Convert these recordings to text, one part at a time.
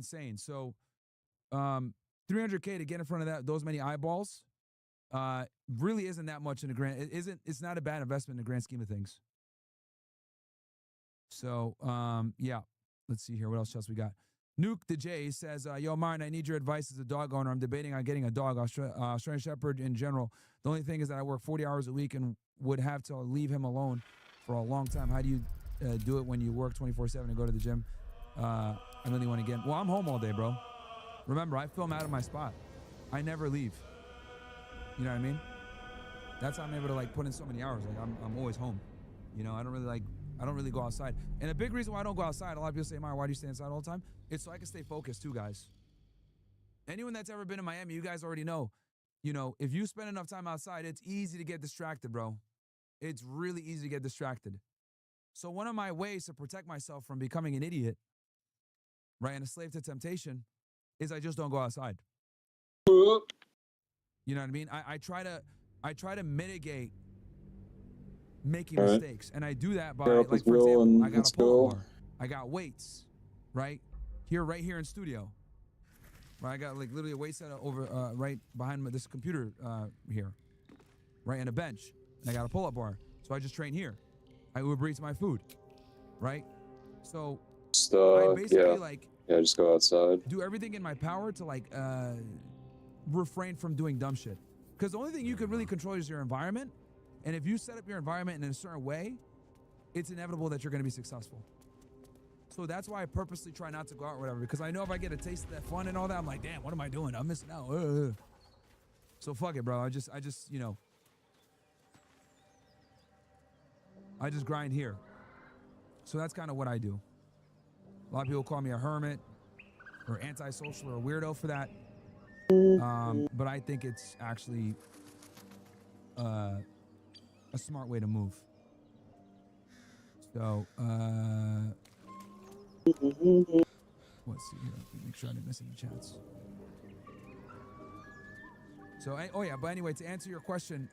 insane. So 300K to get in front of those many eyeballs really isn't that much in the grand. It's not a bad investment in the grand scheme of things. So yeah, let's see here. What else we got? Nuke the J says, yo, Martin, I need your advice as a dog owner. I'm debating on getting a dog, Australian Shepherd in general. The only thing is that I work 40 hours a week and would have to leave him alone for a long time. How do you do it when you work 24/7 and go to the gym? I really want to get... Well, I'm home all day, bro. Remember, I film out of my spot. I never leave. You know what I mean? That's how I'm able to like put in so many hours. Like I'm always home. You know, I don't really go outside. And a big reason why I don't go outside, a lot of people say, Mario, why do you stay inside all the time? It's so I can stay focused too, guys. Anyone that's ever been in Miami, you guys already know, you know, if you spend enough time outside, it's easy to get distracted, bro. It's really easy to get distracted. So one of my ways to protect myself from becoming an idiot, right, and a slave to temptation, is I just don't go outside. You know what I mean? I try to mitigate making mistakes, and I do that by, like, for example, I got a pull-up bar, I got weights, right here in studio, right? I got like literally a weight set over right behind this computer here, right, and a bench, and I got a pull-up bar, so I just train here. I Uber Eats my food, right? So I basically just go outside, do everything in my power to like refrain from doing dumb shit, because the only thing you can really control is your environment. And if you set up your environment in a certain way, it's inevitable that you're going to be successful. So that's why I purposely try not to go out or whatever, because I know if I get a taste of that fun and all that, I'm like, damn, what am I doing? I'm missing out. So fuck it, bro. I just, you know, I just grind here. So that's kind of what I do. A lot of people call me a hermit or antisocial or a weirdo for that. But I think it's actually a smart way to move. So, let's see here. Make sure I didn't miss any chats. So, oh yeah, but anyway, to answer your question,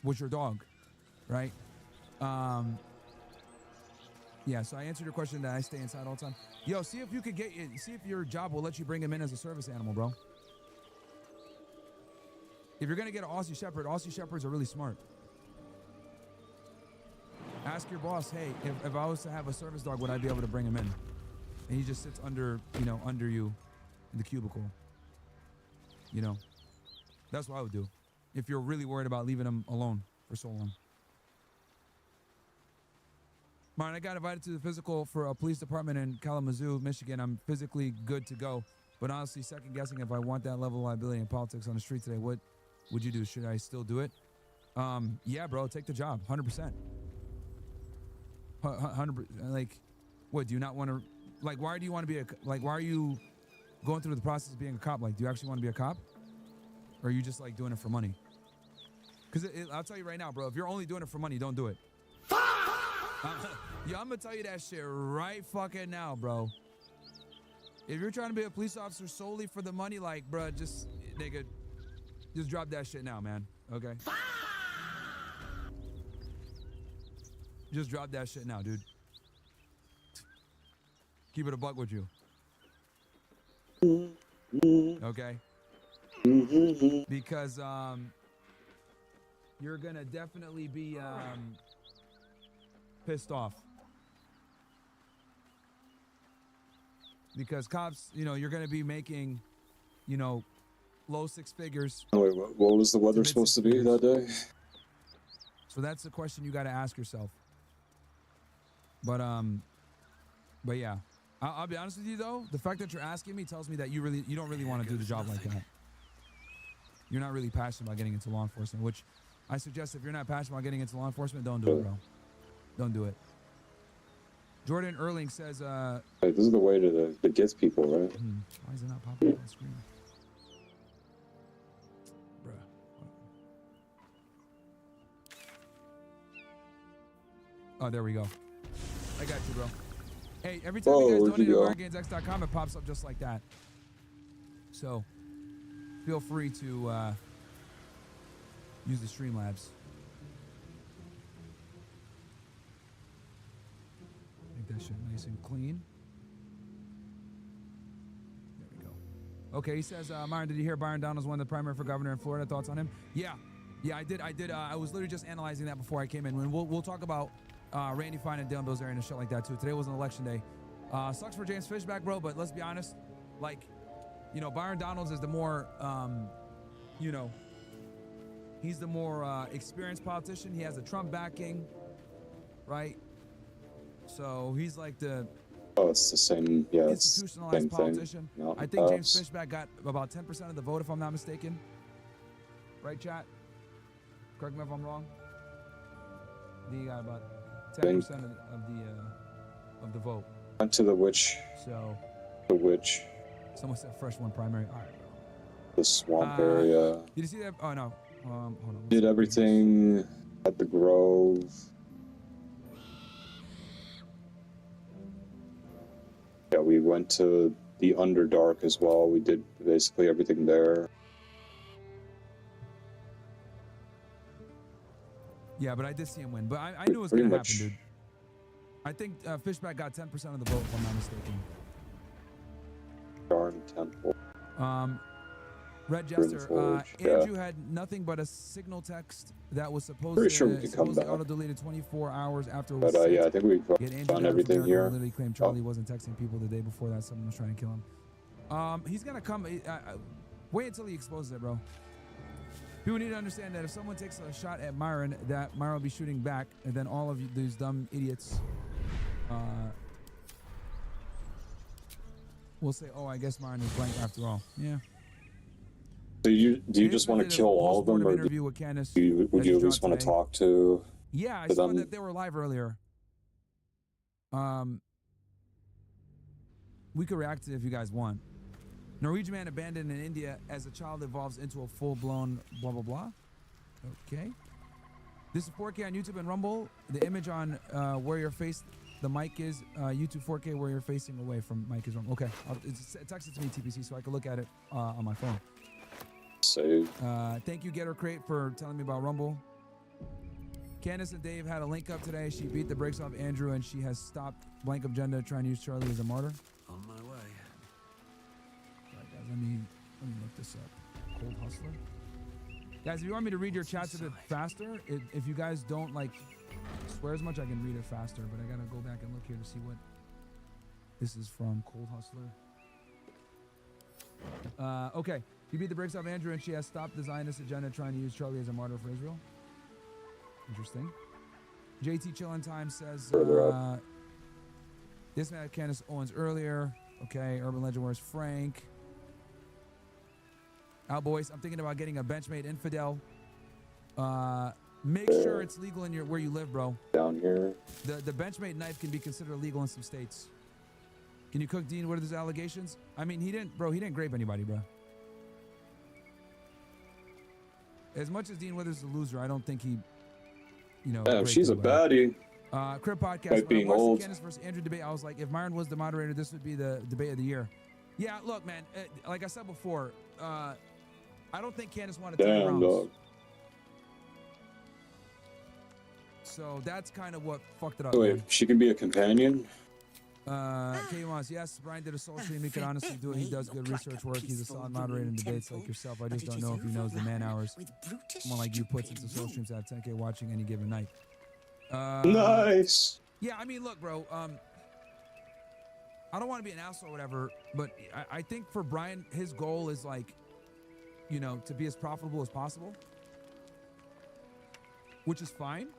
was your dog, right? Yeah, so I answered your question that I stay inside all the time. Yo, see if you could see if your job will let you bring him in as a service animal, bro. If you're gonna get an Aussie Shepherds are really smart. Ask your boss, hey, if I was to have a service dog, would I be able to bring him in? And he just sits under you in the cubicle. You know, that's what I would do if you're really worried about leaving him alone for so long. Martin, I got invited to the physical for a police department in Kalamazoo, Michigan. I'm physically good to go, but honestly, second guessing if I want that level of liability in politics on the street today. What would you do? Should I still do it? Yeah, bro, take the job, 100%. 100%. Like, what? Do you not want to? Like, why do you want to be why are you going through the process of being a cop? Like, do you actually want to be a cop, or are you just like doing it for money? Because I'll tell you right now, bro. If you're only doing it for money, don't do it. Yeah, I'm gonna tell you that shit right fucking now, bro. If you're trying to be a police officer solely for the money, like, bro, just nigga, just drop that shit now, man. Okay. Just drop that shit now, dude. Keep it a buck with you. Okay? Because you're gonna definitely be pissed off. Because cops, you know, you're gonna be making, you know, low six figures. Oh, wait, what was the weather supposed to be that day? So that's the question you gotta ask yourself. But yeah, I'll be honest with you though. The fact that you're asking me tells me that you don't really want to do the job like that. You're not really passionate about getting into law enforcement, which I suggest if you're not passionate about getting into law enforcement, don't do it, bro. Don't do it. Jordan Erling says, Wait, this is the way that gets people, right? Why is it not popping up on the screen? Bruh. Oh, there we go. I got you, bro. Hey, every time you guys donate to AmericanX.com, it pops up just like that. So, feel free to use the Streamlabs. Make that shit nice and clean. Okay, he says, Myron, did you hear Byron Donalds won the primary for governor in Florida? Thoughts on him? Yeah, I did. I was literally just analyzing that before I came in. We'll talk about Randy Fine and Dylan Bilzerian and shit like that too. Today was an election day. Sucks for James Fishback, bro, but let's be honest. Like, you know, Byron Donalds is the more, you know, he's the more experienced politician. He has the Trump backing, right? So he's like the it's the same. Yeah, it's institutionalized same politician. thing. I think James Fishback got about 10% of the vote, if I'm not mistaken. Right, chat? Correct me if I'm wrong. I think he got about 10% of the vote. Went to the witch. So. The witch. Someone said fresh one primary. All right, bro. The swamp area. Did you see that? Oh no. Hold on. Did everything at the Grove. Yeah, we went to the Underdark as well. We did basically everything there. Yeah, but I did see him win. But I knew it was going to happen, dude. I think Fishback got 10% of the vote, if I'm not mistaken. Darn Temple. Red Jester, Andrew had nothing but a signal text that was supposed to auto-deleted 24 hours after it was sent. Yeah, I think we've done everything here. Literally claimed Charlie wasn't texting people the day before that someone was trying to kill him. He's going to come. Wait until he exposes it, bro. People need to understand that if someone takes a shot at Myron, that Myron will be shooting back, and then all of these dumb idiots will say, oh, I guess Myron is blank after all. Yeah. So do you just want to kill all of them, or would you at least want to talk to? Yeah, I saw that they were live earlier. We could react to it if you guys want. Norwegian man abandoned in India as a child evolves into a full-blown blah blah blah. Okay. This is 4K on YouTube and Rumble. The image on where your face, the mic is YouTube 4K where you're facing away from mic is Rumble. Okay, text it to me TPC so I can look at it on my phone. Save. Thank you, Get or Crate, for telling me about Rumble. Candace and Dave had a link up today. She beat the brakes off Andrew and she has stopped Blank Agenda trying to use Charlie as a martyr. On my way. Alright, guys, let me look this up. Cold Hustler. Guys, if you want me to read your chats a bit faster, if you guys don't like swear as much, I can read it faster. But I gotta go back and look here to see what this is from. Cold Hustler. Okay. You beat the brakes off Andrew and she has stopped the Zionist agenda trying to use Charlie as a martyr for Israel. Interesting. JT Chillin' Time says this man had Candace Owens earlier. Okay. Urban Legend, where's Frank? Al Boys, I'm thinking about getting a Benchmade Infidel. Make sure it's legal in where you live, bro. Down here. The Benchmade knife can be considered illegal in some states. Can you cook Dean Withers' allegations? I mean, he didn't grape anybody, bro. As much as Dean Withers is a loser, I don't think he, you know. Yeah, she's a baddie. Crib Podcast. Being when I watched old. the Candace versus Andrew debate, I was like, if Myron was the moderator, this would be the debate of the year. Yeah, look, man. Like I said before, I don't think Candace wanted 10 rounds. Dog. So that's kind of what fucked it up. Wait, man. she can be a companion? K-Moss, yes, Brian did a soul stream. He could honestly do it. He does good research work. He's a solid moderator in debates like yourself. I just don't know if he knows the man hours someone like you puts into soul streams to have 10K watching any given night. Nice. Yeah, I mean, look, bro. I don't want to be an asshole or whatever, but I think for Brian, his goal is like, you know, to be as profitable as possible, which is fine.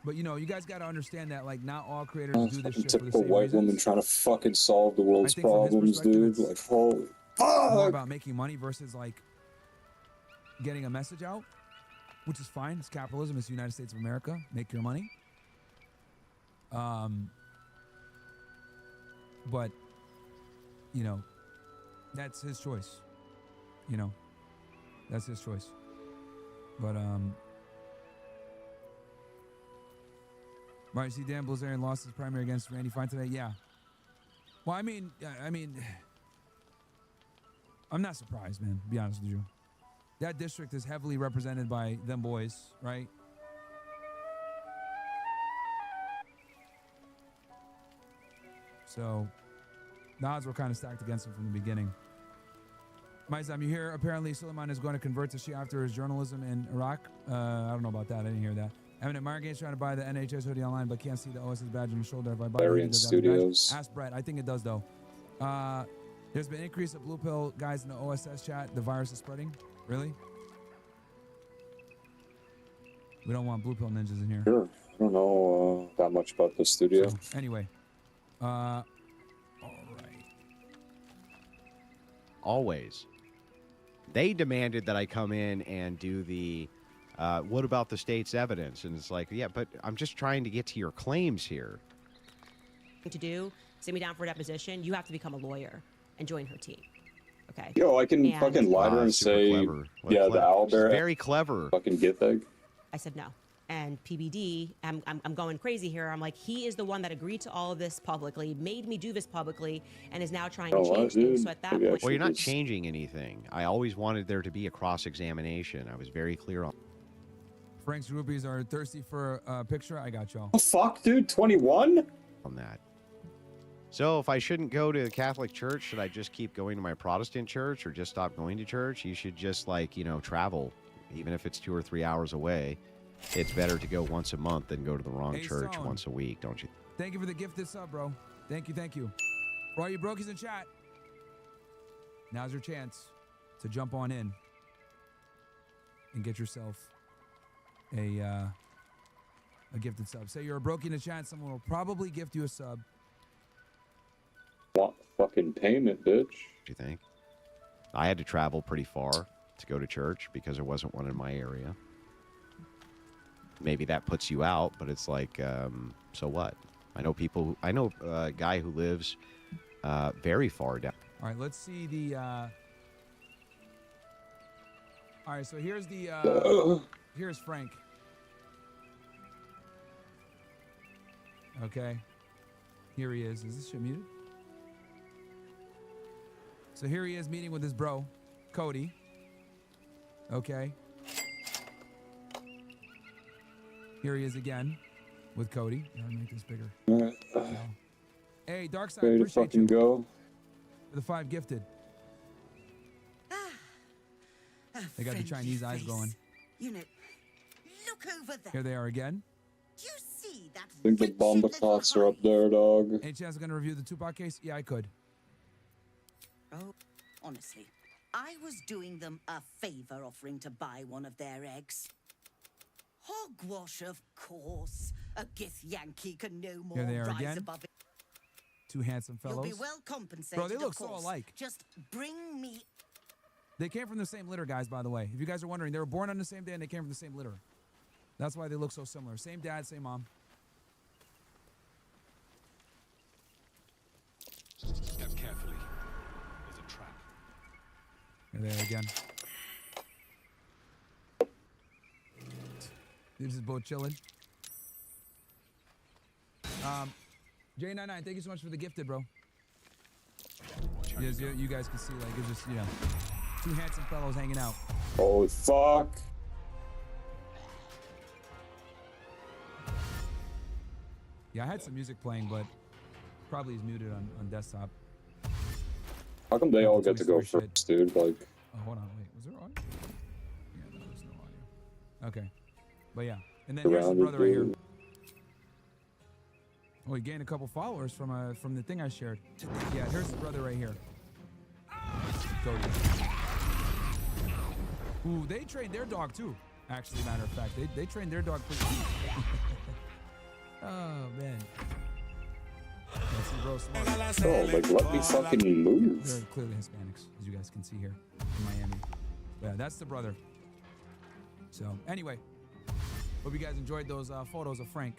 But you know, you guys got to understand that like not all creators do this shit for the same white reasons. woman trying to fucking solve the world's problems, dude. Like, holy fuck. More about making money versus like getting a message out, which is fine. It's capitalism. It's the United States of America. Make your money. But you know, that's his choice. You know, that's his choice. But right, see, Dan Blazarian lost his primary against Randy Fine today. Yeah. Well, I mean, I'm not surprised, man. To be honest with you, that district is heavily represented by them boys, right? So, The odds were kind of stacked against him from the beginning. Maizam, you hear apparently Suleiman is going to convert to Shia after his journalism in Iraq? I don't know about that. I didn't hear that. Eminent Margate's trying to buy the NHS hoodie online, but can't see the OSS badge on the shoulder. If I buy Variant Studios. ask Brett. I think it does, though. There's been an increase of blue pill guys in the OSS chat. The virus is spreading. Really? We don't want blue pill ninjas in here. Sure. I don't know that much about the studio. So, anyway. All right. Always. They demanded that I come in and do the, what about the state's evidence? And it's like, yeah, but I'm just trying to get to your claims here. To do, sit me down for a deposition, you have to become a lawyer and join her team. Okay. Yo, I can fucking lie to her and say, yeah, the owlbear. Very clever. Fucking get thing. I said no. And PBD, I'm going crazy here. I'm like, he is the one that agreed to all of this publicly, made me do this publicly, and is now trying to change things. So at that point, well, you're not changing anything. I always wanted there to be a cross-examination. I was very clear on. Frank's rubies are thirsty for a picture. I got y'all. Oh, fuck, dude, 21 on that. So if I shouldn't go to the Catholic Church, should I just keep going to my Protestant church, or just stop going to church? You should just, like, you know, travel, even if it's 2 or 3 hours away. It's better to go once a month than go to the wrong church once a week, don't you? Thank you for the gifted sub, bro. Thank you, thank you. For all you brokies in chat, now's your chance to jump on in and get yourself a gifted sub. Say you're a brokie in the chat, someone will probably gift you a sub. Want fucking payment, bitch. What do you think? I had to travel pretty far to go to church because there wasn't one in my area. Maybe that puts you out, but it's like, so what? I know people. I know a guy who lives very far down. All right, let's see the. All right, so here's the. Here's Frank. Okay, here he is. Is this shit muted? So here he is meeting with his bro, Cody. Okay. Here he is again with Cody. Gotta make this bigger. Hey, Darkside, ready to appreciate fucking you go. for the 5 gifted. They got the Chinese eyes going. Unit, look over there. Here they are again. Do you see that? I think the bomber clots are up there, dog. Any chance I'm gonna review the Tupac case? Yeah, I could. Oh, honestly, I was doing them a favor offering to buy one of their eggs. Hogwash, of course. A Gith Yankee can no more Here they are rise again. above it. 2 handsome fellows. You'll be well compensated. Bro, they look of so course. alike. Just bring me. They came from the same litter, guys, by the way. If you guys are wondering, they were born on the same day and they came from the same litter. That's why they look so similar. Same dad, same mom. Step carefully. There's a trap. Here they are again. They're just both chilling. J99, thank you so much for the gifted, bro. Yes, you guys can see, like, it's just, you know, 2 handsome fellows hanging out. Holy fuck. Yeah, I had some music playing, but probably is muted on desktop. How come they all get to go first, dude? Like. Oh, hold on, wait. Was there audio? Yeah, no, there's no audio. Okay. But yeah. And then here's the brother right here. Oh, he gained a couple followers from the thing I shared. Yeah, here's the brother right here. Cody. Ooh, they trained their dog too. Actually, matter of fact, they trained their dog pretty good. Oh man. Oh, like let me fucking move. They're clearly Hispanics, as you guys can see here in Miami. But yeah, that's the brother. So anyway, hope you guys enjoyed those photos of Frank.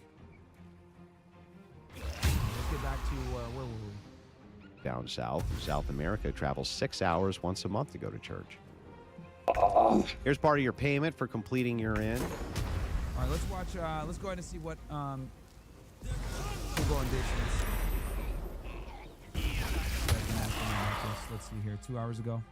Let's get back to where were we? Down south in South America, travels 6 hours once a month to go to church. Here's part of your payment for completing your end. All right, let's watch. Let's go ahead and see what Hugo and Dave Let's see here. 2 hours ago.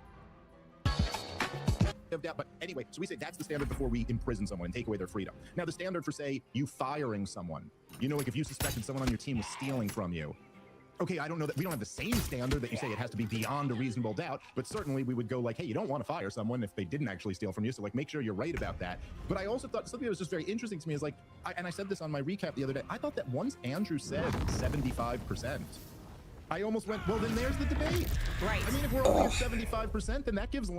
But anyway, so we say that's the standard before we imprison someone and take away their freedom. Now, the standard for, say, you firing someone, you know, like if you suspected someone on your team was stealing from you, okay, I don't know that we don't have the same standard that you say it has to be beyond a reasonable doubt, but certainly we would go like, hey, you don't want to fire someone if they didn't actually steal from you. So like, make sure you're right about that. But I also thought something that was just very interesting to me is like, and I said this on my recap the other day, I thought that once Andrew said 75%, I almost went, well, then there's the debate. Right. I mean, if we're only at 75%, then that gives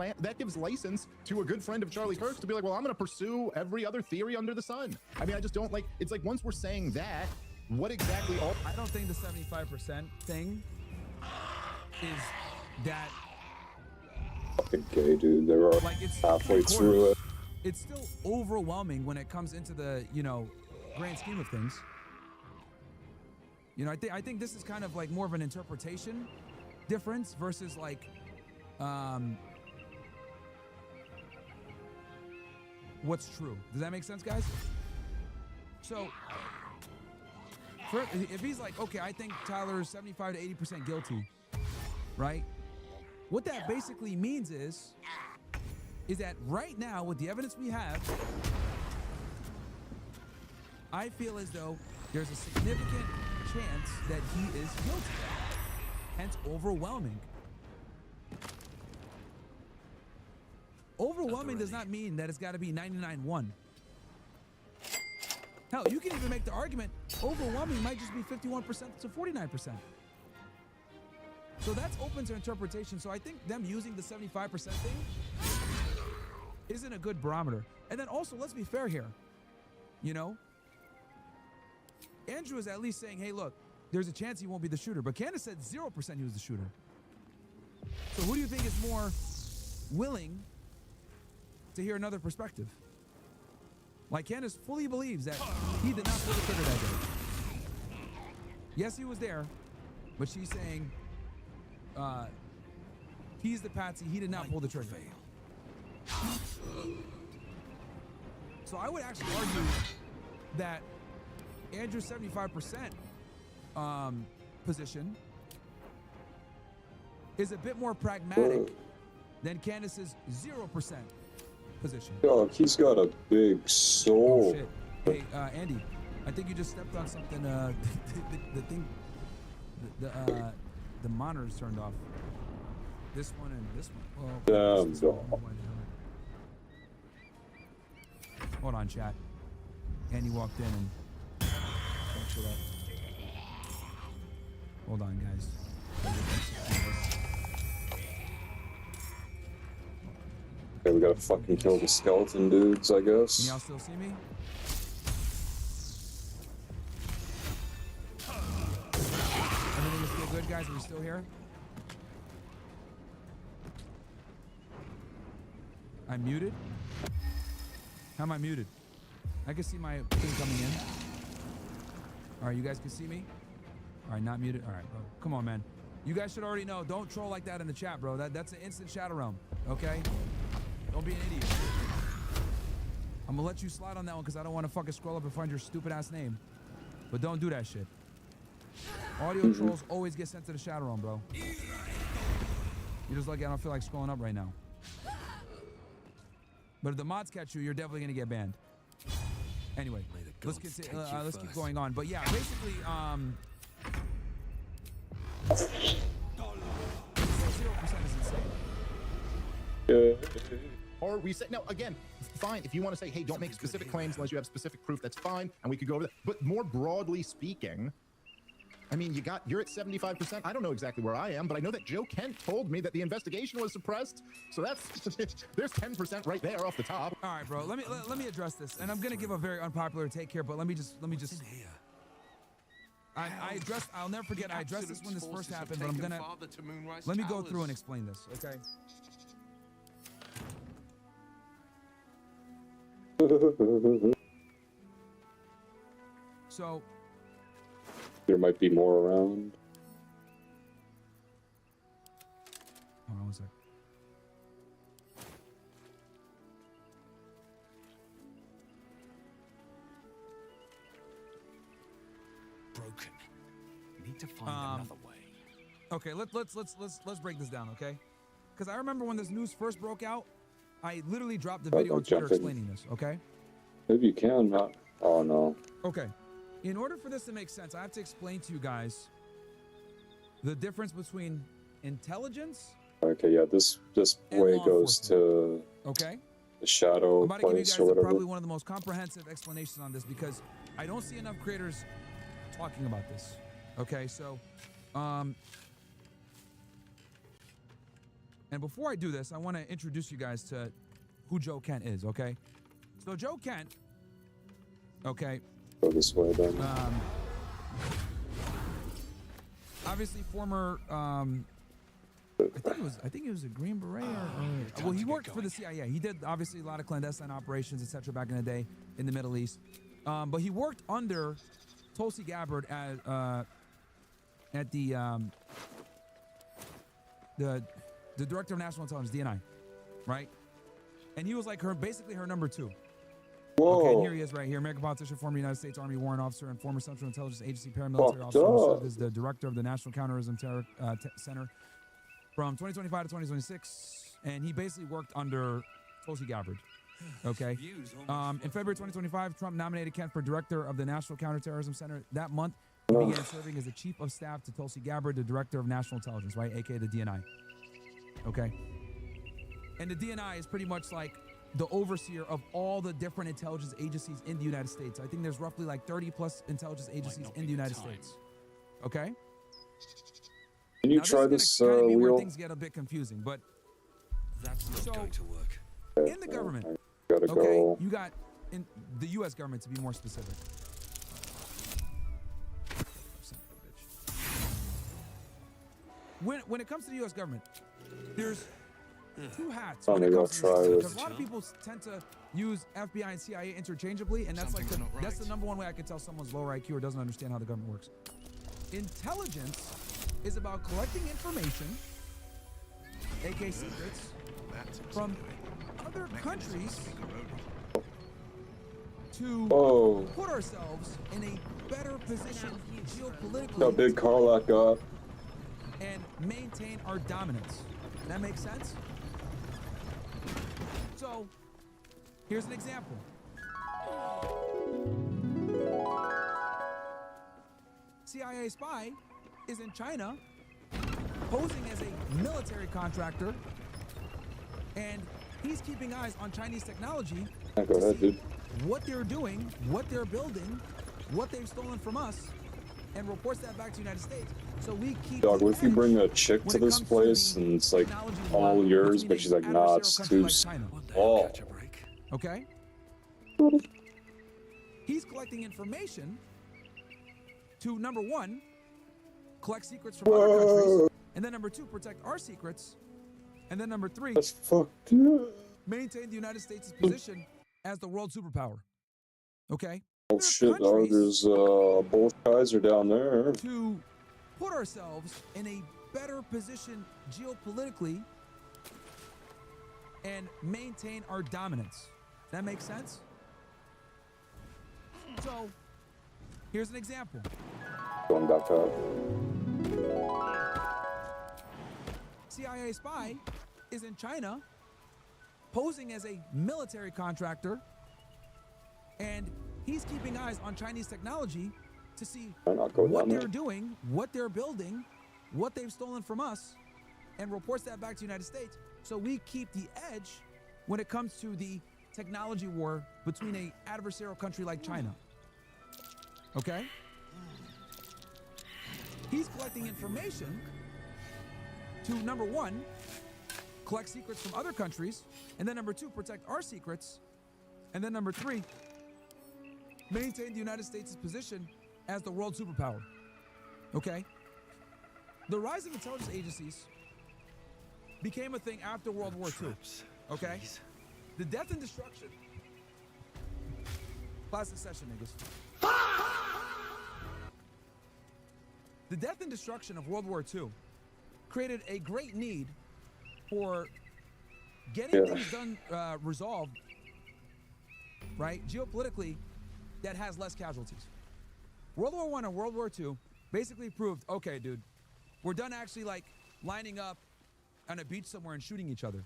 license to a good friend of Charlie Kirk's to be like, well, I'm going to pursue every other theory under the sun. I mean, I just don't like, it's like once we're saying that, what exactly all... I don't think the 75% thing is that... Fucking gay, dude. They were like it's halfway through it. It's still overwhelming when it comes into the, you know, grand scheme of things. You know, I think this is kind of like more of an interpretation difference versus like, what's true. Does that make sense, guys? So, if he's like, okay, I think Tyler's 75 to 80% guilty, right? What that basically means is that right now, with the evidence we have, I feel as though there's a significant chance that he is guilty, hence overwhelming. Overwhelming does not mean that it's got to be 99-1. Hell, you can even make the argument overwhelming might just be 51% to 49%. So that's open to interpretation. So I think them using the 75% thing isn't a good barometer. And then also, let's be fair here. You know, Andrew is at least saying, hey, look, there's a chance he won't be the shooter. But Candace said 0% he was the shooter. So who do you think is more willing to hear another perspective? Like, Candace fully believes that he did not pull the trigger that day. Yes, he was there, but she's saying he's the patsy. He did not pull the trigger. So I would actually argue that Andrew's 75% position is a bit more pragmatic than Candace's 0% position. Yo, he's got a big soul. Oh, shit. Hey, Andy, I think you just stepped on something. The thing, the monitors turned off. This one and this one. Well, Damn, this one. dog. Hold on, chat. Andy walked in and fucked it up. Hold on, guys. Okay, we gotta fucking kill the skeleton dudes, I guess. Can y'all still see me? Everything is still good, guys? Are we still here? I'm muted? How am I muted? I can see my thing coming in. All right, you guys can see me? All right, not muted. All right, bro. Come on, man. You guys should already know. Don't troll like that in the chat, bro. That's an instant shadow realm, okay? Don't be an idiot. I'm gonna let you slide on that one because I don't want to fucking scroll up and find your stupid ass name. But don't do that shit. Audio trolls always get sent to the shadow realm, bro. You're just lucky I don't feel like scrolling up right now. But if the mods catch you, you're definitely gonna get banned. Anyway, let's continue. Let's keep going on. But yeah, basically, 0% is insane. Or we say, no, again, fine. If you want to say, hey, don't make specific claims unless you have specific proof, that's fine. And we could go over that. But more broadly speaking, I mean, you're at 75%. I don't know exactly where I am, but I know that Joe Kent told me that the investigation was suppressed. So that's, there's 10% right there off the top. All right, bro. Let me address this. And I'm going to give a very unpopular take here, but let me just I'll never forget, I addressed this when this first happened, but I'm gonna, let me go through and explain this, okay? So, there might be more around. hold on one sec. Broken. Need to find another way. Okay, let's break this down, okay? Because I remember when this news first broke out, I literally dropped the video on Twitter explaining this, okay? Maybe you can, not. Oh no. Okay. In order for this to make sense, I have to explain to you guys the difference between intelligence. Okay, yeah, this way goes to okay the shadow I'm about to give you place guys or whatever. probably one of the most comprehensive explanations on this because I don't see enough creators talking about this. Okay, so and before I do this, I want to introduce you guys to who Joe Kent is. Okay, so Joe Kent. Okay. Go this way then. Obviously, former. I think he was a Green Beret. Well, he worked for the CIA. He did obviously a lot of clandestine operations, etc. Back in the day in the Middle East. But he worked under Tulsi Gabbard at the Director of National Intelligence, DNI, right? And he was like basically her number 2. Whoa. Okay, and here he is right here. American politician, former United States Army warrant officer, and former Central Intelligence Agency paramilitary officer who served as the director of the National Counterterrorism Center from 2025 to 2026. And he basically worked under Tulsi Gabbard. Okay. In February 2025, Trump nominated Kent for director of the National Counterterrorism Center. That month, he began serving as the chief of staff to Tulsi Gabbard, the director of national intelligence, right? AKA the DNI. Okay. And the DNI is pretty much like the overseer of all the different intelligence agencies in the United States. I think there's roughly like 30 plus intelligence agencies in the United States. Okay? Can you now, try this wheel? Where things get a bit confusing, but that's not going to work. In the government, gotta go. you got in the U.S. government to be more specific. When it comes to the U.S. government, there's 2 hats. When it comes to this, because a lot of people tend to use FBI and CIA interchangeably, and that's that's the number one way I can tell someone's lower IQ or doesn't understand how the government works. Intelligence is about collecting information, aka secrets, from other countries to put ourselves in a better position geopolitically. How big car that got. And maintain our dominance. That makes sense? So, here's an example. CIA spy is in China, posing as a military contractor, and he's keeping eyes on Chinese technology Go ahead, dude. what they're doing, what they're building, what they've stolen from us, and reports that back to the United States. So we keep Dog, what if you bring a chick to this place and it's like all yours, but she's like, nah, it's too small. Okay? He's collecting information to, number 1, collect secrets from other countries, and then number 2, protect our secrets, and then number 3, that's fucked up. Maintain the United States' position as the world superpower. Okay? Oh shit, dog, there's both guys are down there. To put ourselves in a better position geopolitically and maintain our dominance. That makes sense? So, here's an example. Going back up. CIA spy is in China, posing as a military contractor, and he's keeping eyes on Chinese technology to see what they're doing, what they're building, what they've stolen from us, and reports that back to the United States. So we keep the edge when it comes to the technology war between an adversarial country like China. Okay? He's collecting information to, number 1, collect secrets from other countries, and then number 2, protect our secrets, and then number 3, maintain the United States' position as the world superpower. Okay? The rising intelligence agencies became a thing after World War II. Okay? The death and destruction. Classic session, niggas. The death and destruction of World War II created a great need for getting things done, resolved, right, geopolitically, that has less casualties. World War I and World War II basically proved, okay, dude, we're done actually like lining up on a beach somewhere and shooting each other.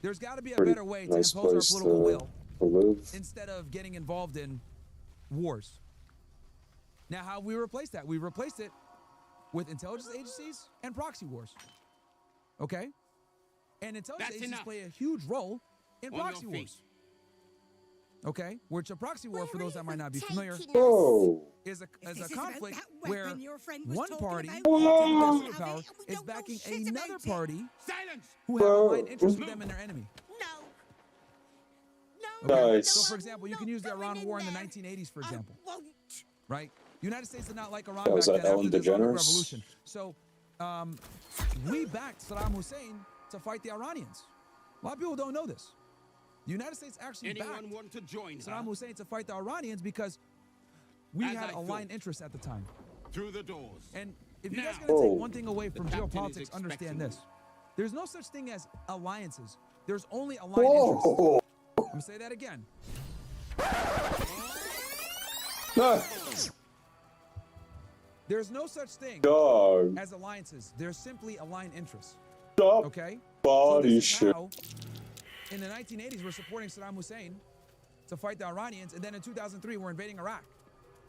There's got to be a better way to impose our political will instead of getting involved in wars. Now, how we replace that? We replaced it with intelligence agencies and proxy wars. Okay? And intelligence agencies play a huge role in proxy wars. Okay? Which a proxy war, for those that might not be familiar, is a conflict where one party superpower is backing another party who have aligned interests with them and their enemy. Okay? Nice. So, for example, you can use the Iran War in the 1980s, for example. Right? The United States did not like Iran back then after the Islamic Revolution. So, we backed Saddam Hussein to fight the Iranians. A lot of people don't know this. The United States actually backed Saddam Hussein to fight the Iranians because we had aligned interests at the time. Through the doors. And if you guys are going to take one thing away from geopolitics, understand this. There's no such thing as alliances. There's only aligned interests. I'm going to say that again. There's no such thing as alliances. There's simply aligned interests. Okay? So this is how, in the 1980s, we're supporting Saddam Hussein to fight the Iranians, and then in 2003, we're invading Iraq.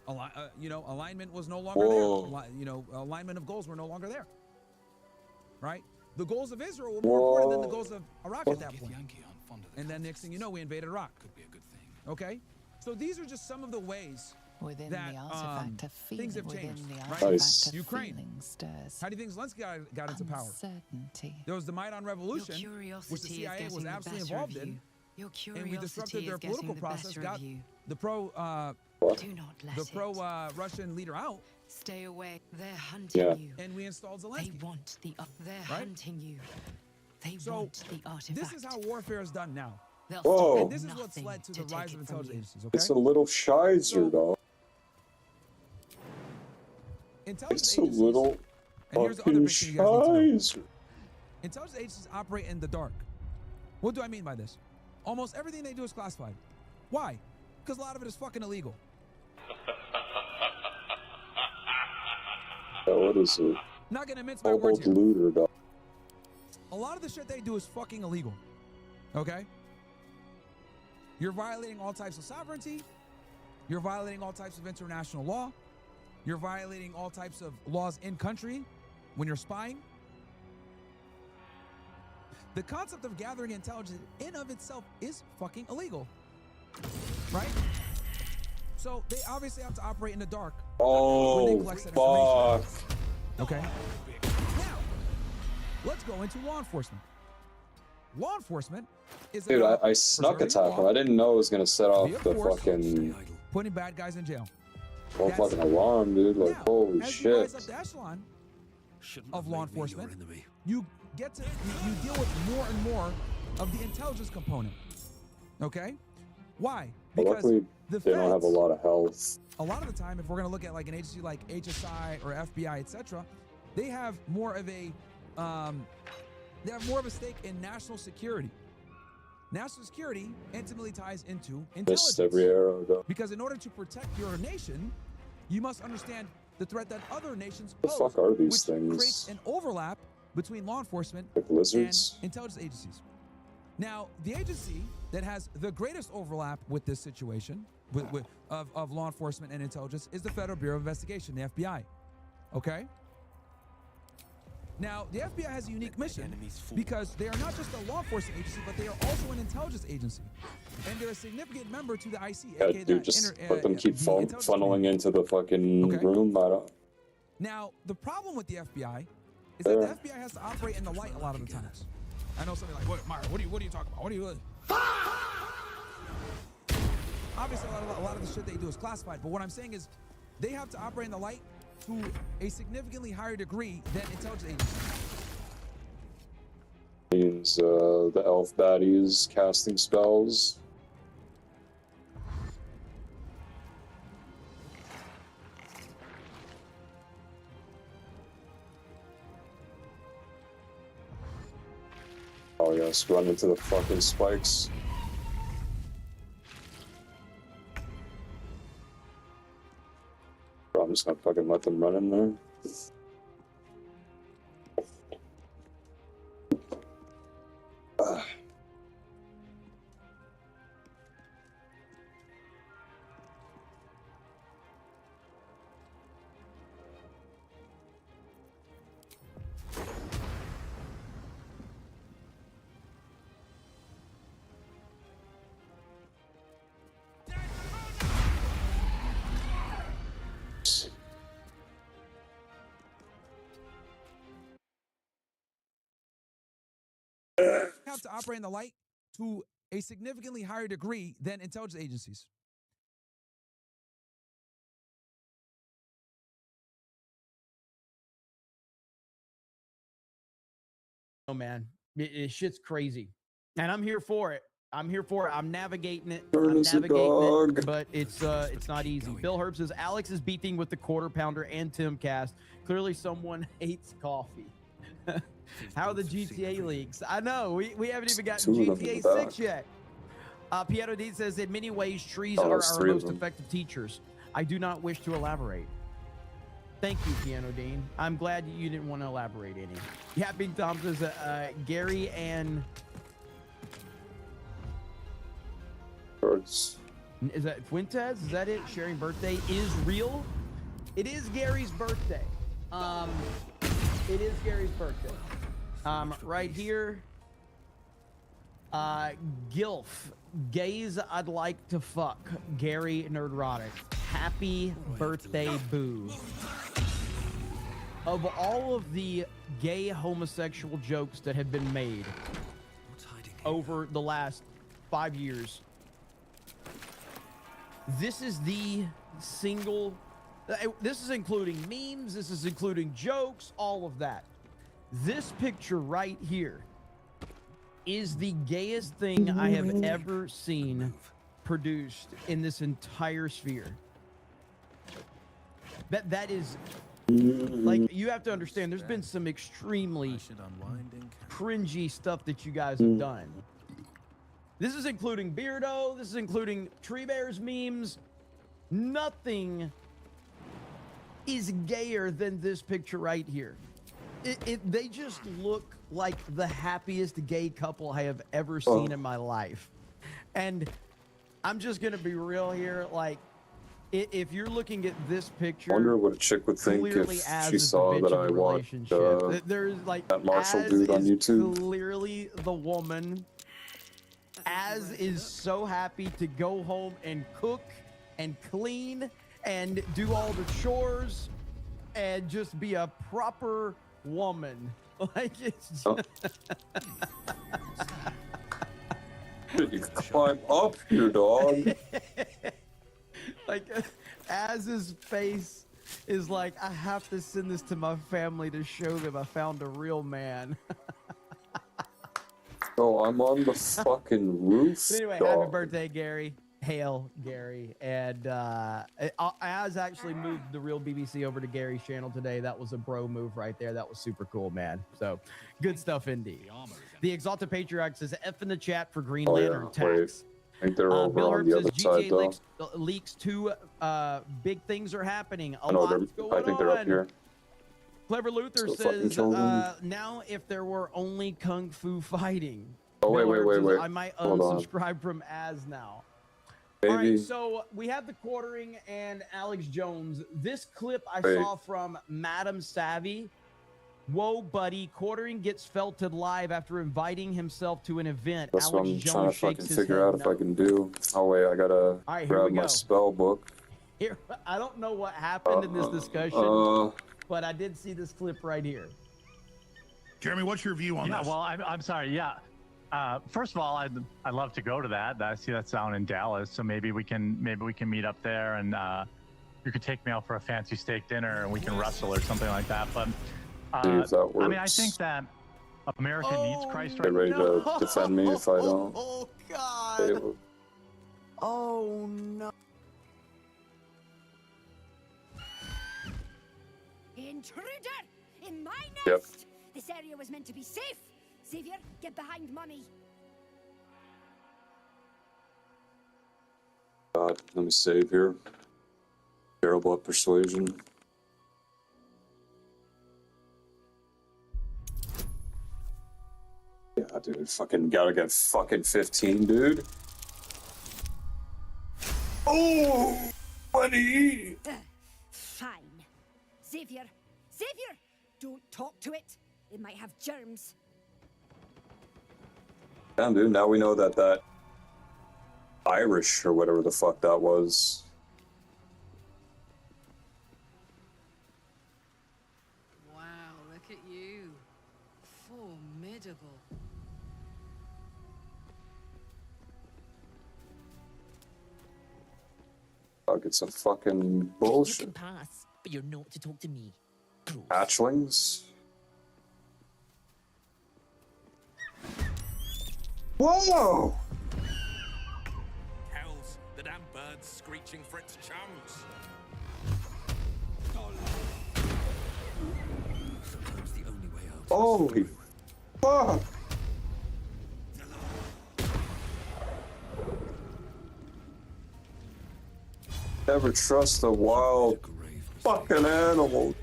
Alignment was no longer there. Alignment of goals were no longer there. Right? The goals of Israel were more important than the goals of Iraq at that point. And then next thing you know, we invaded Iraq. Could be a good thing. Okay? So these are just some of the ways within that the artifact of things have within changed. the Right? Nice. of Ukraine. Stirs How do you think Zelensky got into power? uncertainty. There was the Maidan Revolution, Your curiosity which the is CIA was getting the absolutely better involved of in, you. Your and curiosity we disrupted their is political getting the process, better got of you. the Do not let the it. pro-Russian leader out, Stay away. They're hunting Yeah. you. and we installed They Zelensky. want the. They're Right? hunting you. They So, want the artifact. This is how warfare is done now. They'll Whoa. stop at And this is what's nothing led to the take rise it of from intelligence you. agencies, okay? It's a little shizer, So- dog. Intelligence It's a agencies, little and here's the other fucking big thing you guys need to know. shizer. Intelligence agencies operate in the dark. What do I mean by this? Almost everything they do is classified. Why? Because a lot of it is fucking illegal. Yeah, what is it? Not gonna mince my words Mobile here. looter, dog. A lot of the shit they do is fucking illegal. Okay? You're violating all types of sovereignty. You're violating all types of international law. You're violating all types of laws in country when you're spying. The concept of gathering intelligence in of itself is fucking illegal. Right? So they obviously have to operate in the dark when they Oh, collect that fuck. information. Okay? Now, let's go into law enforcement. Law enforcement is Dude, about I snuck preserving attack him. law, I didn't know it was gonna set off via the force, fucking putting bad guys in jail. whole That's fucking it. alarm, dude. Like, Now, holy as you rise shit. up the echelon Shouldn't of have law made me your enforcement, enemy. you get to you deal with more and more of the intelligence component. Okay? Why? But Because luckily, the they don't have a feds, lot of health. a lot of the time, if we're going to look at like an agency like HSI or FBI, etc., they have more of a stake in national security. National security intimately ties into intelligence. Missed every arrow, though. Because in order to protect your nation, you must understand the threat that other nations The pose, fuck are these which things? creates an overlap between law enforcement Like and lizards? intelligence agencies. Now, the agency that has the greatest overlap with this situation of law enforcement and intelligence is the Federal Bureau of Investigation, the FBI. Okay? Now, the FBI has a unique mission because they are not just a law enforcement agency, but they are also an intelligence agency. And they're a significant member to the IC, Yeah, aka dude, the just inter- let them keep the intelligence funneling community. into the fucking Okay. room. I don't. Now, the problem with the FBI is that the FBI has to operate in the light a lot of the times. I know somebody like, what, Myra, what are you talking about? What are you? Obviously, a lot of the shit they do is classified, but what I'm saying is they have to operate in the light to a significantly higher degree than intelligence agencies. Means the elf baddies casting spells. Oh yes, run into the fucking spikes. Bro, I'm just gonna fucking let them run in there. have to operate in the light to a significantly higher degree than intelligence agencies. Oh man, shit's crazy, and I'm here for it. I'm here for it. I'm navigating it. But it's not easy. Bill Herb says Alex is beefing with the Quarter Pounder and Timcast. Clearly, someone hates coffee. How are the GTA leaks? I know we haven't even gotten GTA 6 yet. Piero D says in many ways trees are our most effective teachers. I do not wish to elaborate. Thank you, Piano Dean. I'm glad you didn't want to elaborate any. Yapping Tom says Gary and Birds. Is that Fuentes? Is that it? Sharing birthday is real. It is Gary's birthday. It is Gary's birthday. Right here. Gilf. Gays I'd like to fuck. Gary Nerdrotic. Happy birthday, boo. Of all of the gay homosexual jokes that have been made over the last 5 years, this is the single, this is including memes, this is including jokes, all of that. This picture right here is the gayest thing I have ever seen produced in this entire sphere. That is, like, you have to understand, there's been some extremely cringy stuff that you guys have done. This is including Beardo, this is including Tree Bears memes. Nothing is gayer than this picture right here. They just look like the happiest gay couple I have ever seen in my life. And I'm just gonna be real here, like, if you're looking at this picture, I wonder what a chick would think if she saw that I watched there's like that Marshall dude on YouTube. Clearly the woman. Az is so happy to go home and cook and clean and do all the chores and just be a proper woman. Like, it's You climb up here, dog. like, Az's face is like, I have to send this to my family to show them I found a real man. Oh, I'm on the fucking roof. But anyway, dog. happy birthday, Gary. Hail, Gary. And Az actually moved the real BBC over to Gary's channel today. That was a bro move right there. That was super cool, man. So good stuff indeed. The Exalted Patriarch says F in the chat for Green Lantern tax. Wait. I think they're over Bill on Herb the says other side, GTA though. leaks 2 big things are happening. A No, lot's going I think they're up here. Clever Luther So says, fucking now if there were only Kung Fu fighting. Oh, wait, Bill Herb wait. says, I might Hold on. unsubscribe from Az now. Baby. All right, so we have the quartering and Alex Jones. This clip I Wait. saw from Madam Savvy. Whoa, buddy. Quartering gets felted live after inviting himself to an event. That's what Alex I'm Jones trying to shakes fucking his figure head out if no. I can do. Oh, wait, I gotta All right, here grab we my go. spell book. Here, I don't know what happened in this discussion, but I did see this clip right here. Jeremy, what's your view on this? Well, I'm sorry. Yeah. First of all, I'd love to go to that. I see that's down in Dallas, so maybe we can meet up there, and you could take me out for a fancy steak dinner, and we can wrestle or something like that. But See if that works. I mean, I think that America needs Christ right Get ready now. to defend me if I don't. Oh God! Okay, Oh no! Intruder! In my nest! Yep. This area was meant to be safe. Xavier, get behind Mummy. God, let me save here. Terrible at persuasion. Yeah, dude, fucking gotta get fucking 15, dude. Oh, buddy! Fine. Xavier! Xavier! Don't talk to it. It might have germs. Damn, dude, now we know that Irish or whatever the fuck that was. Wow, look at you. Formidable. dog. It's a fucking bullshit. You can pass, but you're not to talk to me. Gross. Hatchlings? Whoa! Hells, the damn bird's screeching for its chums. Sometimes the only way out. Holy fuck! Never trust a wild fucking animal.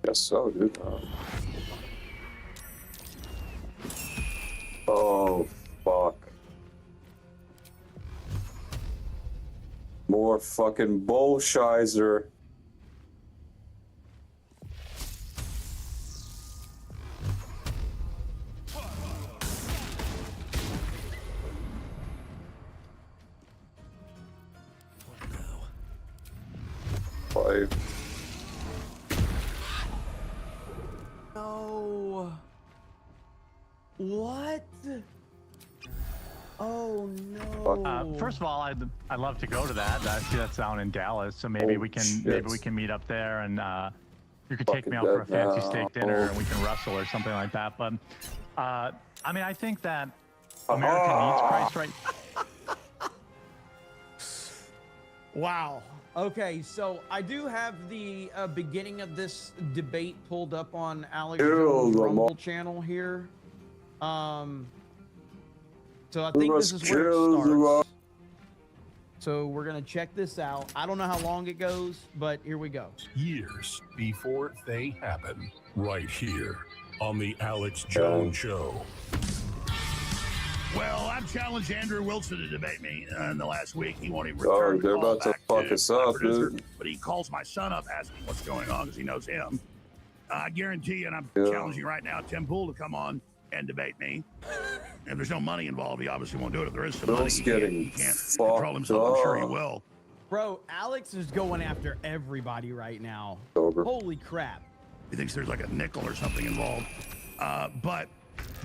Guess so, dude. Oh, fuck. More fucking bullshizer. Five. No. What? Oh no. First of all, I'd love to go to that. See, that's down in Dallas, so maybe we can meet up there, and you could take me out for a fancy steak dinner, and we can wrestle or something like that. But I mean, I think that America needs Christ right. Wow. Okay, so I do have the beginning of this debate pulled up on Alex Jones' Rumble channel here. So I think this is where it starts. So we're gonna check this out. I don't know how long it goes, but here we go. Years before they happen, right here on the Alex Jones Show. Well, I've challenged Andrew Wilson to debate me in the last week. He won't even return. Oh, they're about to fuck us up, dude. But he calls my son up asking what's going on because he knows him. I guarantee you, and I'm challenging right now, Tim Pool to come on and debate me. If there's no money involved, he obviously won't do it. If there is some money, he can't control himself. I'm sure he will. Bro, Alex is going after everybody right now. Holy crap. He thinks there's like a nickel or something involved. But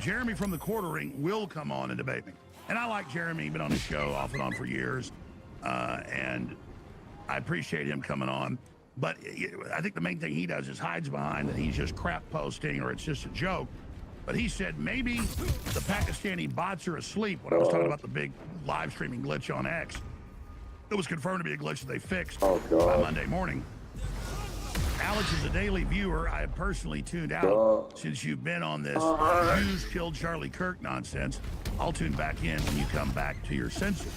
Jeremy from the Quartering will come on and debate me. And I like Jeremy, been on the show off and on for years. And I appreciate him coming on. But I think the main thing he does is hides behind that he's just crap posting or it's just a joke. But he said maybe the Pakistani bots are asleep when I was talking about the big live streaming glitch on X. It was confirmed to be a glitch that they fixed by Monday morning. Alex is a daily viewer. I have personally tuned out since you've been on this Jews killed Charlie Kirk nonsense. I'll tune back in when you come back to your senses.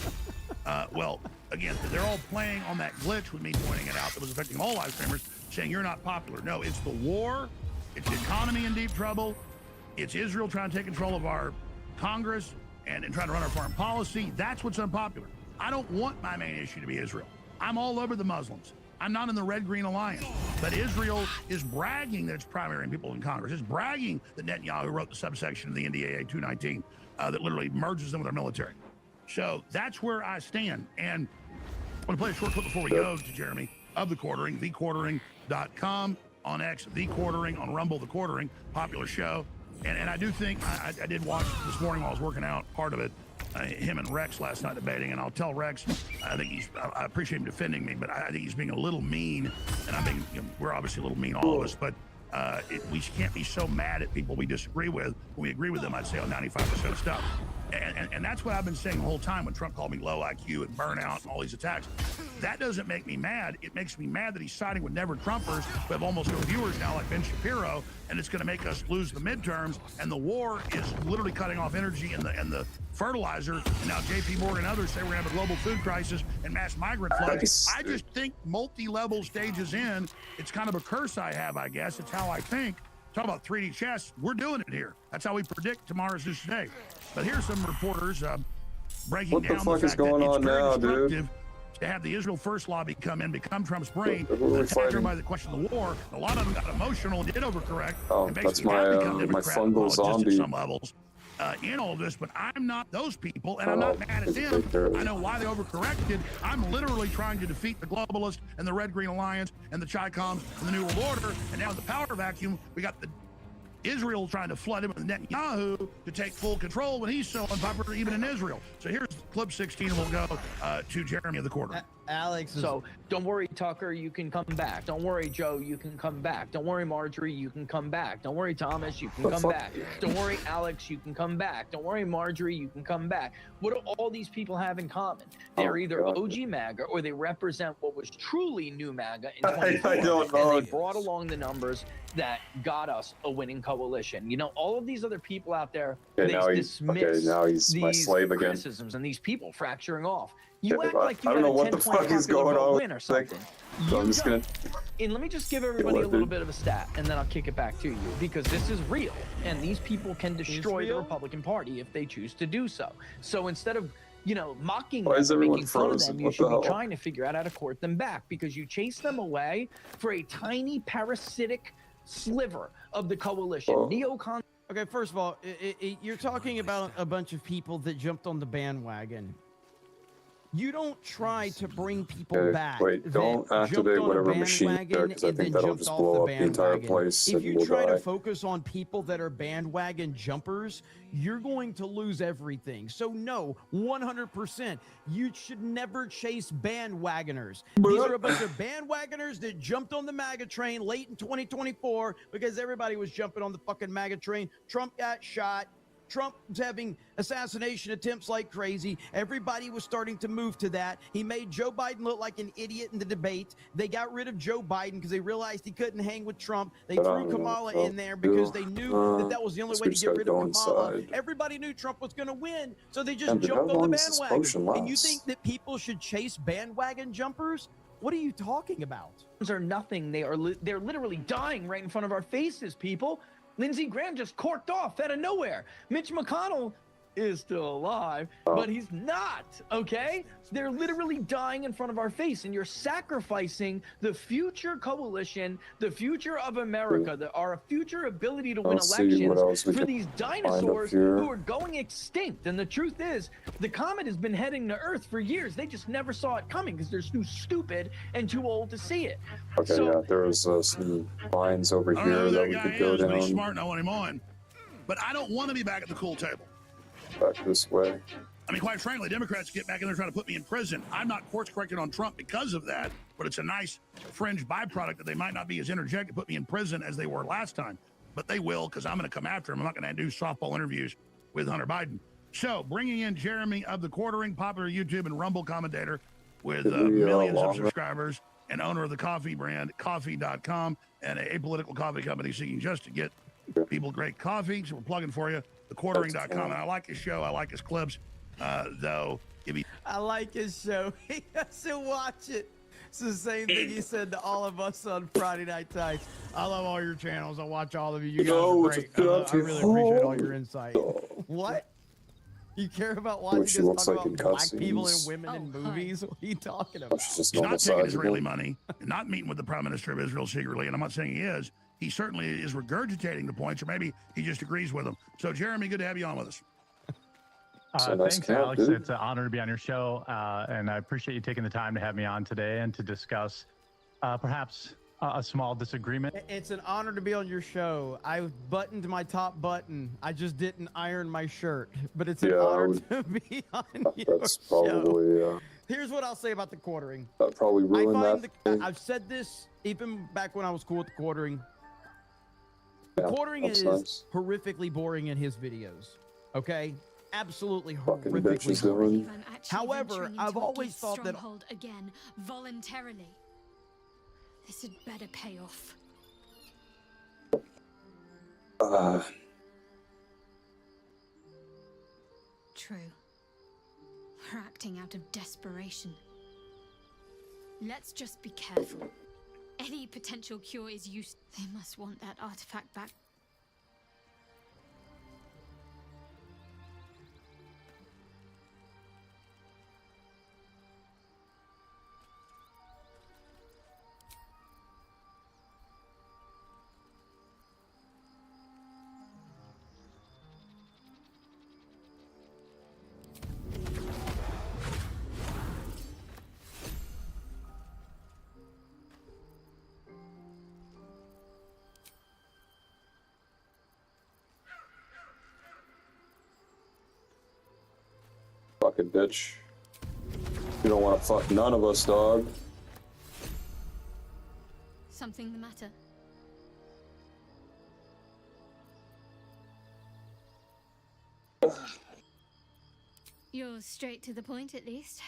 Well, again, they're all playing on that glitch with me pointing it out that was affecting all live streamers, saying you're not popular. No, it's the war. It's the economy in deep trouble. It's Israel trying to take control of our Congress and trying to run our foreign policy. That's what's unpopular. I don't want my main issue to be Israel. I'm all over the Muslims. I'm not in the Red-Green Alliance. But Israel is bragging that it's primarying people in Congress. It's bragging that Netanyahu wrote the subsection of the NDAA 219 that literally merges them with our military. So that's where I stand. And I'm going to play a short clip before we go to Jeremy of The Quartering, thequartering.com, on X, The Quartering, on Rumble, The Quartering, popular show. And I do think, I did watch this morning while I was working out, part of it, him and Rex last night debating, and I'll tell Rex, I appreciate him defending me, but I think he's being a little mean, and we're obviously a little mean, all of us, but we can't be so mad at people we disagree with. When we agree with them, I'd say on 95% of stuff. And that's what I've been saying the whole time when Trump called me low IQ and burnout and all these attacks. That doesn't make me mad. It makes me mad that he's siding with never-Trumpers who have almost no viewers now, like Ben Shapiro, and it's going to make us lose the midterms, and the war is literally cutting off energy and the fertilizer, and now J.P. Morgan and others say we're going to have a global food crisis and mass migrant floods. I just think multi-level stages in, it's kind of a curse I have, I guess. It's how I think. Talk about 3D chess. We're doing it here. That's how we predict tomorrow's news today. But here's some reporters breaking down the fuck is going on now, dude? to have the Israel First lobby come in, become Trump's brain, Who are we attack fighting? everybody that questioned the war. A lot of them got emotional and did overcorrect. Oh, and that's basically have become my Democrat fungal apologists zombie. at some levels in all of this, but I'm not those people, and I'm not mad at them. I know why they overcorrected. I'm literally trying to defeat the globalists and the Red Green Alliance and the Chi-Coms and the New World Order, and now in the power vacuum, we got the Israel trying to flood him with Netanyahu to take full control when he's so unpopular even in Israel. So here's clip 16, and we'll go to Jeremy of the Quarter. Alex. So don't worry, Tucker, you can come back. Don't worry, Joe, you can come back. Don't worry, Marjorie, you can come back. Don't worry, Thomas, you can come back. Don't worry, Alex, you can come back. Don't worry, Marjorie, you can come back. What do all these people have in common? They're either OG MAGA or they represent what was truly new MAGA in 2024. I don't know. And they brought along the numbers that got us a winning coalition. You know, all of these other people out there, Okay, they dismiss now he's my these slave again. criticisms and these people fracturing off. You act I like you don't know got a what the 10-point fuck is popular going vote on. win or something. So I'm just gonna. And let me just give everybody a little bit of a stat, and then I'll kick it back to you, because this is real, and these people can destroy the Republican Party if they choose to do so. So instead of, you know, mocking them, and making fun of them, you should be trying to figure out how to court them back, because you chase them away for a tiny parasitic sliver of the coalition. Neocon. Okay, first of all, you're talking about a bunch of people that jumped on the bandwagon. You don't try to bring people back. Wait, don't activate whatever machine there, because I think that'll just blow up the entire place If and you we'll try die. to focus on people that are bandwagon jumpers, you're going to lose everything. So no, 100%, you should never chase bandwagoners. These are a bunch of bandwagoners that jumped on the MAGA train late in 2024 because everybody was jumping on the fucking MAGA train. Trump got shot. Trump was having assassination attempts like crazy. Everybody was starting to move to that. He made Joe Biden look like an idiot in the debate. They got rid of Joe Biden because they realized he couldn't hang with Trump. They threw Kamala in there because they knew that that was the only way to get rid of Kamala. Everybody knew Trump was going to win, so they just jumped on the bandwagon. And you think that people should chase bandwagon jumpers? What are you talking about? Are nothing. They're literally dying right in front of our faces, people. Lindsey Graham just corked off out of nowhere. Mitch McConnell is still alive, but he's not, okay? They're literally dying in front of our face, and you're sacrificing the future coalition, the future of America, our future ability to win elections for these dinosaurs who are going extinct. And the truth is, the comet has been heading to Earth for years. They just never saw it coming because they're too stupid and too old to see it. Okay, yeah, there's some lines over here that we could go down. He's smart, and I want him on. But I don't want to be back at the cool table. Back this way. I mean, quite frankly, Democrats get back in there trying to put me in prison. I'm not course corrected on Trump because of that, but it's a nice fringe byproduct that they might not be as energetic to put me in prison as they were last time. But they will, because I'm going to come after him. I'm not going to do softball interviews with Hunter Biden. So, bringing in Jeremy of the Quartering, popular YouTube and Rumble commentator with millions of subscribers and owner of the coffee brand, coffee.com, and a apolitical coffee company seeking just to get people great coffee. So we're plugging for you, thequartering.com. And I like his show. I like his clips, though. I like his show. He doesn't watch it. It's the same thing he said to all of us on Friday Night Tights. I love all your channels. I watch all of you. You guys are great. I really appreciate all your insight. What? You care about watching us talk about black people and women in movies? What are you talking about? He's not taking Israeli money, not meeting with the Prime Minister of Israel secretly, and I'm not saying he is. He certainly is regurgitating the points, or maybe he just agrees with them. So, Jeremy, good to have you on with us. Thanks, Alex. It's an honor to be on your show, and I appreciate you taking the time to have me on today and to discuss perhaps a small disagreement. It's an honor to be on your show. I buttoned my top button. I just didn't iron my shirt, but it's an honor to be on your show. Here's what I'll say about the quartering. That probably ruined that. I've said this even back when I was cool with the quartering. The quartering is horrifically boring in his videos. Okay? Absolutely horrifically boring. However, I've always thought that again voluntarily. This had better pay off. True. We're acting out of desperation. Let's just be careful. Any potential cure is used. They must want that artifact back. Fucking bitch. You don't want to fuck none of us, dog. Something the matter? You're straight to the point, at least.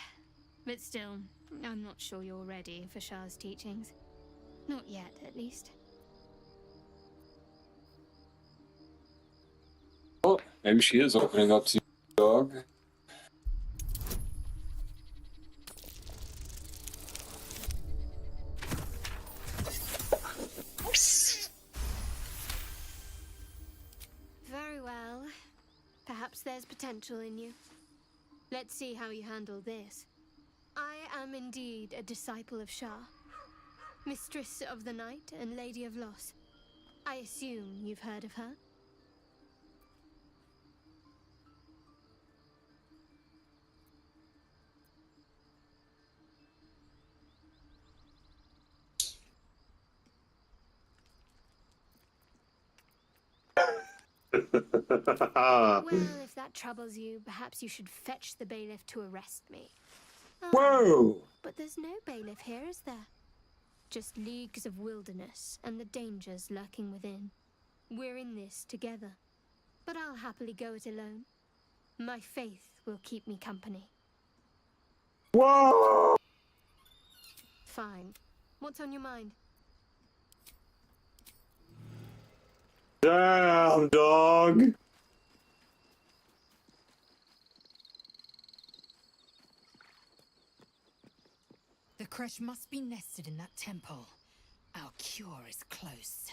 But still, I'm not sure you're ready for Shah's teachings. Not yet, at least. Well, maybe she is opening up to you, dog. Very well. Perhaps there's potential in you. Let's see how you handle this. I am indeed a disciple of Shah, Mistress of the Night and Lady of Loss. I assume you've heard of her? Well, if that troubles you, perhaps you should fetch the bailiff to arrest me. Whoa! But there's no bailiff here, is there? Just leagues of wilderness and the dangers lurking within. We're in this together. But I'll happily go it alone. My faith will keep me company. Whoa! Fine. What's on your mind? Damn, dog! The crush must be nested in that temple. Our cure is close.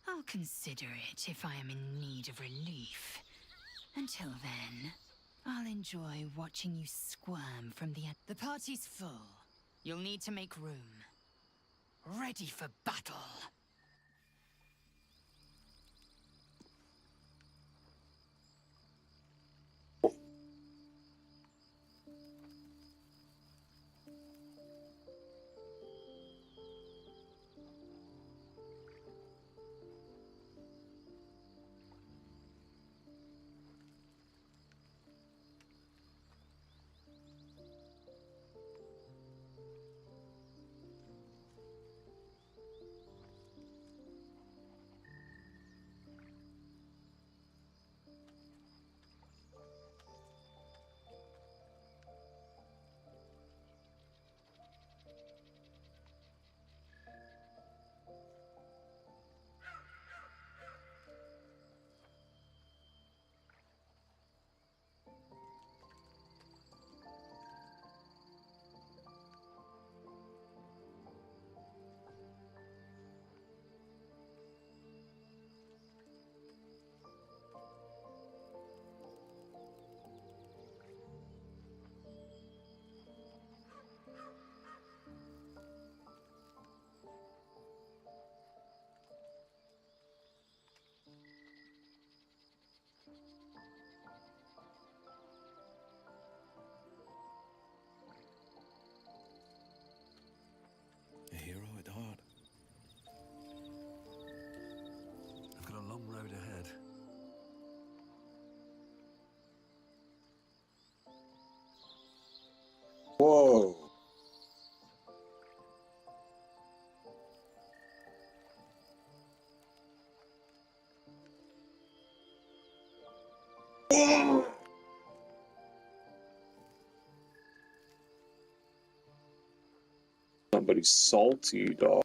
I'll consider it if I am in need of relief. Until then, I'll enjoy watching you squirm from the end. The party's full. You'll need to make room. Ready for battle. A hero at heart. I've got a long road ahead. Whoa! Somebody's salty, dog.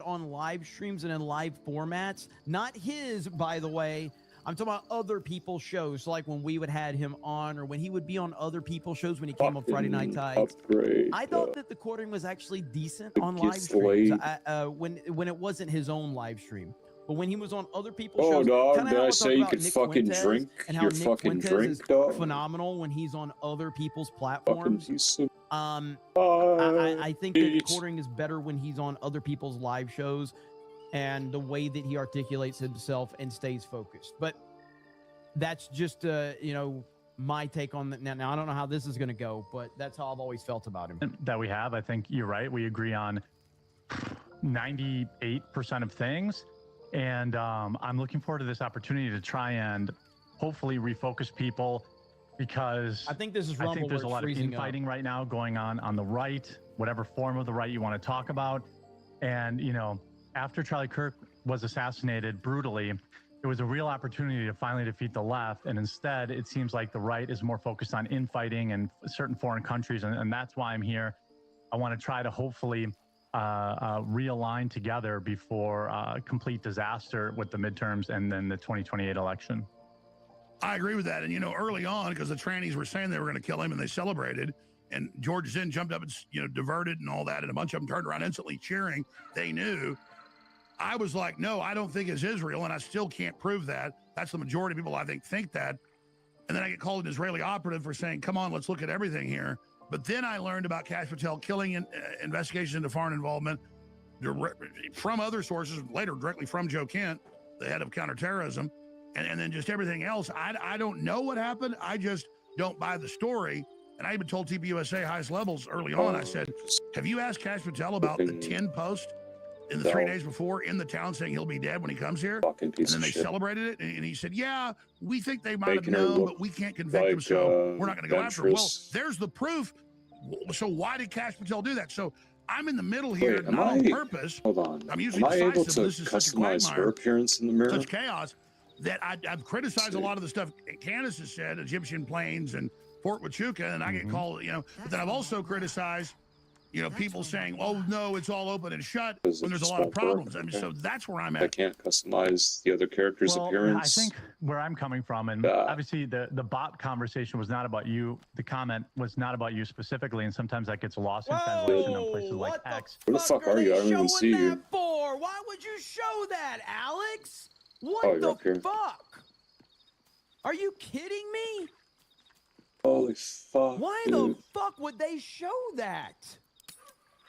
On live streams and in live formats, not his, by the way. I'm talking about other people's shows, like when we would had him on, or when he would be on other people's shows when he came on Friday Night Tights. I thought that the quartering was actually decent on live streams when it wasn't his own live stream. But when he was on other people's shows, dog, did I how say you could fucking drink and how your Nick fucking Fuentes drink, is dog? phenomenal when he's on other people's platforms. I think that quartering is better when he's on other people's live shows and the way that he articulates himself and stays focused. But that's just you know, my take on that. Now I don't know how this is going to go, but that's how I've always felt about him. That we have. I think you're right. We agree on 98% of things. And I'm looking forward to this opportunity to try and hopefully refocus people, because I think this is I Rumble think there's a where it's lot of freezing infighting right now going on the right, whatever form of the right you want to talk about. And, you know, after Charlie Kirk was assassinated brutally, it was a real opportunity to finally defeat the left. And instead, it seems like the right is more focused on infighting and certain foreign countries. And that's why I'm here. I want to try to hopefully realign together before complete disaster with the midterms and then the 2028 election. I agree with that. And, you know, early on, because the trannies were saying they were going to kill him and they celebrated, and George Zinn jumped up and, you know, diverted and all that, and a bunch of them turned around instantly cheering. They knew. I was like, no, I don't think it's Israel, and I still can't prove that. That's the majority of people, I think that. And then I get called an Israeli operative for saying, come on, let's look at everything here. But then I learned about Kash Patel killing and investigations into foreign involvement from other sources, later directly from Joe Kent, the head of counterterrorism, and then just everything else. I don't know what happened. I just don't buy the story. And I even told TPUSA highest levels early on, I said, have you asked Kash Patel about the 10 post in the 3 days before in the town saying he'll be dead when he comes here? And then they celebrated it. And he said, yeah, we think they might have known, but we can't convict him, so we're not going to go after him. Well, there's the proof. So why did Kash Patel do that? So I'm in the middle here, not on purpose. Hold on. I'm usually Am I able decisive, to but this is such a customize her appearance in the mirror? such chaos that I've criticized a lot of the stuff Candace has said, Egyptian planes and Fort Huachuca, and I get called, you know, but then I've also criticized, you know, people saying, oh, no, it's all open and shut when there's a lot of problems. I mean, so that's where I'm at. I can't customize the other character's appearance. I think where I'm coming from, and obviously the bot conversation was not about you. The comment was not about you specifically, and sometimes that gets lost in translation in places like X. Where the fuck are you? I don't even see you. For? Why would you show that, Alex? What the fuck? Are you kidding me? Holy fuck. Why the fuck would they show that?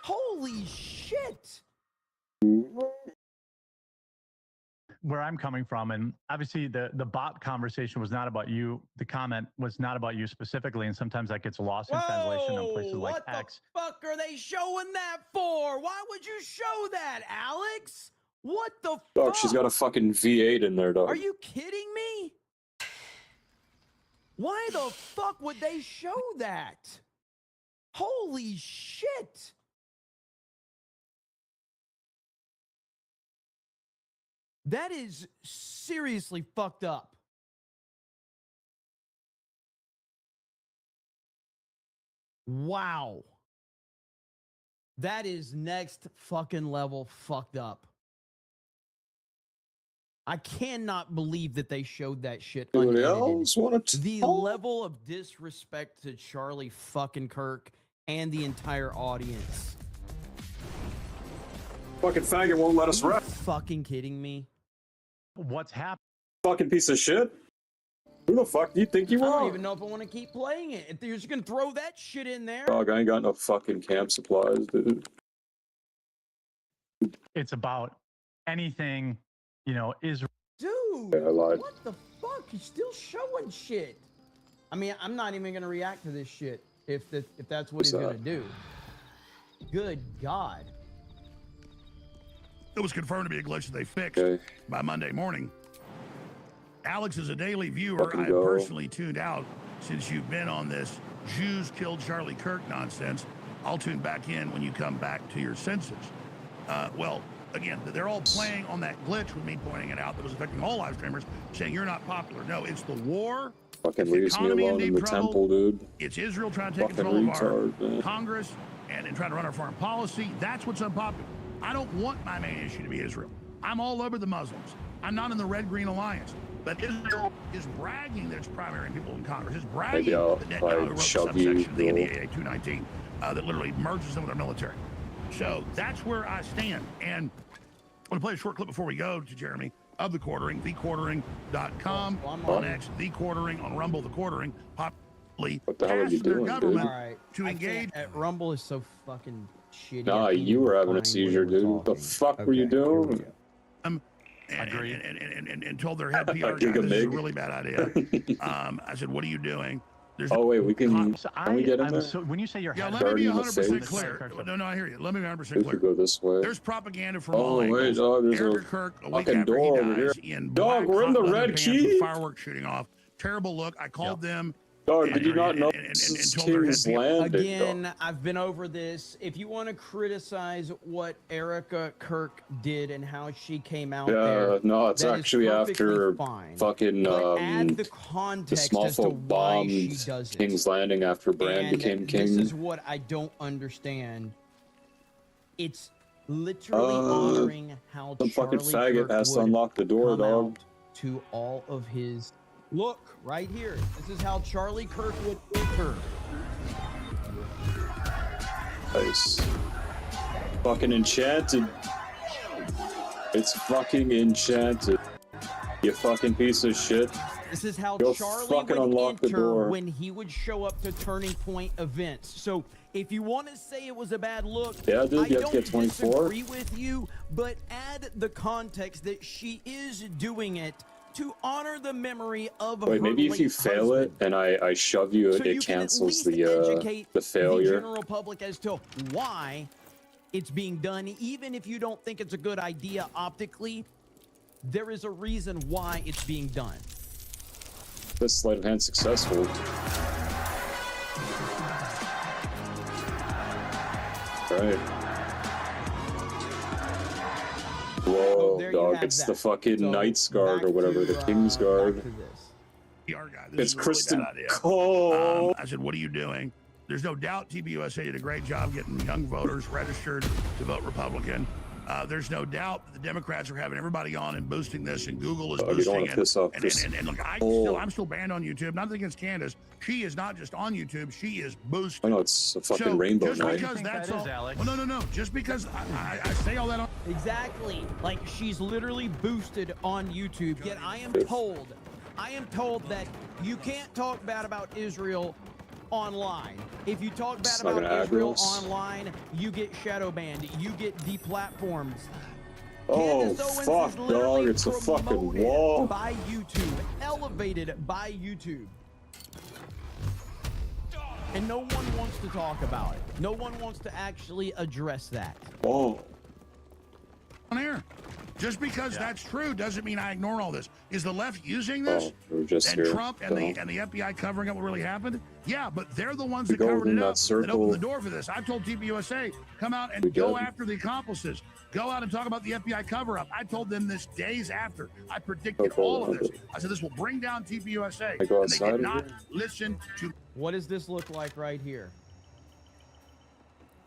Holy shit. Where I'm coming from, and obviously the bot conversation was not about you. The comment was not about you specifically, and sometimes that gets lost in translation in places like X. What the fuck are they showing that for? Why would you show that, Alex? What the Dog, fuck? she's got a fucking V8 in there, dog. Are you kidding me? Why the fuck would they show that? Holy shit. That is seriously fucked up. Wow. That is next fucking level fucked up. I cannot believe that they showed that shit. Anybody else want to The level of disrespect to Charlie fucking Kirk and the entire audience. Fucking faggot won't let us rest. Fucking kidding me? What's happening? Fucking piece of shit. Who the fuck do you think you are? I don't even know if I want to keep playing it. If you're just gonna throw that shit in there. Dog, I ain't got no fucking camp supplies, dude. It's about anything, you know, Israel. Dude, I lied. what the fuck? You're still showing shit. I mean, I'm not even gonna react to this shit if that's what he's gonna do. Good God. It was confirmed to be a glitch that they fixed by Monday morning. Alex is a daily viewer. I have personally tuned out since you've been on this Jews killed Charlie Kirk nonsense. I'll tune back in when you come back to your senses. Well, again, they're all playing on that glitch with me pointing it out that was affecting all live streamers, saying you're not popular. No, it's the war. Fucking leaves me alone in the temple, dude. It's Israel trying to take control of our Congress and trying to run our foreign policy. That's what's unpopular. I don't want my main issue to be Israel. I'm all over the Muslims. I'm not in the Red-Green Alliance. But Israel is bragging that it's primary people in Congress. It's bragging that Netanyahu wrote the subsection of the NDAA 219 that literally merges them with our military. So that's where I stand. And I'm going to play a short clip before we go to Jeremy of The Quartering, thequartering.com, on X, The Quartering, on Rumble, The Quartering, popularly asked their government to engage. At Rumble is so fucking shitty. Nah, you were having a seizure, dude. What the fuck were you doing? and told their head PR guy this is a really bad idea. I said, what are you doing? Oh wait, we can we get in there? So when you say you're let me be 100% clear. No, I hear you. Let me be 100% clear. Go this way. There's propaganda from oh all wait, angles. dog, there's Eric a Kirk, a week fucking after he door over here. dies, in Dog, we're in the red key. Fireworks shooting off. Terrible look. I called them. Dog, did you not know King's Landing? Again, I've been over this. If you want to criticize what Erica Kirk did and how she came out there, no, it's that is actually after fine. fucking add the the context small as to folk why she bombed does it. King's Landing after Bran And became this king. is what I don't understand. It's literally honoring how some fucking Charlie faggot has to Kirkwood unlock the door, come dog. out to all of his. Look right here. This is how Charlie Kirkwood entered. Nice. Fucking enchanted. It's fucking enchanted. You fucking piece of shit. This is how Go Charlie fucking would unlock the enter door. when he would show up to Turning Point events. So if you want to say it was a bad look, Yeah, dude, you have to don't get 24. disagree with you, but add the context that she is doing it to honor the memory of Wait, her maybe if you late fail it and I shove you, So you it can at cancels least the educate the failure. general public as to why it's being done. Even if you don't think it's a good idea optically, there is a reason why it's being done. This sleight of hand successful. Right. Whoa, there you dog, have it's that. the fucking So, Knight's Guard or whatever, the King's Guard. PR guy. It's is a really Kristen bad idea. Cole. I said, what are you doing? There's no doubt TPUSA did a great job getting young voters registered to vote Republican. There's no doubt that the Democrats are having everybody on and boosting this, and Google is You don't boosting want it. to piss off And look, I'm still banned on YouTube. Nothing against Candace. She is not just on YouTube. She is boosted. I know it's a fucking rainbow just night. because that's all. Well, no. Just because I say all that on. Exactly. Like she's literally boosted on YouTube. Yet I am told that you can't talk bad about Israel online. If you talk bad It's not about gonna Israel add this. online, you get shadow banned. You get deplatformed. Oh, Candace Owens fuck, is literally dog, it's a fucking promoted wall. by YouTube, elevated by YouTube. And no one wants to talk about it. No one wants to actually address that. Oh. On air. Just because that's true doesn't mean I ignore all this. Is the left using this? We're just and here. Trump and the FBI covering up what really happened? Yeah, but they're the ones that go covered in it that up, that circle. opened the door for this. I told TPUSA, come out and go after the accomplices. Go out and talk about the FBI cover-up. I told them this days after. I predicted all of this. I said this will bring down TPUSA. I go And they outside did of not here? listen to. What does this look like right here?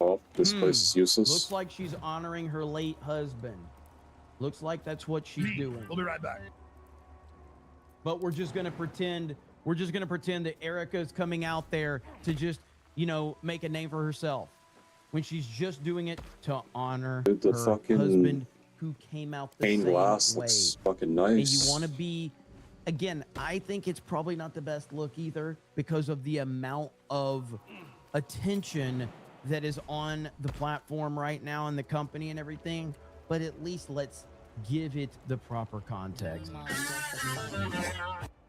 Oh, this place is useless. Looks like she's honoring her late husband. Looks like that's what she's doing. We'll be right back. But we're just gonna pretend. We're just gonna pretend that Erica's coming out there to just, make a name for herself, when she's just doing it to honor Dude, the her fucking husband who came out the Stained same glass way. looks fucking And nice. you want to be, again, I think it's probably not the best look either because of the amount of attention that is on the platform right now and the company and everything. But at least let's give it the proper context.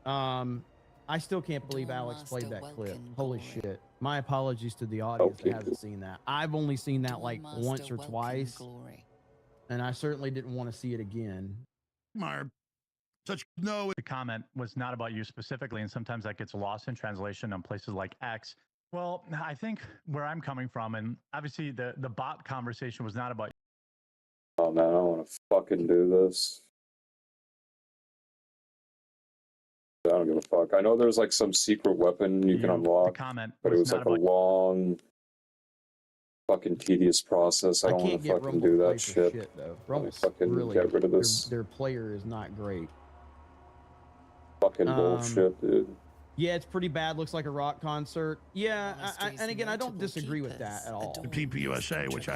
I still can't believe Alex played that clip. Holy shit. My apologies to the audience that hasn't seen that. I've only seen that like once or twice. And I certainly didn't want to see it again. The comment was not about you specifically, and sometimes that gets lost in translation on places like X. Well, I think where I'm coming from, and obviously the bot conversation was not about. Oh man, I don't want to fucking do this. I don't give a fuck. I know there's like some secret weapon you can unlock, but it was like a long, fucking tedious process. I don't want to fucking do that shit. Rumble's fucking really, get rid of this their player is not great. fucking bullshit, dude. Yeah, it's pretty bad. Looks like a rock concert. Yeah, and again, I don't disagree with that at all. TPUSA, which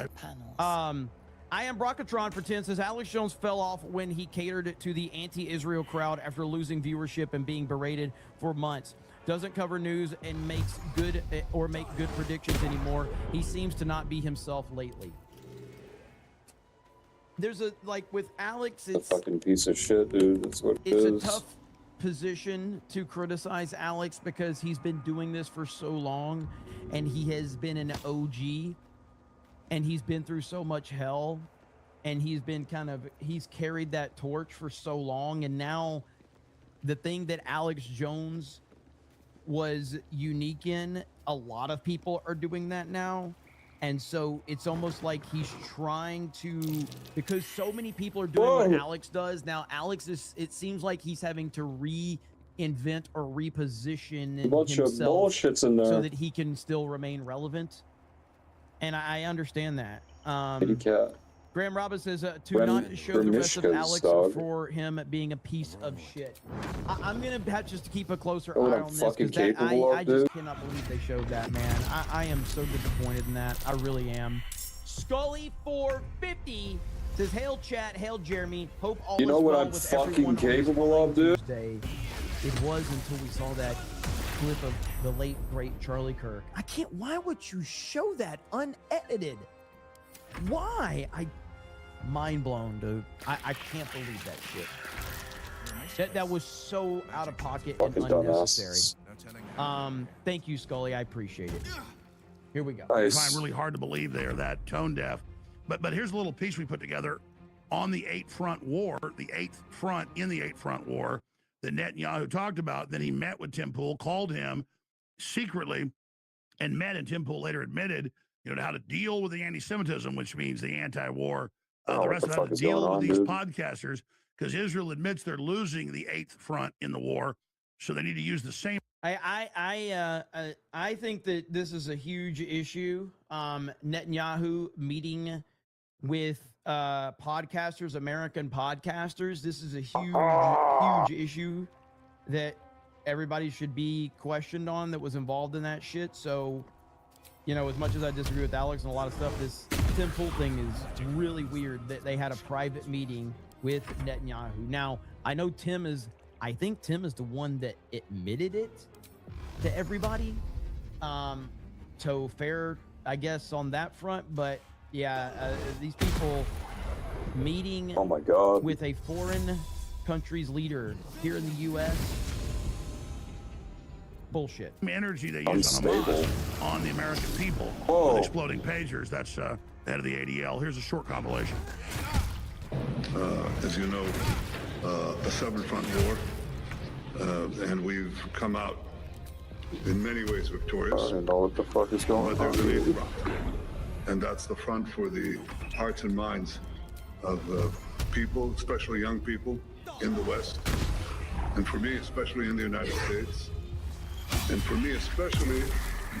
I am Brockatron for 10 says Alex Jones fell off when he catered to the anti-Israel crowd after losing viewership and being berated for months. Doesn't cover news and make good predictions anymore. He seems to not be himself lately. there's a, like with Alex, a it's fucking piece of shit, dude. That's what it is. It's a tough position to criticize Alex because he's been doing this for so long and he has been an OG and he's been through so much hell and he's carried that torch for so long. And now the thing that Alex Jones was unique in, a lot of people are doing that now. And so it's almost like he's trying to, because so many people are doing what Alex does. Now, Alex it seems like he's having to reinvent or reposition himself in there. so that he can still remain relevant. And I understand that. Graham Robbins says to not show the rest of Alex for him being a piece of shit. I'm going to have just to keep a closer eye on this because I just cannot believe they showed that, man. I am so disappointed in that. I really am. Scully450 says, hail chat, hail Jeremy. Hope all you know is what well I'm with fucking capable of, dude? It was until we saw that clip of the late, great Charlie Kirk. Why would you show that unedited? Why? Mind blown, dude. I can't believe that shit. That was so out of pocket and unnecessary. Thank you, Scully. I appreciate it. Here we go. I find really hard to believe they are that tone deaf. But here's a little piece we put together on the 8th Front War, the 8th Front in the 8th Front War that Netanyahu talked about. Then he met with Tim Pool, called him secretly, and met. And Tim Pool later admitted, how to deal with the anti-Semitism, which means the anti-war. The rest of how to deal with these podcasters, because Israel admits they're losing the 8th Front in the war, so they need to use the same. I think that this is a huge issue. Netanyahu meeting with podcasters, American podcasters. This is a huge issue that everybody should be questioned on that was involved in that shit. So, as much as I disagree with Alex and a lot of stuff, this Tim Pool thing is really weird that they had a private meeting with Netanyahu. Now, I know I think Tim is the one that admitted it to everybody. So fair, I guess, on that front. But yeah, these people meeting with a foreign country's leader here in the U.S., bullshit. Energy they use on Hamas on the American people with exploding pagers. That's the head of the ADL. Here's a short compilation. As you know, a 7th Front War, and we've come out in many ways victorious. I don't know what the fuck is going on. But there's an 8th Front, and that's the front for the hearts and minds of people, especially young people in the West, and for me, especially in the United States. And for me, especially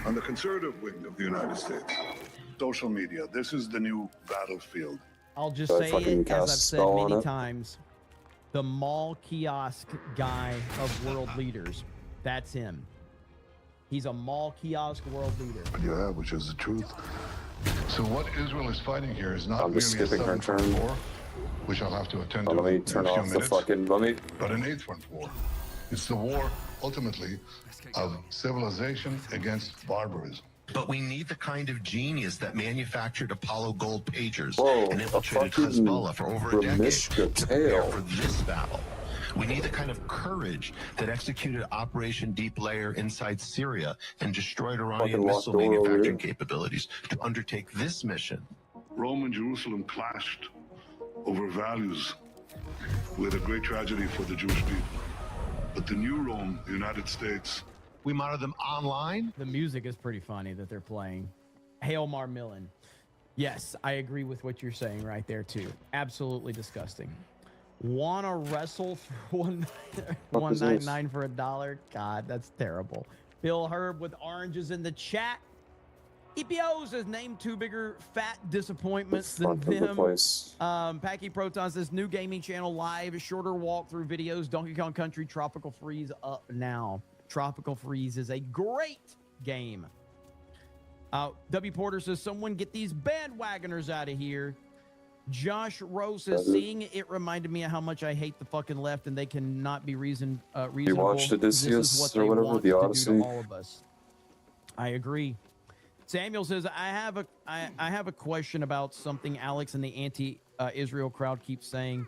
on the conservative wing of the United States. Social media, this is the new battlefield. I'll just say it, as I've said many times, the mall kiosk guy of world leaders, that's him. He's a mall kiosk world leader. Yeah, which is the truth. So what Israel is fighting here is not I'm just really a skipping her 7th Front turn. War, which I'll have to attend to Let me in turn a few off the minutes, fucking, but an 8th Front War. It's the war, ultimately, of civilization against barbarism. But we need the kind of genius that manufactured Apollo Gold pagers and a infiltrated fucking Hezbollah for over a decade to prepare tail. for this battle. We need the kind of courage that executed Operation Deep Layer inside Syria and destroyed Iranian missile manufacturing capabilities to undertake this mission. Rome and Jerusalem clashed over values with a great tragedy for the Jewish people. But the new Rome, the United States, we monitor them online. The music is pretty funny that they're playing. Hail Marmillan. Yes, I agree with what you're saying right there too. Absolutely disgusting. Wanna wrestle for $1.99 for $1? God, that's terrible. Bill Herb with oranges in the chat. EPO says name 2 bigger fat disappointments than them. Packy Proton says new gaming channel live, shorter walkthrough videos. Donkey Kong Country Tropical Freeze up now. Tropical Freeze is a great game. W. Porter says someone get these bandwagoners out of here. Josh Rose says seeing it reminded me of how much I hate the fucking left and they cannot be reasonable. You watched Odysseus or whatever, the Odyssey. All of us. I agree. Samuel says I have a question about something Alex and the Israel crowd keeps saying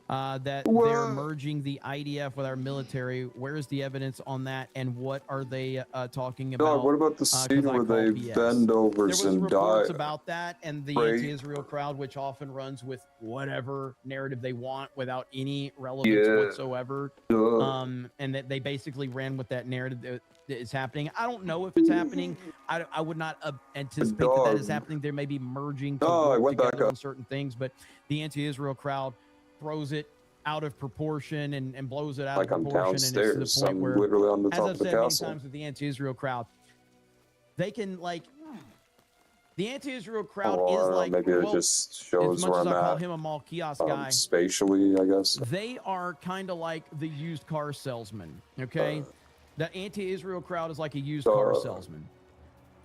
that they're merging the IDF with our military. Where is the evidence on that, and what are they talking about? Dog, what about the scene where they bend over There was and reports die? about that, and the Right. anti-Israel crowd, which often runs with whatever narrative they want without any relevance whatsoever. And that they basically ran with that narrative that is happening. I don't know if it's happening. I would not anticipate that is happening. There may be merging to work together on certain things, but the anti-Israel crowd throws it out of proportion and blows it out of proportion. And it's to the point where, literally on the as top I've of the said many castle. times with the anti-Israel crowd, they can the anti-Israel crowd is like, maybe it just shows as much where as I'm I call at. him a mall kiosk guy, Spatially, I guess. they are kind of like the used car salesman. Okay, the anti-Israel crowd is like a used car salesman.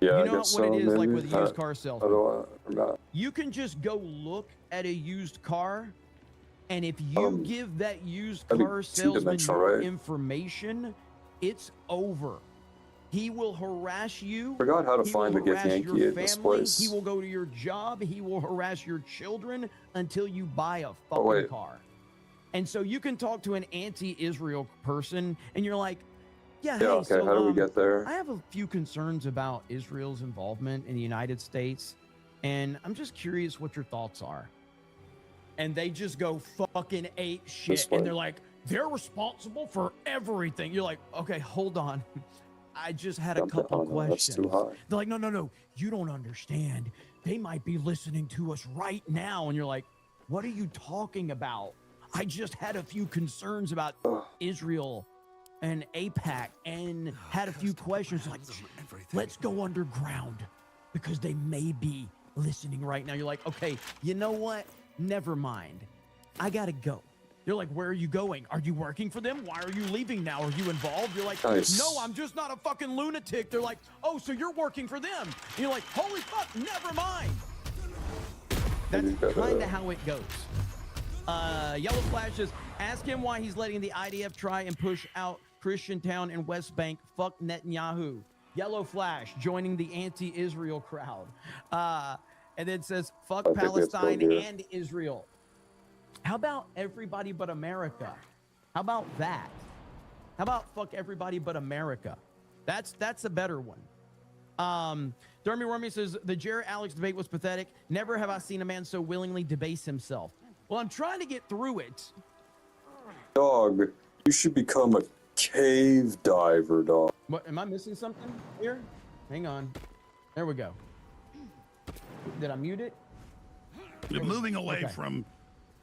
Yeah, You know I guess what so, it is like maybe. with a used car salesman? I'm not. You can just go look at a used car, and if you give that used car salesman your information, it's over. He will harass you. Forgot how to He find will the Gith harass Yankee your in this family. place. He will go to your job. He will harass your children until you buy a fucking car. And so you can talk to an anti-Israel person, and you're like, yeah, hey, okay, so how do we get there? I have a few concerns about Israel's involvement in the United States, and I'm just curious what your thoughts are. And they just go fucking ape shit, and they're like, they're responsible for everything. You're like, okay, hold on. I just had a couple questions. That's too high. They're like, no, you don't understand. They might be listening to us right now. And you're like, what are you talking about? I just had a few concerns about Israel and AIPAC and had a few questions. Like, let's go underground because they may be listening right now. You're like, okay, you know what? Never mind. I got to go. They're like, where are you going? Are you working for them? Why are you leaving now? Are you involved? You're like, no, I'm just not a fucking lunatic. They're like, oh, so you're working for them. And you're like, holy fuck, never mind. That's kind of how it goes. Yellow Flash says, ask him why he's letting the IDF try and push out Christian Town and West Bank. Fuck Netanyahu. Yellow Flash joining the anti-Israel crowd. And then says, fuck Palestine and Israel. How about everybody but America? How about that? How about fuck everybody but America? That's a better one. Dermy Wormy says, the Jared Alex debate was pathetic. Never have I seen a man so willingly debase himself. Well, I'm trying to get through it. Dog, you should become a cave diver, dog. What, am I missing something here? Hang on. There we go. Did I mute it? You're moving away from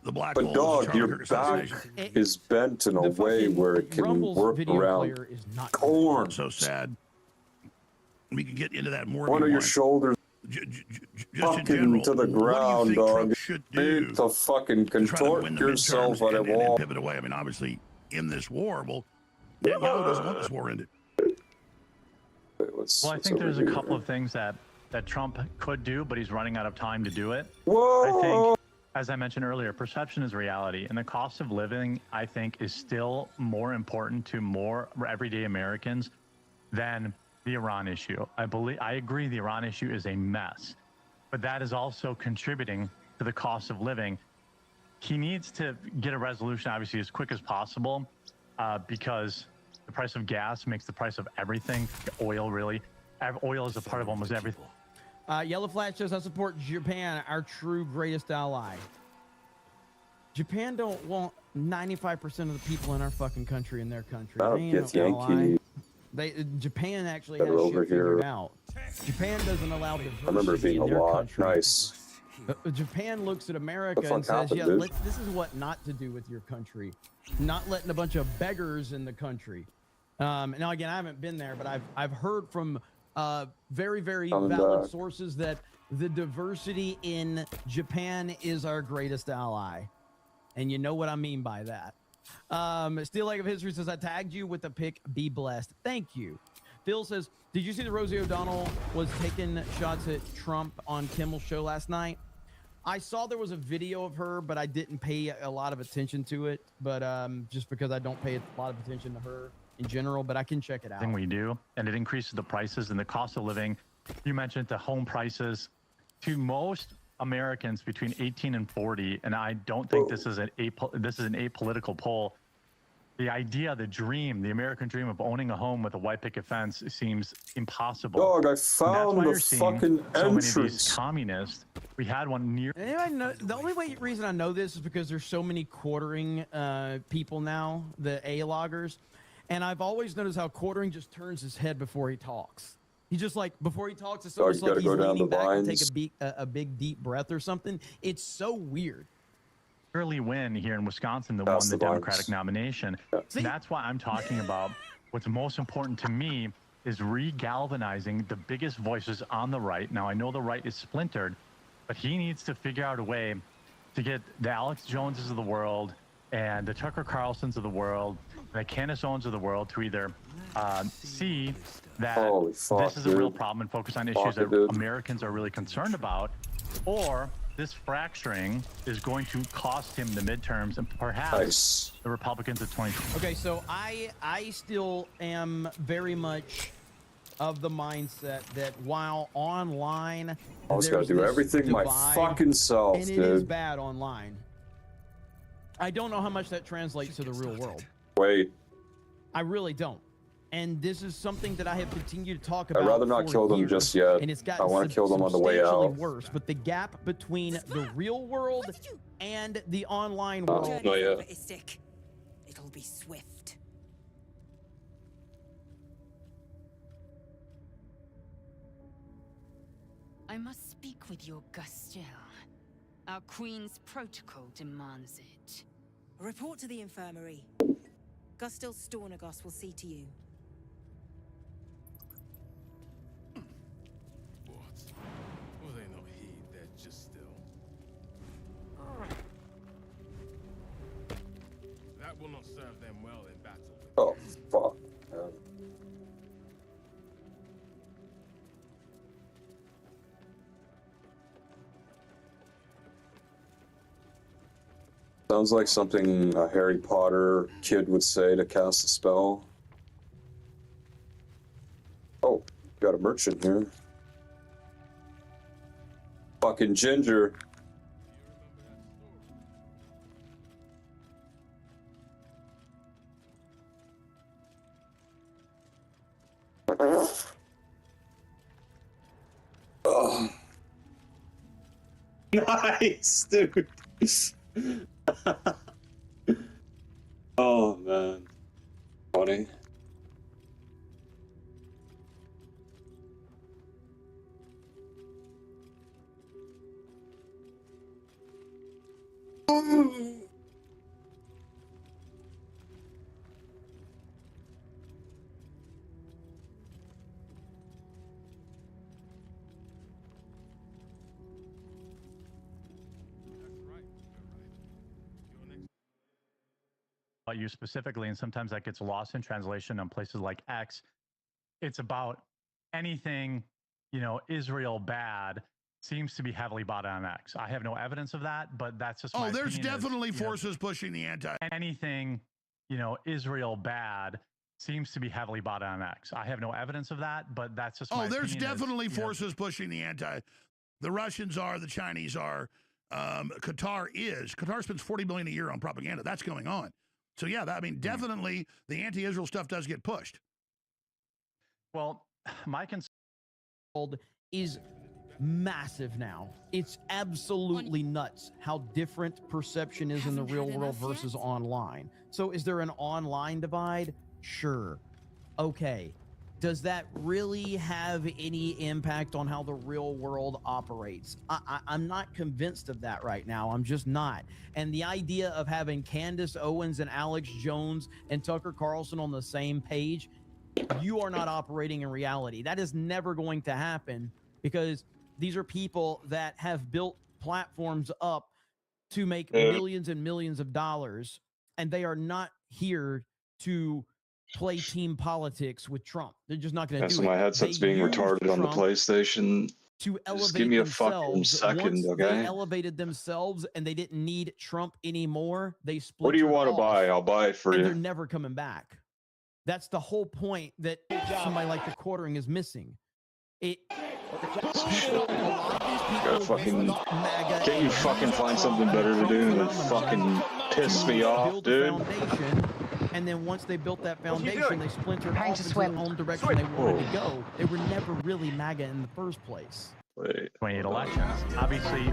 the black But hole. dog, your back is bent in a way where it can work around corn. So sad. We could get into that more. One of your shoulders fucking to the ground, dog. You need to fucking contort yourself on a wall. Pivot away. I mean, obviously, in this war, well, Netanyahu doesn't want this war ended. Well, I think there's a couple of things that Trump could do, but he's running out of time to do it. Whoa! I think, as I mentioned earlier, perception is reality, and the cost of living, I think, is still more important to more everyday Americans than the Iran issue. I agree the Iran issue is a mess, but that is also contributing to the cost of living. He needs to get a resolution, obviously, as quick as possible, because the price of gas makes the price of everything. Oil, really. Oil is a part of almost everything. Yellow Flash says, I support Japan, our true greatest ally. Japan don't want 95% of the people in our fucking country in their country. That'll get Yankee. Japan actually has shit figured out. Japan doesn't allow diversity. I remember it being in a their lot. country. Nice. Japan looks at America and fuck says, happened, yeah, dude? this is what not to do with your country. Not letting a bunch of beggars in the country. Now, again, I haven't been there, but I've heard from very, very valid sources that the diversity in Japan is our greatest ally. And you know what I mean by that. Steel Leg of History says, I tagged you with the pic. Be blessed. Thank you. Phil says, did you see that Rosie O'Donnell was taking shots at Trump on Kimmel's show last night? I saw there was a video of her, but I didn't pay a lot of attention to it. But just because I don't pay a lot of attention to her in general, but I can check it out. Thing we do, and it increases the prices and the cost of living. You mentioned the home prices. To most Americans between 18 and 40, and I don't think this is an apolitical poll. The idea, the dream, the American dream of owning a home with a white picket fence seems impossible. Dog, I found the fucking so many of these entrance. communists. We had one near. The only reason I know this is because there's so many quartering people now, the A-loggers, and I've always noticed how quartering just turns his head before he talks. He just like before he talks, it's almost like he's leaning back and take a big deep breath or something. It's so weird. Early win here in Wisconsin that won the Democratic nomination. And that's why I'm talking about what's most important to me is re-galvanizing the biggest voices on the right. Now, I know the right is splintered, but he needs to figure out a way to get the Alex Joneses of the world and the Tucker Carlsons of the world, the Candace Owens of the world to either see that this is a real problem and focus on issues that Americans are really concerned about, or this fracturing is going to cost him the midterms and perhaps the Republicans of 2020. Okay, so I still am very much of the mindset that while online, I was gonna do everything my fucking self, and it is bad online. I don't know how much that translates to the real world. Wait. I really don't. And this is something that I have continued to talk about. I'd rather not kill them just yet. And it's I want to kill them on the way out. Worse, but the gap between the real world and the online world. Oh, yeah. It'll be swift. I must speak with your Gustil. Our queen's protocol demands it. Report to the infirmary. Gustil Stornagos will see to you. Will they not heed their just still? That will not serve them well in battle. Oh, fuck. Sounds like something a Harry Potter kid would say to cast a spell. Oh, got a merchant here. Fucking Ginger. Oh. Nice, dude. Oh man, funny. You specifically, and sometimes that gets lost in translation on places like X. It's about anything, Israel bad seems to be heavily bought on X. I have no evidence of that, but that's just my there's opinion definitely forces pushing the anti. Anything, Israel bad seems to be heavily bought on X. I have no evidence of that, but that's just my there's opinion definitely forces pushing the anti. The Russians are, the Chinese are, Qatar spends $40 billion a year on propaganda. That's going on. So yeah, definitely the anti-Israel stuff does get pushed. Well, my concern is massive now. It's absolutely nuts how different perception is in the real world versus online. So is there an online divide? Sure. Okay. Does that really have any impact on how the real world operates? I'm not convinced of that right now. I'm just not. And the idea of having Candace Owens and Alex Jones and Tucker Carlson on the same page, you are not operating in reality. That is never going to happen because these are people that have built platforms up to make millions and millions of dollars, and they are not here to play team politics with Trump. They're just not going to do so it. My headset's being retarded on the PlayStation. To elevate just give me a themselves. fucking second, Once okay? They elevated themselves and they didn't need Trump anymore. They split. What do you want to buy? I'll buy it for you. They're never coming back. That's the whole point that somebody like the quartering is missing. Gotta fucking, can't you fucking find something better to do than fucking piss me off, dude? And then once they built that foundation, they splintered off into their own direction they wanted to go. They were never really MAGA in the first place. 28 elections. Obviously,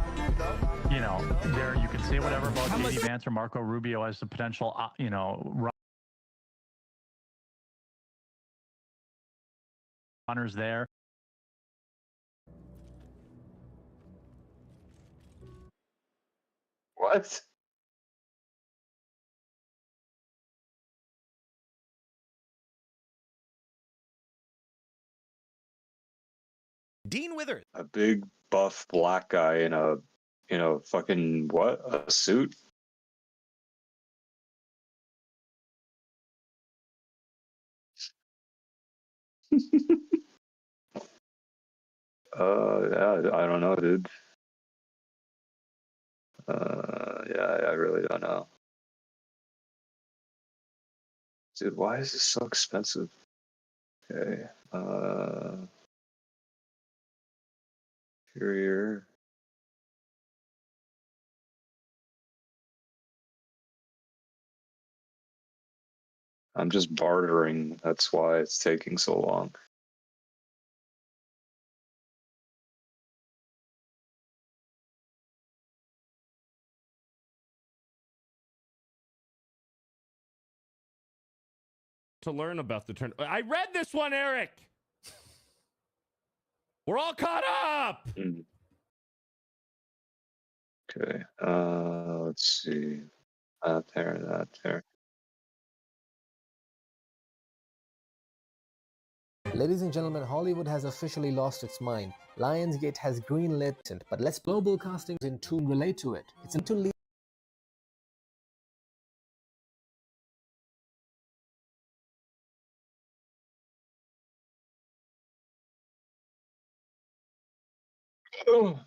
you know, there you can say whatever about JD Vance or Marco Rubio as the potential, you know, runners there. What? Dean Withers. A big buff black guy in a, fucking what? A suit? Yeah, I don't know, dude. Yeah, I really don't know. Dude, why is this so expensive? Okay, Superior. I'm just bartering, that's why it's taking so long. To learn about the turn. I read this one, Eric. We're all caught up. Okay, let's see. That there. Ladies and gentlemen, Hollywood has officially lost its mind. Lionsgate has greenlit, but let's global castings in to relate to it. It's into lead. Oh.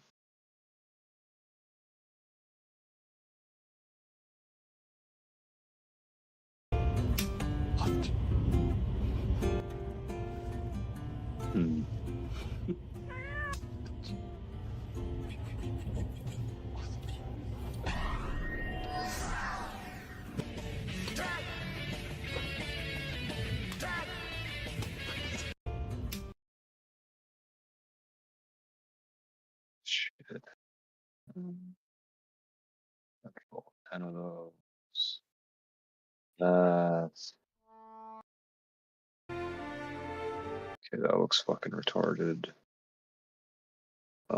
Shit. Okay, cool. 10 of those. That's okay. That looks fucking retarded. Yeah,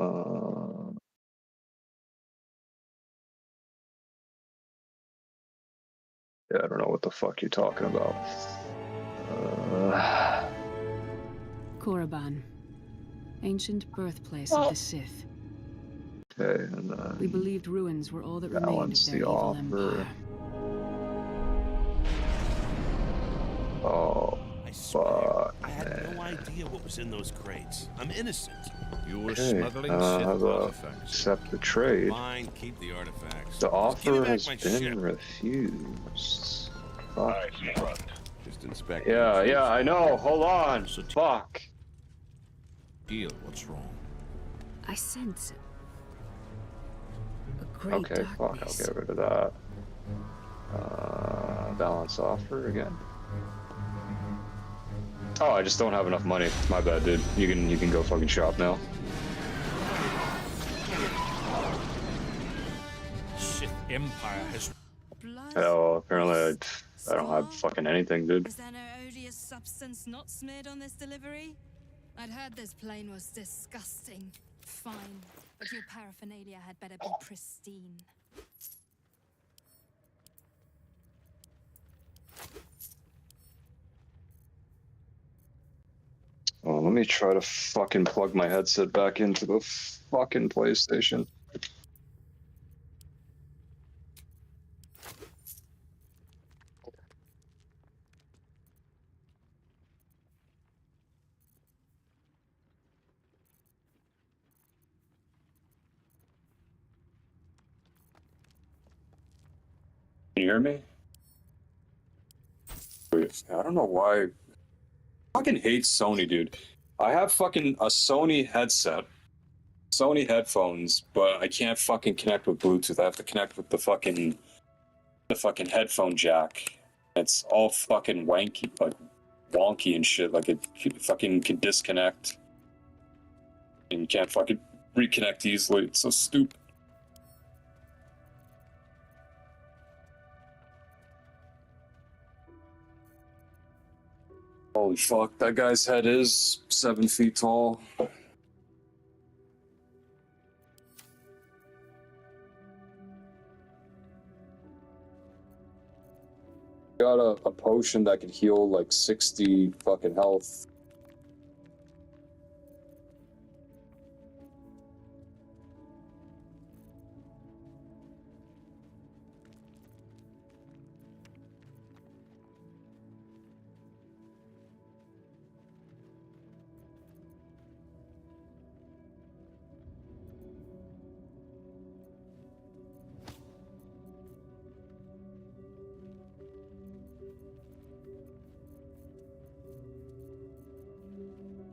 I don't know what the fuck you're talking about. Korriban, ancient birthplace of the Sith. Okay, and then We believed ruins were all that remained of balance their the evil offer. empire. Oh, fuck. I had no idea what was in those crates. I'm innocent. You were Okay, smuggling how Sith about artifacts. accept the trade? Fine, keep the artifacts. The Just give me offer back has my been ship. refused. Fuck. Just inspect. Yeah, I know. Hold on. Fuck. Deal. What's wrong? I sense a great Okay, fuck. I'll darkness. get rid of that. Balance offer again. Oh, I just don't have enough money. My bad, dude. You can go fucking shop now. Sith Empire has. Oh, apparently I don't have fucking anything, dude. Is there no odious substance not smeared on this delivery? I'd heard this plane was disgusting. Fine, but your paraphernalia had better be pristine. Oh, let me try to fucking plug my headset back into the fucking PlayStation. Can you hear me? I don't know why. I fucking hate Sony, dude. I have fucking a Sony headset, Sony headphones, but I can't fucking connect with Bluetooth. I have to connect with the fucking headphone jack. It's all fucking wanky, like wonky and shit. Like it fucking can disconnect, and you can't fucking reconnect easily. It's so stupid. Holy fuck, that guy's head is 7 feet tall. Got a potion that can heal like 60 fucking health.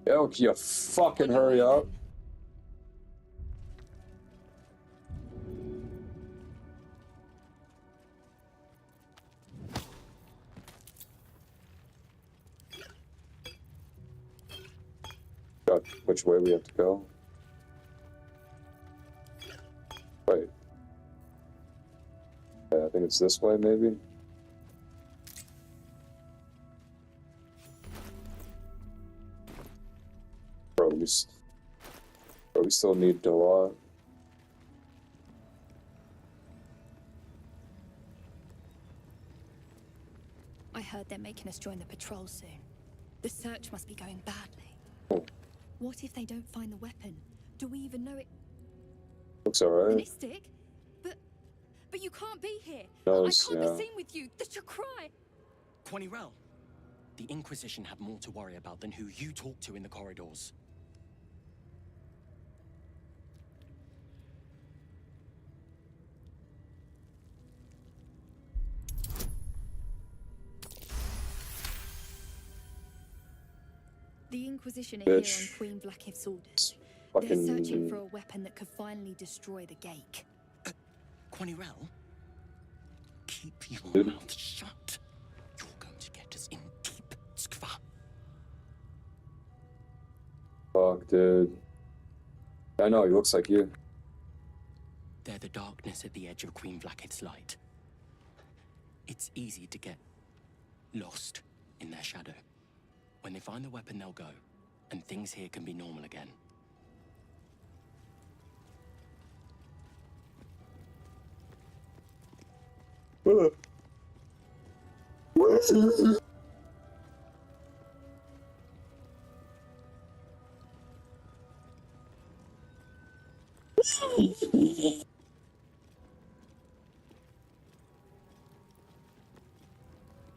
Yo, can you fucking hurry up? God, which way we have to go? Wait. Yeah, I think it's this way, maybe? Bro, we still need a lot. I heard they're making us join the patrol soon. The search must be going badly. Oh. What if they don't find the weapon? Do we even know it? Looks alright. Ballistic? But you can't be here. No, I can't yeah. be seen with you. That's your cry. Quanirel, the Inquisition have more to worry about than who you talk to in the corridors. The Inquisition are here on Queen Vlakiv's orders. They're searching for a weapon that could finally destroy the gate. Quanirel, keep your mouth shut. You're going to get us in deep, Skva. Fuck, dude. I know, he looks like you. They're the darkness at the edge of Queen Vlakiv's light. It's easy to get lost in their shadow. When they find the weapon, they'll go, and things here can be normal again.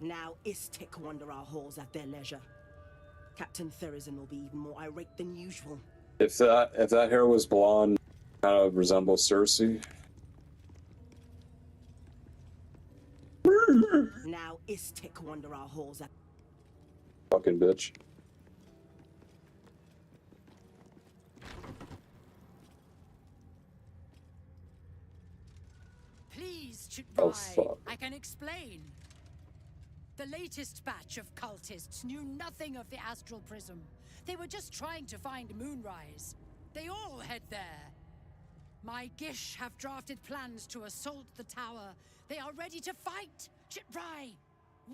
Now Istik wander our halls at their leisure. Captain Therizin will be even more irate than usual. If that hair was blonde, kind of resembles Cersei. Now Istik wander our halls at... Fucking bitch. Please, Oh, Chitrai, fuck. I can explain. The latest batch of cultists knew nothing of the astral prism. They were just trying to find Moonrise. They all head there. My Gish have drafted plans to assault the tower. They are ready to fight, Chitrai.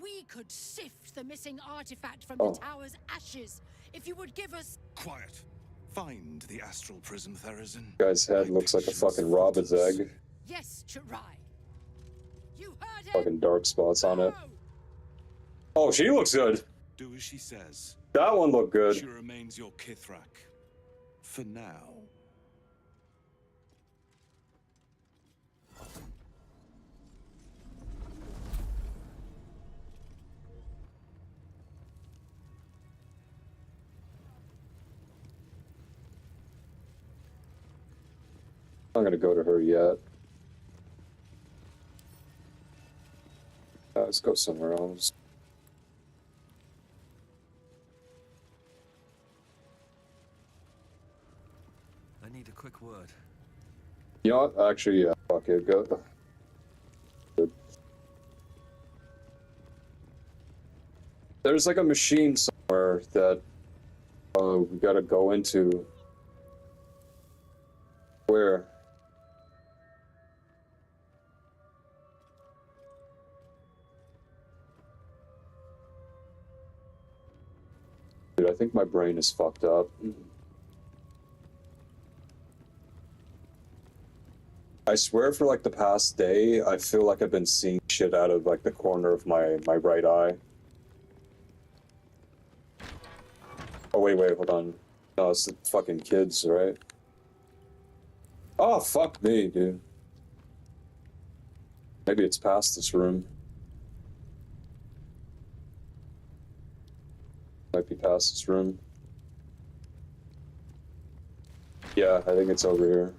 We could sift the missing artifact from the tower's ashes if you would give us... Quiet. Find the astral prism, Therizin. Guy's head looks like a fucking robin's egg. Yes, Chitrai. You heard him. Fucking dark spots on it. Oh, she looks good. Do as she says. That one looked good. She remains your Kithrak. For now. I'm not gonna go to her yet. Let's go somewhere else. need a quick word. You know what? Actually, yeah. Fuck it. Go. Good. There's like a machine somewhere that we gotta go into. Where? Dude, I think my brain is fucked up. I swear for like the past day, I feel like I've been seeing shit out of like the corner of my right eye. Oh wait, hold on. No, it's the fucking kids, right? Oh, fuck me, dude. Maybe it's past this room. Might be past this room. Yeah, I think it's over here.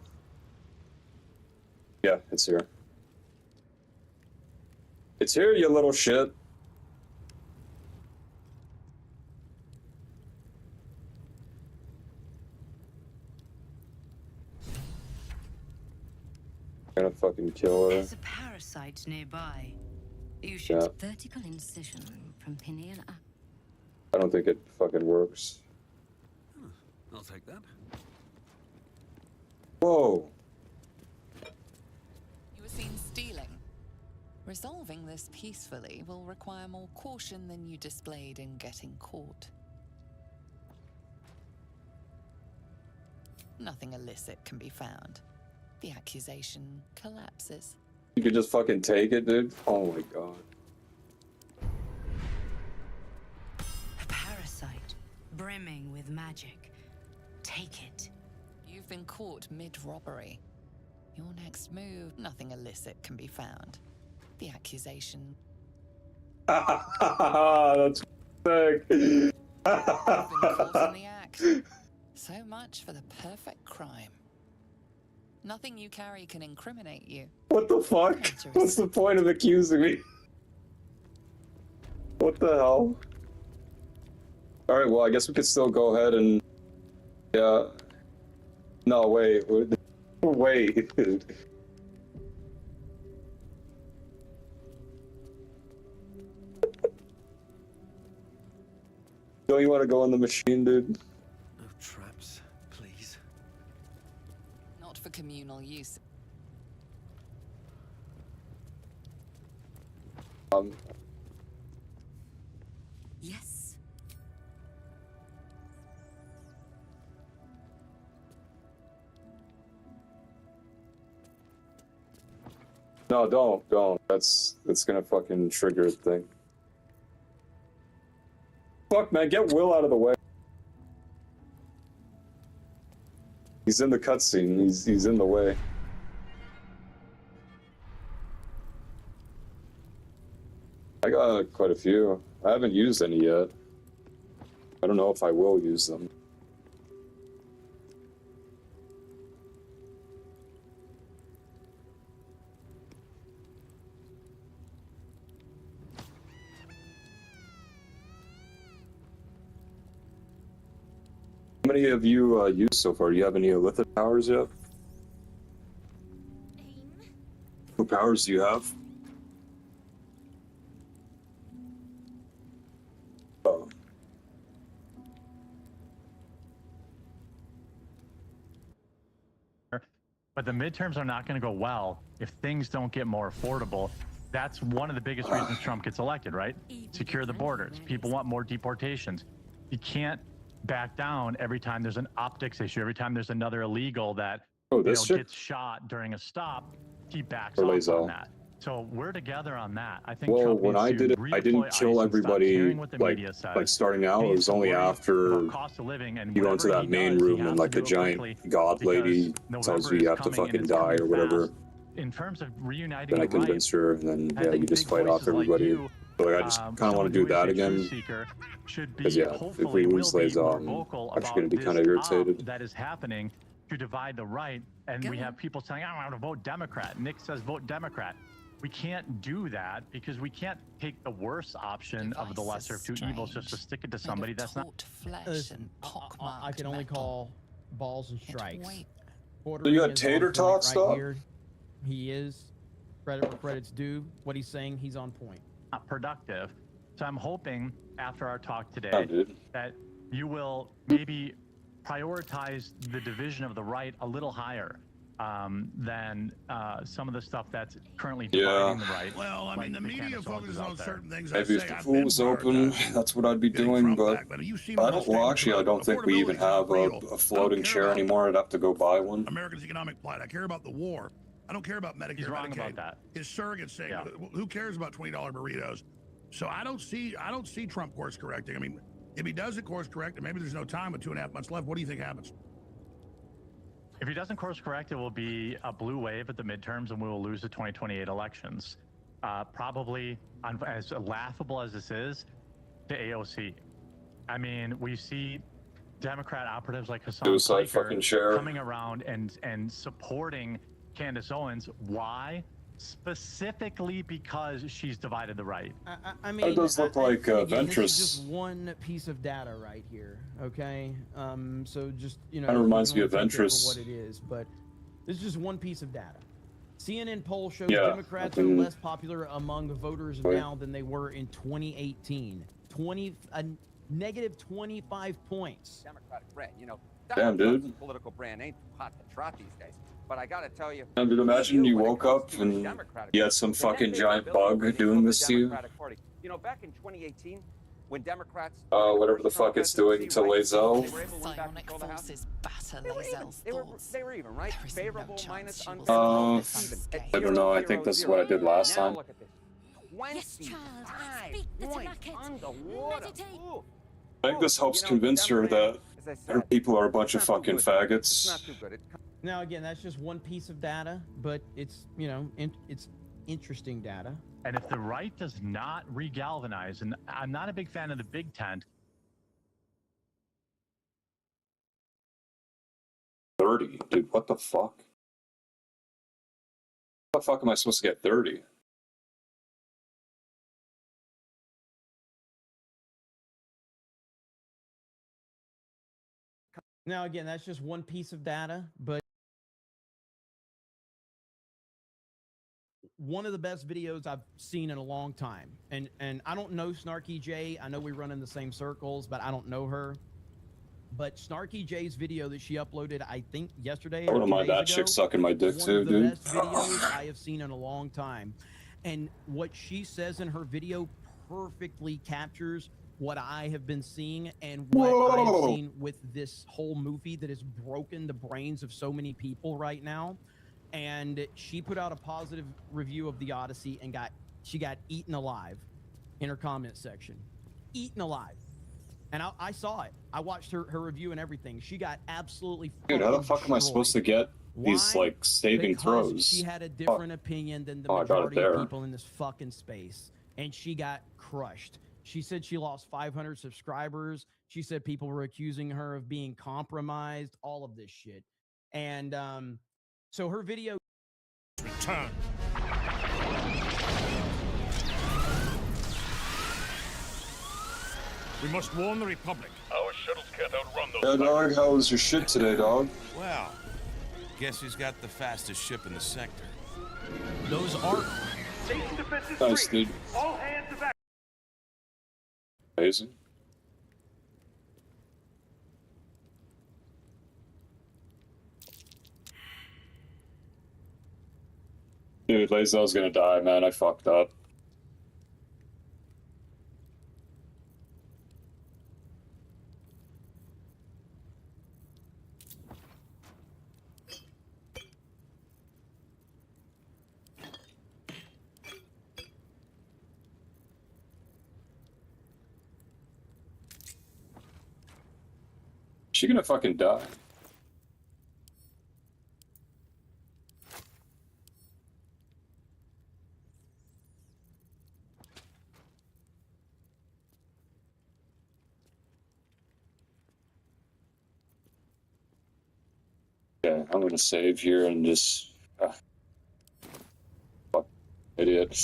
Yeah, it's here. It's here, you little shit. I'm gonna fucking kill her. There's a parasite nearby. You should. Yeah. Vertical incision from pineal up. I don't think it fucking works. I'll take that. Whoa. You were seen stealing. Resolving this peacefully will require more caution than you displayed in getting caught. Nothing illicit can be found. The accusation collapses. You could just fucking take it, dude? Oh my god. A parasite, brimming with magic. Take it. You've been caught mid-robbery. Your next move, nothing illicit can be found. The accusation. That's sick. You've been caught in the act. So much for the perfect crime. Nothing you carry can incriminate you. What the fuck? What's the point of accusing me? What the hell? Alright, well, I guess we could still go ahead and... Yeah. No, wait. Wait. Don't you want to go in the machine, dude? No traps, please. Not for communal use. Yes. No, don't. That's gonna fucking trigger a thing. Fuck, man, get Will out of the way. He's in the cutscene. He's in the way. I got quite a few. I haven't used any yet. I don't know if I will use them. How many have you used so far? Do you have any lithium powers yet? What powers do you have? Oh. But the midterms are not going to go well if things don't get more affordable. That's one of the biggest reasons Trump gets elected, right? Secure the borders. People want more deportations. You can't back down every time there's an optics issue, every time there's another illegal that gets shot during a stop. He backs off on that. So we're together on that. I think. Well, Trump when I did it, I didn't kill everybody like starting out. It was only after you go into that main room and like the giant god lady tells you you have to fucking die or whatever. In terms of reuniting, then I convinced her, and then yeah, you just fight off everybody. So like, I just kind of want to do that again. Because yeah, if we lose Laison, I'm just going to be kind of irritated. That is happening to divide the right, and we have people saying, "I want to vote Democrat." Nick says, "Vote Democrat." We can't do that because we can't take the worst option of the lesser of two evils just to stick it to somebody that's not. I can only call balls and strikes. So you had is on tater point tots right stuff? here. He is. Credit where credit's due. What he's saying, he's on point. Not productive. So I'm hoping after our talk today Oh, dude. that you will maybe prioritize the division of the right a little higher than some of the stuff that's currently dividing the right. Well, I mean, the media focuses on certain things. I Maybe if say the I've pool been was open, that's what I'd be doing. Trump But back, but you've seen I all don't. the Well, statements actually, I about don't think we even affordability is not have real. a floating care chair about anymore. I'd have to go buy one. America's economic plight. I care about the war. I don't care about Medicare. He's wrong Medicaid. about that. His surrogates say, who cares about $20 burritos? So I don't see Trump course correcting. I mean, if he does a course correct, and maybe there's no time with 2.5 months left, what do you think happens? If he doesn't course correct, it will be a blue wave at the midterms, and we will lose the 2028 elections. Probably, as laughable as this is, to AOC. I mean, we see Democrat operatives like Hassan Suicide Piker fucking chair. coming around and supporting Candace Owens. Why? Specifically because she's divided the right. I mean, It does look like again, this is Ventress. just one piece of data right here. Okay, so just you know, Kinda reminds you me can of only take it Ventress. for what it is, but this is just one piece of data. CNN poll shows Yeah, Democrats I are mean- less popular among voters Right. now than they were in 2018. Negative 25 points. Democratic brand, you know. Damn, Trump's dude. Political brand ain't hot to trot these days. But I gotta tell you, And dude, imagine you woke up and you had some fucking giant bug doing this to you. Democratic Party. You know, back in 2018, when Democrats Whatever the fuck it's doing to Lae'zel. they were able to win back control of the House. Forces batter They were even. Lae'zel's They were, thoughts. they were even, right? There is Favorable no minus chance she will unfavorable survive even. this I don't know. I think this is what I did last Now time. look at this. Yes, child. 25 Speak the points Tlacket. underwater. Meditate. Ooh. I think this helps convince her that her people are a bunch of fucking faggots. Now again, that's just one piece of data, but it's you know it's interesting data. And if the right does not regalvanize, and I'm not a big fan of the big tent. 30, dude. What the fuck? How the fuck am I supposed to get 30? Now again, that's just one piece of data, but one of the best videos I've seen in a long time. And I don't know Snarky J. I know we run in the same circles, but I don't know her. But Snarky J's video that she uploaded, I think yesterday. I wouldn't mind that chick sucking my dick too, dude. One of the best videos I have seen in a long time. And what she says in her video perfectly captures what I have been seeing and what I have seen with this whole movie that has broken the brains of so many people right now. And she put out a positive review of the Odyssey and she got eaten alive in her comment section. Eaten alive. And I saw it. I watched her review and everything. She got absolutely Dude, how the fuck am I supposed to get these like saving because throws? she had a different opinion than the Oh, I got it majority of there. people in this fucking space. And she got crushed. She said she lost 500 subscribers. She said people were accusing her of being compromised, all of this shit. And so her video Return. We must warn the Republic. Our shuttles can't outrun those. Yeah, dog, how was your shit today, dog? Well, guess who's got the fastest ship in the sector? Those are Nice, dude. All hands evacuate. Amazing. Dude, Lae'zel's gonna die, man. I fucked up. She gonna fucking die. Okay, I'm gonna save here and just fuck idiot.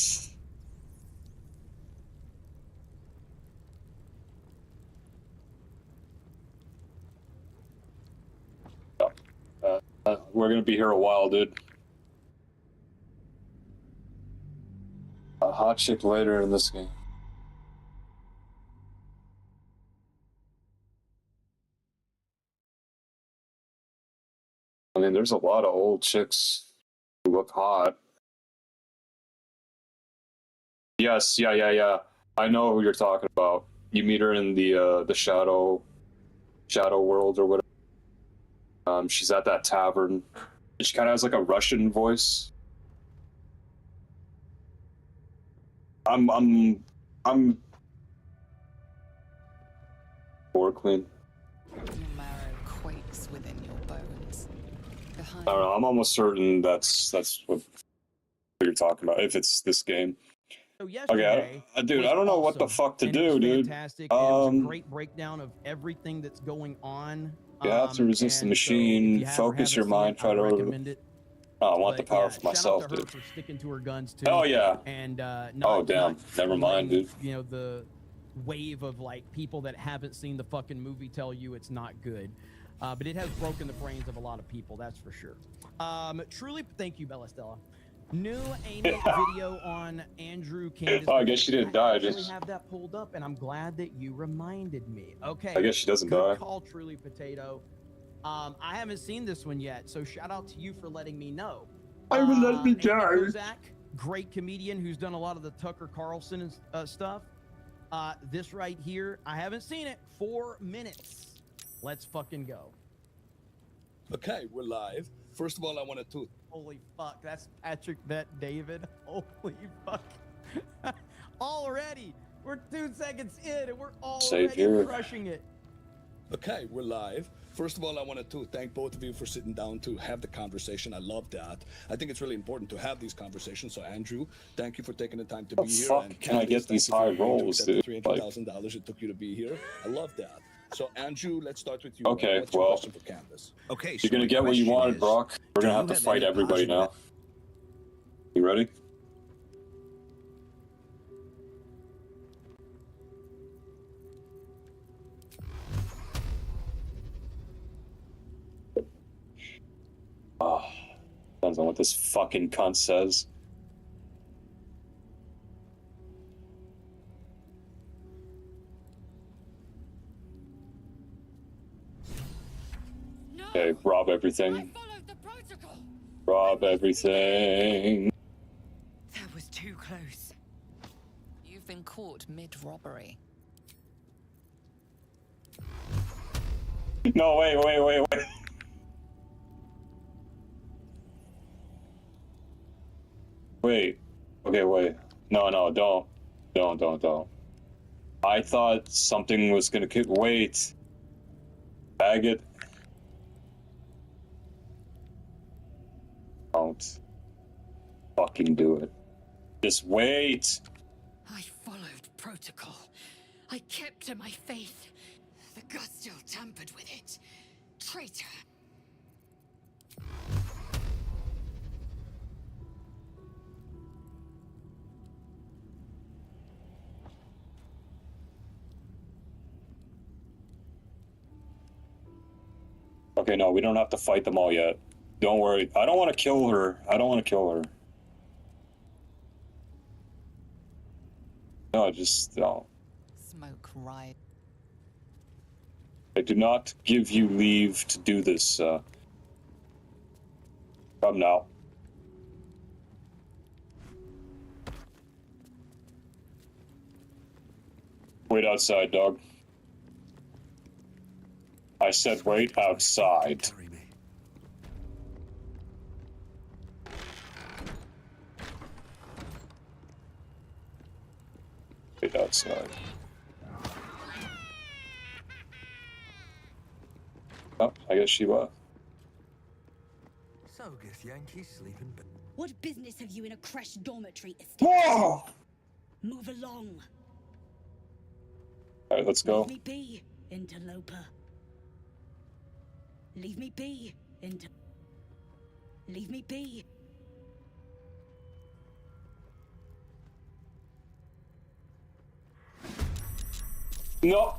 we're gonna be here a while, dude. A hot chick later in this game. I mean, there's a lot of old chicks who look hot. Yes, yeah. I know who you're talking about. You meet her in the shadow world or whatever. She's at that tavern. She kind of has like a Russian voice. I'm more clean. Your marrow quakes within your bones. I don't know. I'm almost certain that's what you're talking about. If it's this game. So yesterday, okay, dude, I don't know what the fuck to do, dude. Fantastic. It was a great breakdown of everything that's going on. You have to resist the machine. Focus your mind. Try to. Oh, I want the power for myself, shout out to dude. her for sticking to her guns too. Oh yeah. And oh damn. Never mind, dude. You know, the wave of like people that haven't seen the fucking movie tell you it's not good. But it has broken the brains of a lot of people, that's for sure. Truly, thank you, Bella Stella. New Amy video on Andrew Candace. Oh, I guess she didn't die. I just have that pulled up, and I'm glad that you reminded me. Okay. I guess she doesn't Good die. Call, Truly Potato. I haven't seen this one yet, so shout out to you for letting me know. I would let me die. Kozak, great comedian who's done a lot of the Tucker Carlson stuff. This right here, I haven't seen it. 4 minutes. Let's fucking go. Okay, we're live. First of all, I wanted to. Holy fuck, that's Patrick, that David. Holy fuck. Already, we're 2 seconds in and we're already crushing it. Okay, we're live. First of all, I wanted to thank both of you for sitting down to have the conversation. I love that. I think it's really important to have these conversations. So, Andrew, thank you for taking the time to be here. And can I get these high rolls, dude? $300,000 it took you to be here. I love that. So, Andrew, let's start with you. Okay, What's your question for Candace? Okay, you're gonna get what you wanted, Brock. We're gonna have to fight everybody now. You ready? Oh, depends on what this fucking cunt says. Okay, rob everything. Rob everything. That was too close. You've been caught mid-robbery. No, wait. Wait. Okay, wait. No, don't. I thought something was gonna wait. Bag it. Don't fucking do it. Just wait. I followed protocol. I kept to my faith. The Gustil tampered with it. Traitor. Okay, no, we don't have to fight them all yet. Don't worry. I don't want to kill her. No, just no. Smoke right. I do not give you leave to do this. Come now. Wait outside, dog. I said wait outside. Wait outside. Oh, I guess she was. So, guess Yankees sleeping. What business have you in a crashed dormitory estate? Whoa! Move along. All right, let's go. Leave me be, interloper. Leave me be, Leave me be. No.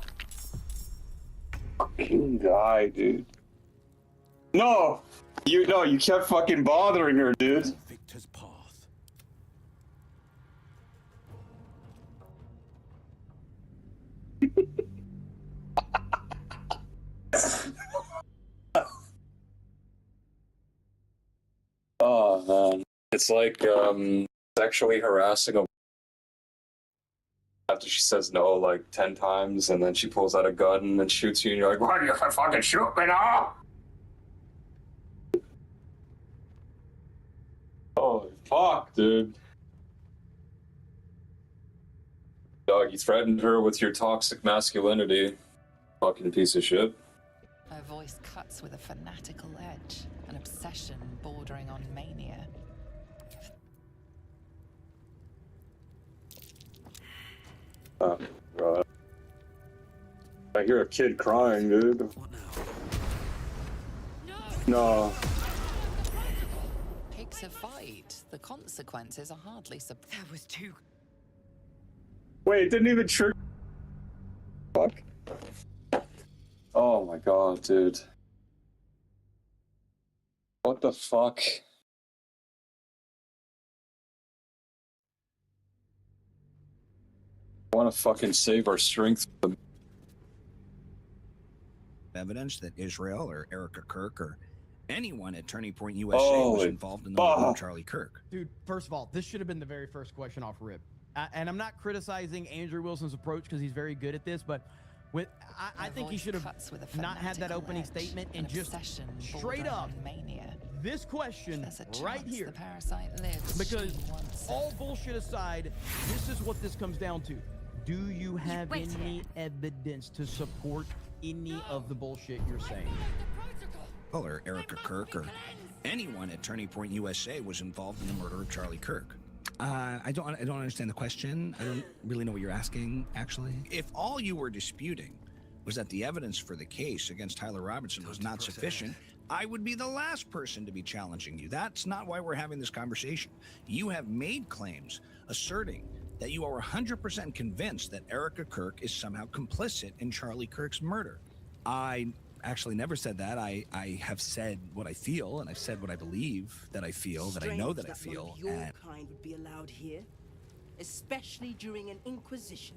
Fucking die, dude. No! You know, you kept fucking bothering her, dude. Victor's path. Oh man, it's like sexually harassing a after she says no like 10 times, and then she pulls out a gun and shoots you, and you're like, why do you fucking shoot me now? Oh fuck, dude. Dog, you threatened her with your toxic masculinity. Fucking piece of shit. Her voice cuts with a fanatical edge, an obsession bordering on mania. Oh, God. I hear a kid crying, dude. What now? No. Picks a fight. The consequences are hardly That was too. Wait, it didn't even trigger. Fuck. Oh my god, dude. What the fuck? I want to fucking save our strength. Evidence that Israel or Erica Kirk or anyone at Turning Point USA was involved in the murder of Charlie Kirk. Dude, first of all, this should have been the very first question off rip. And I'm not criticizing Andrew Wilson's approach because he's very good at this, but I think he should have not had that opening statement and just straight up mania. This question right here. The parasite lives. Because all bullshit aside, this is what this comes down to. Do you have any evidence to support any of the bullshit you're saying? Or Erica Kirk or anyone at Turning Point USA was involved in the murder of Charlie Kirk. I don't understand the question. I don't really know what you're asking, actually. If all you were disputing was that the evidence for the case against Tyler Robinson was not sufficient, I would be the last person to be challenging you. That's not why we're having this conversation. You have made claims asserting that you are 100% convinced that Erica Kirk is somehow complicit in Charlie Kirk's murder. I actually never said that. I have said what I feel, and I've said what I believe that I feel, that I know that I feel. Your kind would be allowed here, especially during an inquisition.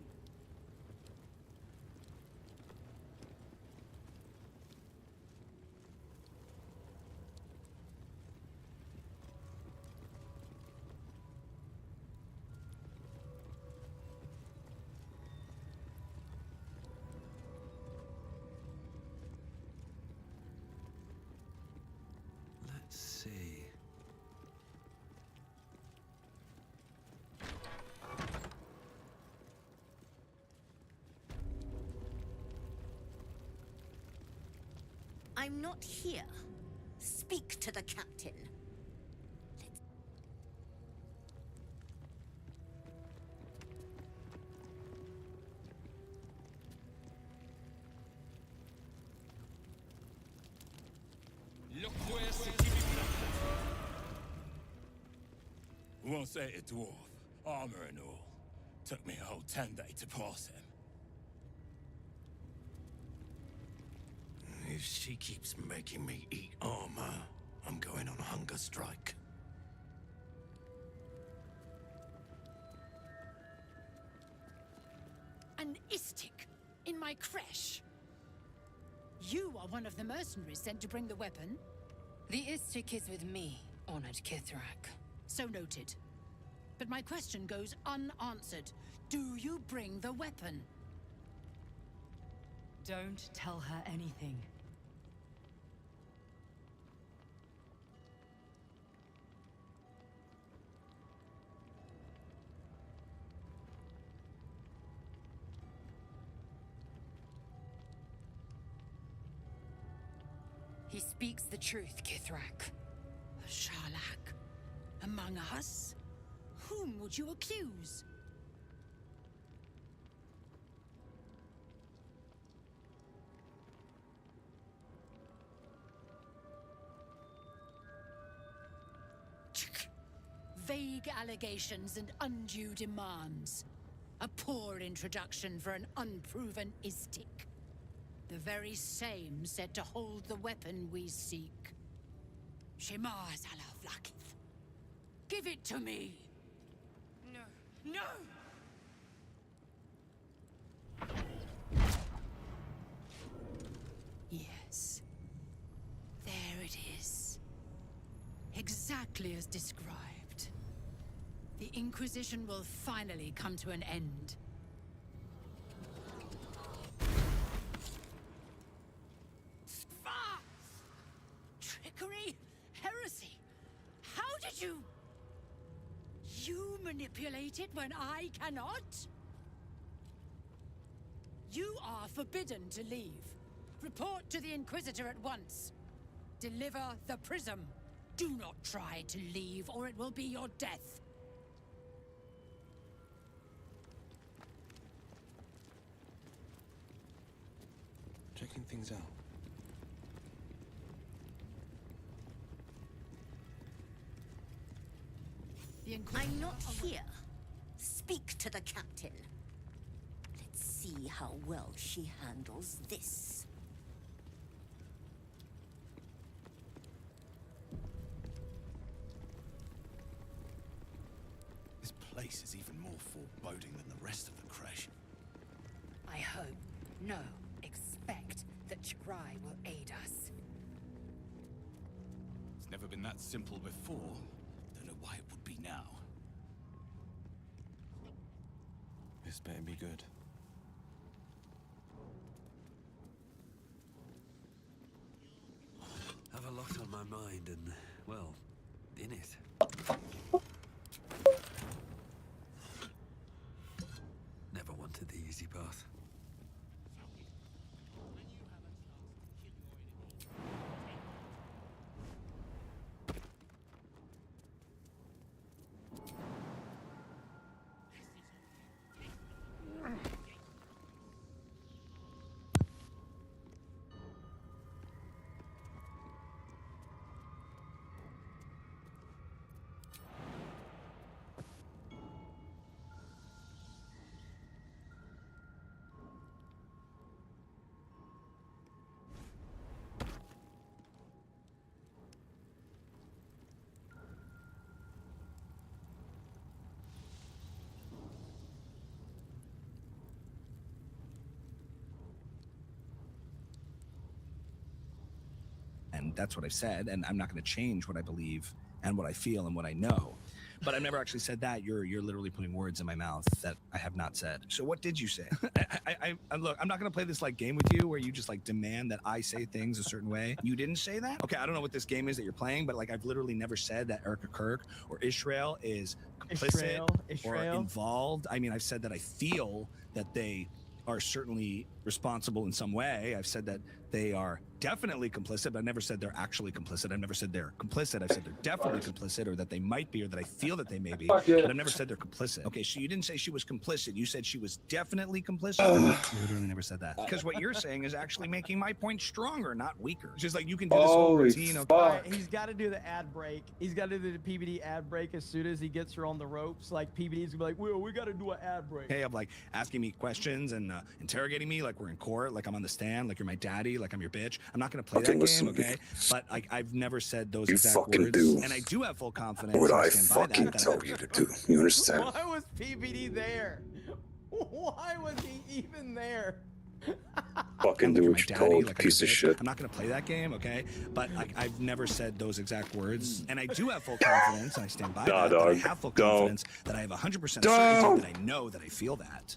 Let's see. I'm not here. Speak to the captain. Won't say a dwarf, armor and all. Took me a whole 10 days to pass him. If she keeps making me eat armor, I'm going on a hunger strike. An Istik in my creche. You are one of the mercenaries sent to bring the weapon. The Istik is with me, honored Kithrak. So noted. But my question goes unanswered. Do you bring the weapon? Don't tell her anything. He speaks the truth, Kithrak. A Sharlak? Among us? Whom would you accuse? Vague allegations and undue demands. A poor introduction for an unproven Istik. The very same said to hold the weapon we seek. Shema Zala Vlakith. Give it to me. No. No! Yes. There it is. Exactly as described. The Inquisition will finally come to an end. Trickery? Heresy? How did you... You manipulate it when I cannot? You are forbidden to leave. Report to the Inquisitor at once. Deliver the prism. Do not try to leave, or it will be your death. Checking things out. I'm not here. Speak to the captain. Let's see how well she handles this. This place is even more foreboding than the rest of the crash. I hope, no, expect that Chagrai will aid us. It's never been that simple before. Don't know why it would be now. This better be good. Have a lot on my mind and, well, in it. Never wanted the easy path. And that's what I've said, and I'm not going to change what I believe and what I feel and what I know. But I've never actually said that. You're literally putting words in my mouth that I have not said. So what did you say? Look, I'm not going to play this like game with you where you just like demand that I say things a certain way. You didn't say that? Okay, I don't know what this game is that you're playing, but like I've literally never said that Erica Kirk or Israel is complicit or involved. I mean, I've said that I feel that they are certainly responsible in some way. I've said that they are definitely complicit, but I never said they're actually complicit. I've never said they're complicit. I've said they're definitely complicit, or that they might be, or that I feel that they may be, but I've never said they're complicit. Okay, so you didn't say she was complicit. You said she was definitely complicit. You literally never said that. Because what you're saying is actually making my point stronger, not weaker. It's just like you can do this whole routine. Okay? All right, he's got to do the ad break. He's got to do the PBD ad break as soon as he gets her on the ropes. Like PBD's gonna be like, "Well, we got to do an ad break." Hey, of like asking me questions and interrogating me like we're in court, like I'm on the stand, like you're my daddy, like I'm your bitch. I'm not gonna play that game, okay? But I've never said those exact words, and I do have full confidence. What I fucking tell you to do. You understand? Why was PBD there? Why was he even there? Fucking do what you're told, like piece of shit. I'm not gonna play that game, okay? But I've never said those exact words, and I do have full confidence, and I stand by that. But I have full confidence that I have 100% certainty that I know that I feel that.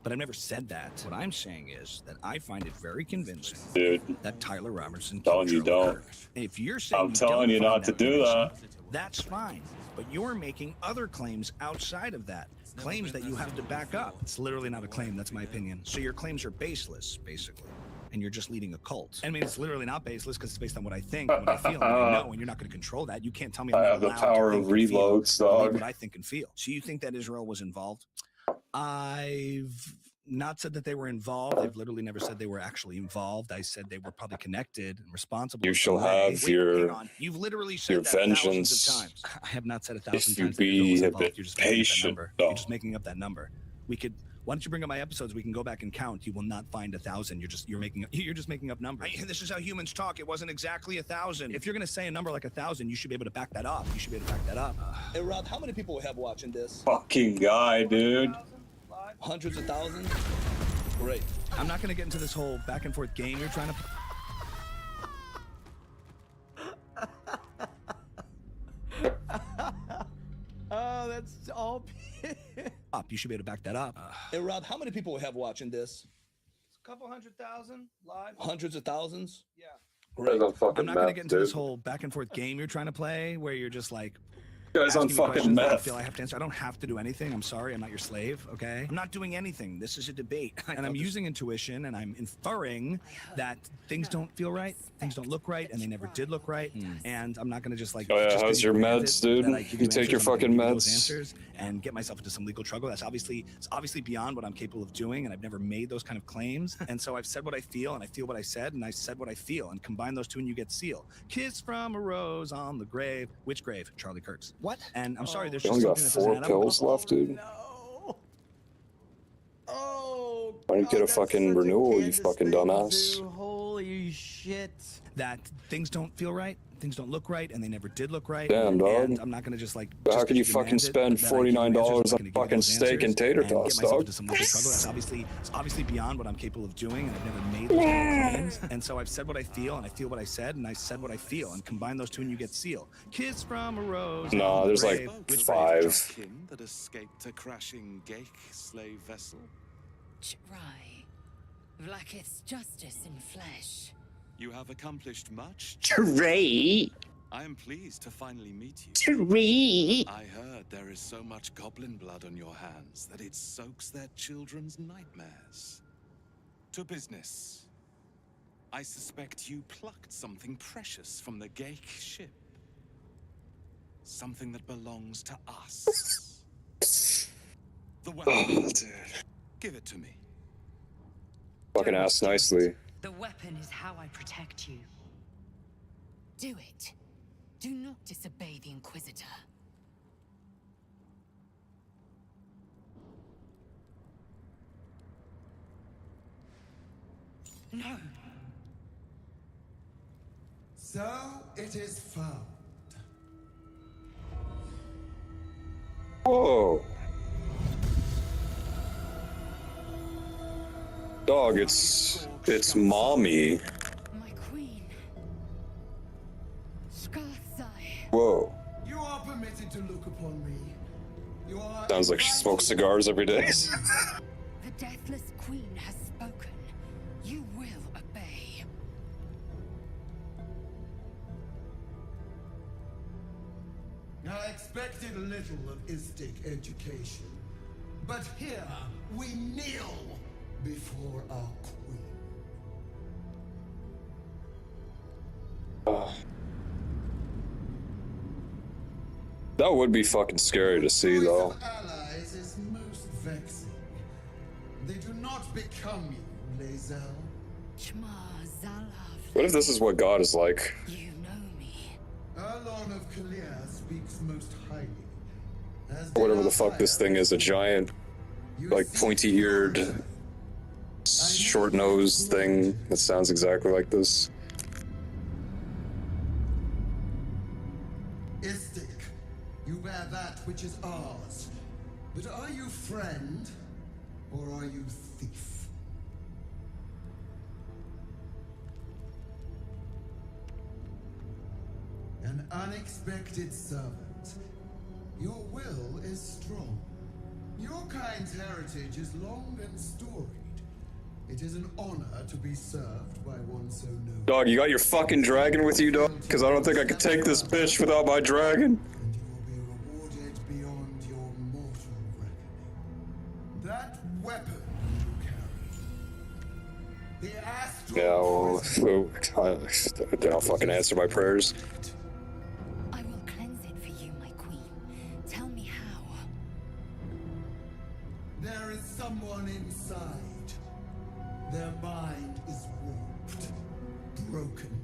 But I've never said that. What I'm saying is that I find it very convincing that Tyler Robertson killed you don't. And if you're saying I'm telling you not to do that. That's fine. But you're making other claims outside of that. Claims that you have to back up. It's literally not a claim, that's my opinion. So your claims are baseless, basically. And you're just leading a cult. I mean, it's literally not baseless because it's based on what I think, and what I feel, and what I know, and you're not going to control that. You can't tell me I have the power of reloads, dog. What I think and feel. So you think that Israel was involved? I've not said that they were involved. I've literally never said they were actually involved. I said they were probably connected and responsible. You shall have your You've literally said that vengeance. thousands of times. I have not said 1,000 If you times. be a You're bit patient, You're just making up that number. We could Why don't you bring up my episodes? We can go back and count. You will not find 1,000. You're just making up numbers. This is how humans talk. It wasn't exactly 1,000. If you're gonna say a number like 1,000, you should be able to back that up. Hey, Rob, how many people we have watching this? Fucking guy, dude. Hundreds of thousands? Great. I'm not gonna get into this whole back and forth game you're trying to. Oh, that's all. You should be able to back that up. Hey, Rob, how many people we have watching this? A couple 100,000 live. Hundreds of thousands? Yeah. Great. I'm not gonna get into this whole back and forth game you're trying to play, where you're just like. Guys on asking me fucking questions that I meth. feel I have to answer. I don't have to do anything. I'm sorry. I'm not your slave. Okay. I'm not doing anything. This is a debate, and I'm using intuition, and I'm inferring that things don't feel right, things don't look right, and they never did look right. And I'm not gonna just like. Oh yeah, just how's give your you meds, dude? that I give You take your answers, I'm gonna fucking give you those meds. answers and get myself into some legal trouble. It's obviously beyond what I'm capable of doing, and I've never made those kind of claims. And so I've said what I feel, and I feel what I said, and I said what I feel, and combine those two, and you get seal. Kiss from a rose on the grave. Which grave? Charlie Kirk's. What? And I'm sorry. There's You just only got something that 4 doesn't add up. pills left, dude. Oh, Why didn't you get a fucking renewal, you fucking dumbass? Holy shit. That things don't feel right, things don't look right, and they never did look right. Damn, dog. And I'm not gonna just like. But how just can you because fucking demand it, spend that I give you $49 answers, I'm on gonna give you fucking those steak answers and tater get tots, myself dog? into some legal trouble. It's obviously beyond what I'm capable of doing, and I've never made those kind of claims. And so I've said what I feel, and I feel what I said, and I said what I feel, and combine those two, and you get seal. Kiss from a rose. Nah, on the there's like grave. Which 5. Kin that escaped a crashing Geik slave vessel? Ch'rai, Vlaakith's justice in flesh. You have accomplished much. Ch'rai. I am pleased to finally meet you. Ch'rai. I heard there is so much goblin blood on your hands that it soaks their children's nightmares. To business. I suspect you plucked something precious from the Geik ship. Something that belongs to us. The weapon. Oh, dude. Give it to me. Fucking ask nicely. The weapon is how I protect you. Do it. Do not disobey the Inquisitor. No. So it is found. Whoa. Dog, it's mommy. My queen. Skarsai. Whoa. You are permitted to look upon me. You are. Sounds like she smokes cigars every day. The deathless queen has spoken. You will obey. I expected little of Istic education, but here we kneel before our queen. That would be fucking scary to see, though. Allies is most vexing. They do not become you, Lae'zel. Chma Zalav. What if this is what God is like? You know me. Erlon of Kalir speaks most highly. As Or whatever the fuck this thing is, a giant, like, pointy-eared, short-nosed thing that sounds exactly like this. Istic, you bear that which is ours. But are you friend, or are you thief? An unexpected servant. Your will is strong. Your kind's heritage is long and storied. It is an honor to be served by one so noble. Dog, you got your fucking dragon with you, dog? Because I don't think I could take this bitch without my dragon. Rewarded beyond your mortal reckoning. That weapon you carry. The astral. Yeah, well, I'll fucking answer my prayers. I will cleanse it for you, my queen. Tell me how. There is someone inside. Their mind is warped, broken,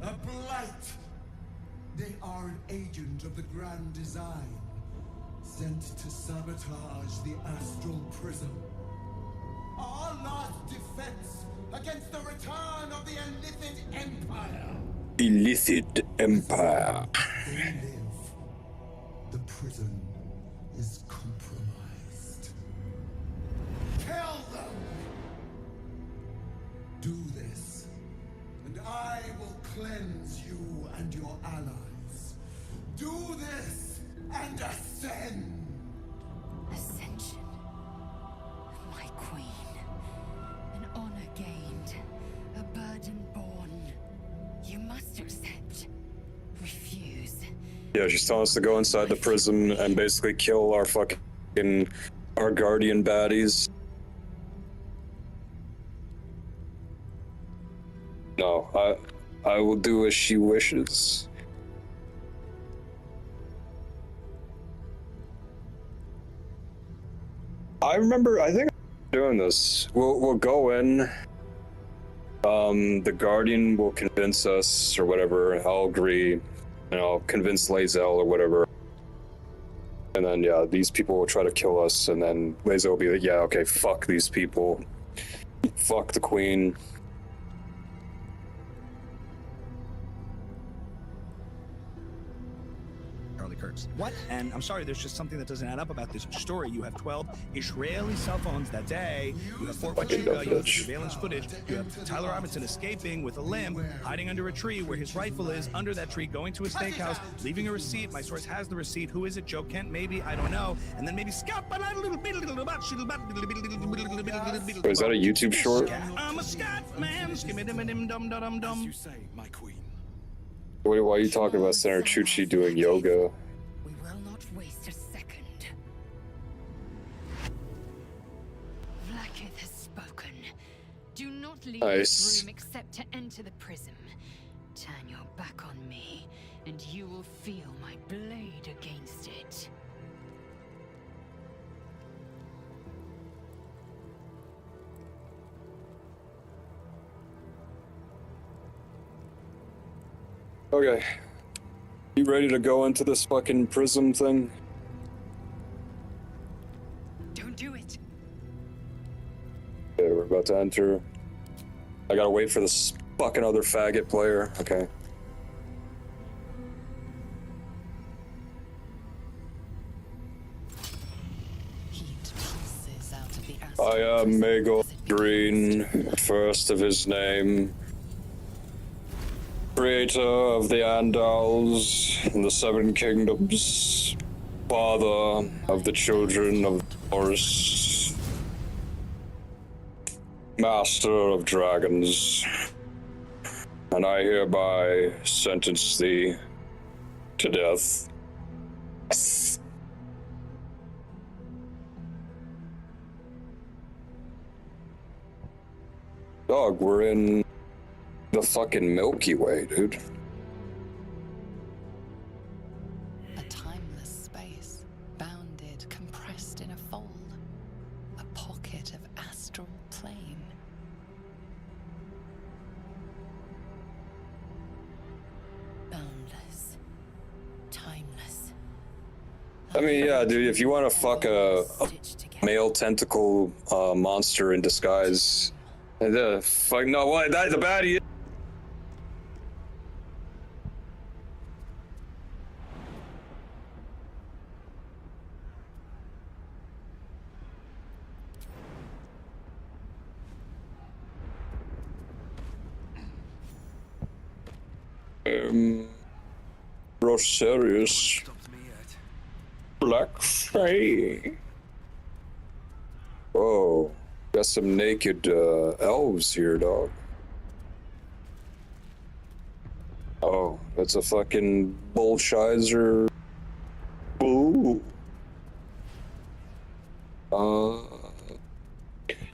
a blight. They are an agent of the grand design, sent to sabotage the astral prism. Our last defense against the return of the illicit empire. Illicit empire. They live. The prison is compromised. Kill them! Do this, and I will cleanse you and your allies. Do this, and ascend! Ascension. My queen. An honor gained. A burden borne. You must accept. Refuse. Yeah, she's telling us to go inside the prison and basically kill our our guardian baddies. No, I will do as she wishes. I think I'm doing this. We'll go in. The guardian will convince us or whatever. I'll agree, and I'll convince Lae'zel or whatever. And then yeah, these people will try to kill us, and then Lae'zel will be like, yeah, okay, fuck these people. Fuck the queen. What? And I'm sorry, there's just something that doesn't add up about this story. You have 12 Israeli cell phones that day. You have Fort Huachuca, you have surveillance footage. You have Tyler Robinson escaping with a limp, hiding under a tree where his rifle is, under that tree, going to a steakhouse, leaving a receipt. My source has the receipt. Who is it? Joe Kent? Maybe? I don't know. And then maybe Scott. Wait, is that a YouTube short? I'm a Scott man. As you say, my queen. Why are you talking about Senator Chuchi doing yoga? We will not waste a second. Vlaakith has spoken. Do not leave this room except to enter the prism. Turn your back on me, and you will feel my blade against it. Okay. You ready to go into this fucking prism thing? Don't do it. Okay, we're about to enter. I gotta wait for this fucking other faggot player. Okay. I am Mago Green, first of his name. Creator of the Andals and the Seven Kingdoms, father of the children of Horus, master of dragons, and I hereby sentence thee to death. Dog, we're in the fucking Milky Way, dude. A timeless space, bounded, compressed in a fold. A pocket of astral plane. Boundless. Timeless. I mean, yeah, dude, if you want to fuck a male tentacle monster in disguise, fuck, no, what? That's the baddie. Bro, serious. Black Fray. Whoa, got some naked elves here, dog. Oh, that's a fucking bullshizer. Ooh.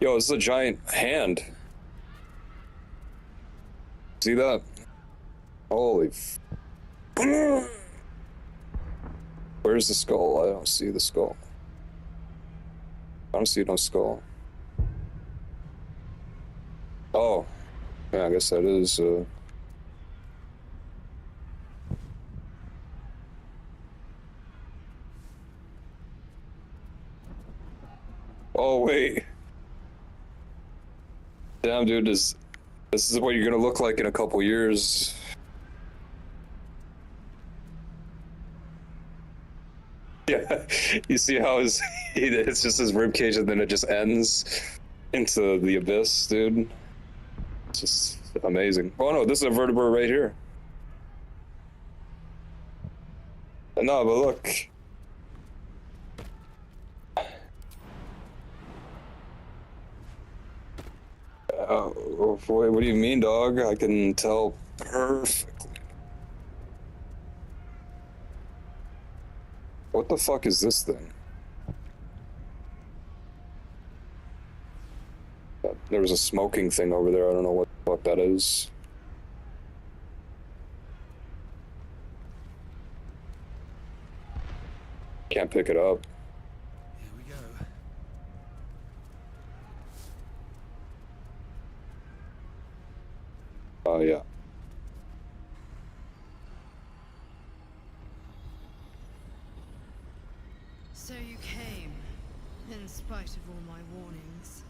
Yo, it's a giant hand. See that? Holy f... Where's the skull? I don't see the skull. I don't see no skull. Oh. Yeah, I guess that is, Damn, dude, this is what you're gonna look like in a couple years. Yeah, you see how it's just his ribcage and then it just ends into the abyss, dude. It's just amazing. Oh no, this is a vertebra right here. No, but look. Oh boy, what do you mean, dog? I can tell perfectly. What the fuck is this thing? There was a smoking thing over there. I don't know what the fuck that is. Can't pick it up. Here we go. Oh, yeah. So you came, in spite of all my warnings.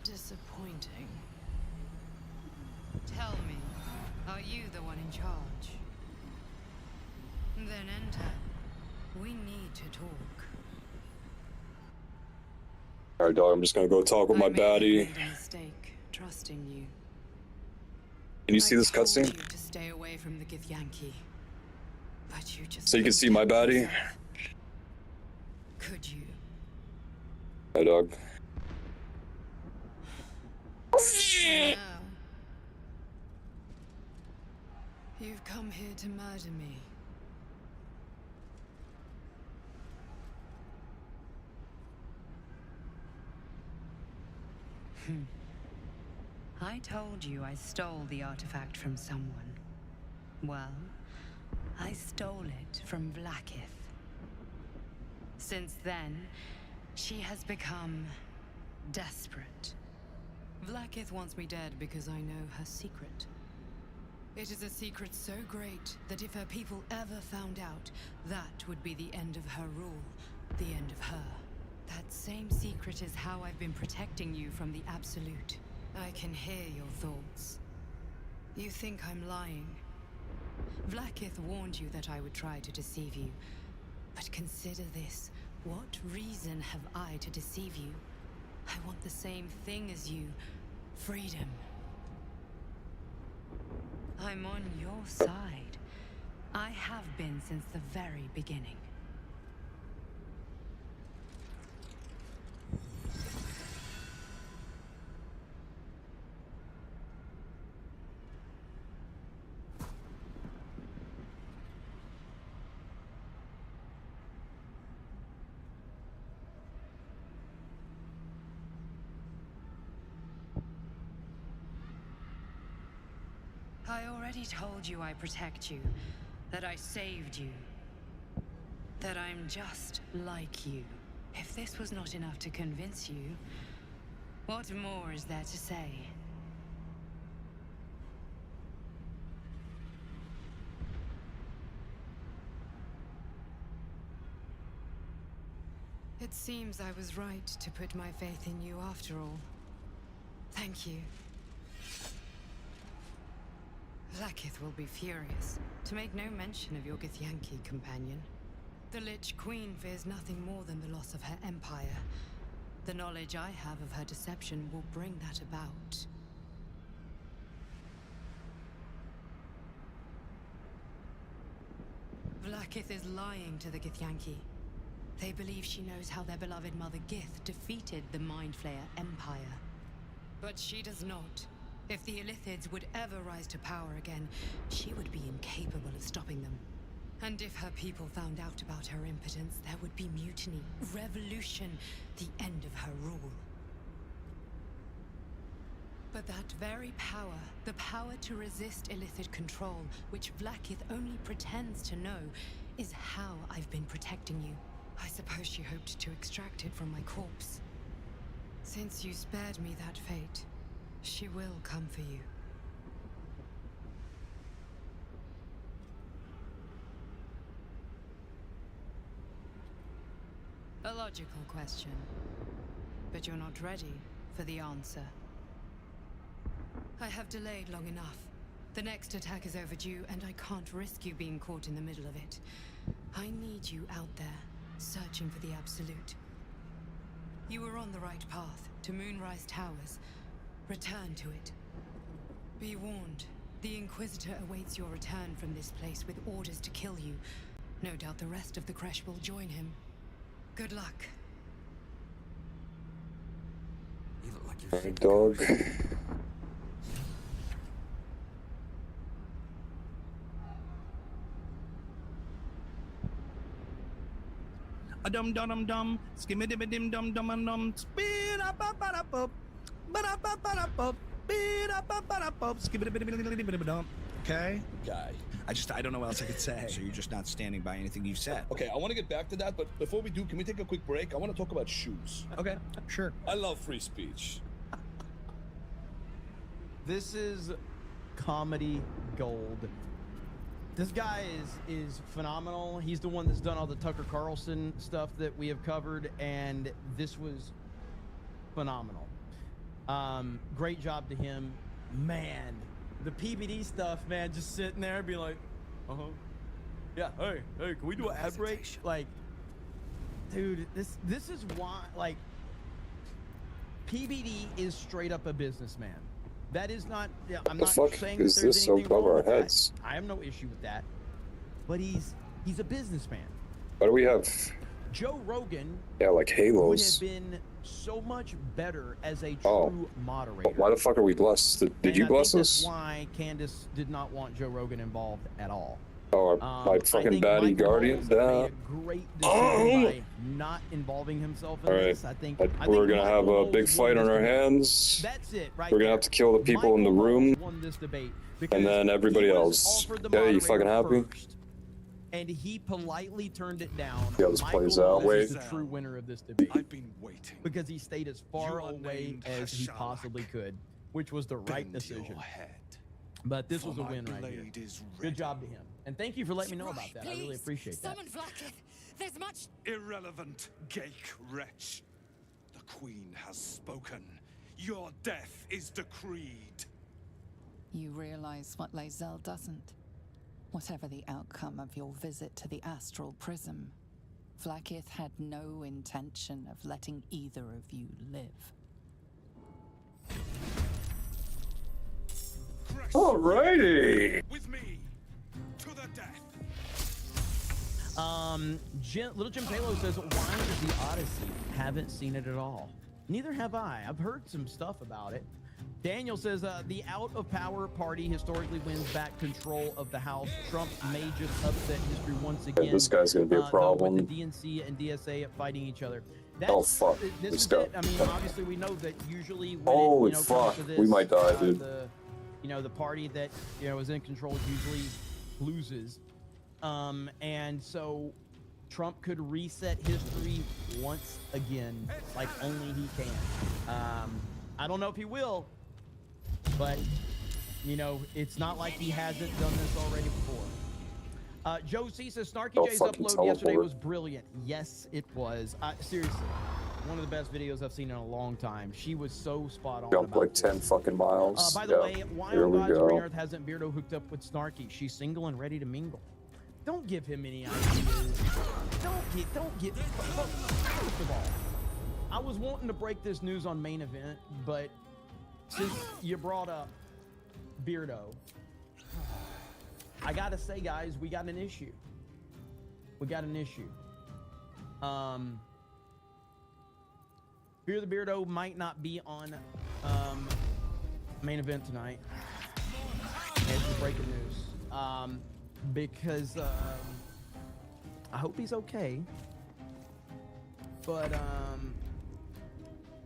Disappointing. Tell me, are you the one in charge? Then enter. We need to talk. Alright, dog, I'm just gonna go talk with my baddie. I made a mistake, trusting you. Can you see this cutscene? I told you to stay away from the Githyanki, but you just So you can see my baddie? Could you? Hi, dog. Now, you've come here to murder me. I told you I stole the artifact from someone. Well, I stole it from Vlaakith. Since then, she has become desperate. Vlaakith wants me dead because I know her secret. It is a secret so great that if her people ever found out, that would be the end of her rule, the end of her. That same secret is how I've been protecting you from the Absolute. I can hear your thoughts. You think I'm lying. Vlaakith warned you that I would try to deceive you. But consider this. What reason have I to deceive you? I want the same thing as you. Freedom. I'm on your side. I have been since the very beginning. I already told you I protect you, that I saved you, that I'm just like you. If this was not enough to convince you, what more is there to say? It seems I was right to put my faith in you after all. Thank you. Vlaakith will be furious, to make no mention of your Githyanki companion. The Lich Queen fears nothing more than the loss of her empire. The knowledge I have of her deception will bring that about. Vlaakith is lying to the Githyanki. They believe she knows how their beloved mother Gith defeated the Mind Flayer Empire. But she does not. If the Illithids would ever rise to power again, she would be incapable of stopping them. And if her people found out about her impotence, there would be mutiny, revolution, the end of her rule. But that very power, the power to resist Illithid control, which Vlaakith only pretends to know, is how I've been protecting you. I suppose she hoped to extract it from my corpse. Since you spared me that fate, she will come for you. A logical question. But you're not ready for the answer. I have delayed long enough. The next attack is overdue, and I can't risk you being caught in the middle of it. I need you out there, searching for the Absolute. You were on the right path, to Moonrise Towers. Return to it. Be warned, the Inquisitor awaits your return from this place with orders to kill you. No doubt the rest of the Kresh will join him. Good luck. You look like you're Hey, dog. A dum dum dum dum, skimmy dim dim dum dum dum, speed up up up up, but up, speed up up, skimmy dim dum. Okay, Guy. I don't know what else I could say. So you're just not standing by anything you've said. Okay, I want to get back to that, but before we do, can we take a quick break? I want to talk about shoes. Okay, sure. I love free speech. This is comedy gold. This guy is phenomenal. He's the one that's done all the Tucker Carlson stuff that we have covered, and this was phenomenal. Great job to him. Man, the PBD stuff, man, just sitting there and be like, yeah, hey, can we do an ad break? Like, dude, this is why, like, PBD is straight up a businessman. That is not, I'm not saying that there's anything wrong with that. I have no issue with that. But he's a businessman. Why do we have? Joe Rogan. Yeah, like halos. Would have been so much better as a true moderator. Why the fuck are we blessed? Did you bless us? That's why Candace did not want Joe Rogan involved at all. Oh, my fucking baddie guardian down. Great decision by not involving himself in this. I think we're gonna have a big fight on our hands. That's it, right? We're gonna have to kill the people in the room, won this debate and then everybody else. Yeah, you fucking happy? And he politely turned it down. See how this plays out. Wait. Is the true winner of this debate. I've been waiting. Because he stayed as far away as he possibly could, which was the right decision. But this was a win right here. Good job to him. And thank you for letting me know about that. I really appreciate that. Summon Vlaakith. There's much Irrelevant, Gake wretch. The Queen has spoken. Your death is decreed. You realize what Lae'zel doesn't? Whatever the outcome of your visit to the astral prism, Vlaakith had no intention of letting either of you live. Alrighty. With me to the death. Little Jim Palo says, why is the Odyssey? Haven't seen it at all. Neither have I. I've heard some stuff about it. Daniel says, the out-of-power party historically wins back control of the House. Trump may just upset history once again. Yeah, this guy's going to be a problem. With the DNC and DSA fighting each other. Oh, fuck. This is it. I mean, obviously, we know that usually when holy it, fuck. comes to this, We might die, dude. The party that, is in control usually loses. And so Trump could reset history once again, like only he can. I don't know if he will, but, it's not like he hasn't done this already before. Joe C says, Snarky J's upload yesterday was brilliant. Yes, it was. Seriously, one of the best videos I've seen in a long time. She was so spot on. Jump like 10 fucking miles. By the way, why on God's green earth hasn't Beardo hooked up with Snarky? She's single and ready to mingle. Don't give him any ideas. Don't get. First of all, I was wanting to break this news on Main Event, but since you brought up Beardo, I gotta say, guys, we got an issue. Fear the Beardo might not be on Main Event tonight. It's breaking news. Because I hope he's okay. But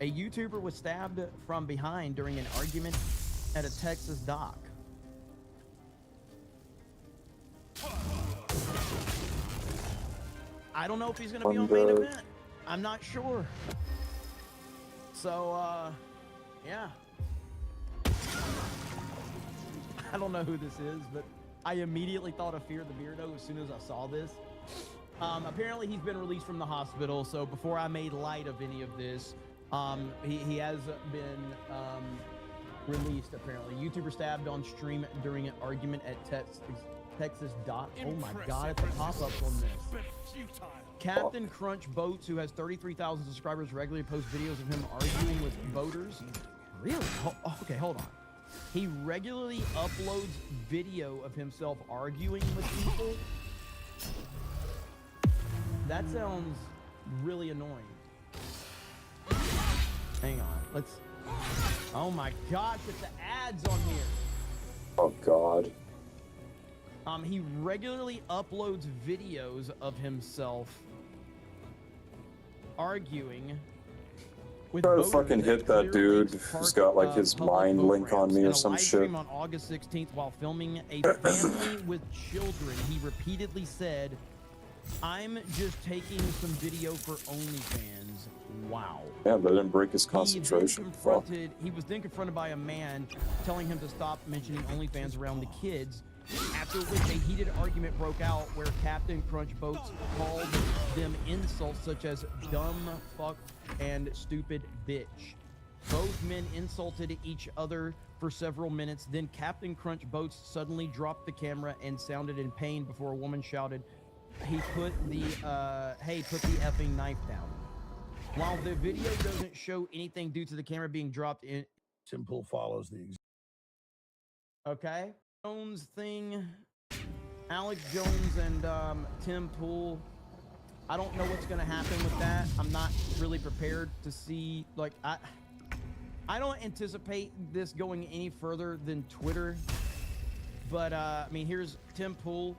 a YouTuber was stabbed from behind during an argument at a Texas dock. I don't know if he's going to be on Main Event. I'm not sure. So, yeah. I don't know who this is, but I immediately thought of Fear the Beardo as soon as I saw this. Apparently, he's been released from the hospital, so before I made light of any of this, he has been released, apparently. YouTuber stabbed on stream during an argument at Texas Dot. Oh my god, it's a pop-up on this. Captain Crunch Boats, who has 33,000 subscribers, regularly posts videos of him arguing with voters. Really? Okay, hold on. He regularly uploads video of himself arguing with people? That sounds really annoying. Hang on, let's... Oh my gosh, it's the ads on here. Oh god. He regularly uploads videos of himself arguing with Try to fucking hit that dude who's got like his mind link on me or some shit. On August 16th, while filming a family with children, he repeatedly said, "I'm just taking some video for OnlyFans." Wow. Yeah, that didn't break his concentration. He was then confronted by a man telling him to stop mentioning OnlyFans around the kids, after which a heated argument broke out where Captain Crunch Boats called them insults such as dumb, fuck, and stupid bitch. Both men insulted each other for several minutes, then Captain Crunch Boats suddenly dropped the camera and sounded in pain before a woman shouted, hey, put the effing knife down. While the video doesn't show anything due to the camera being dropped in... Tim Pool follows the... Okay. Jones thing, Alex Jones and Tim Pool. I don't know what's going to happen with that. I'm not really prepared to see, like, I don't anticipate this going any further than Twitter. But, I mean, here's Tim Pool.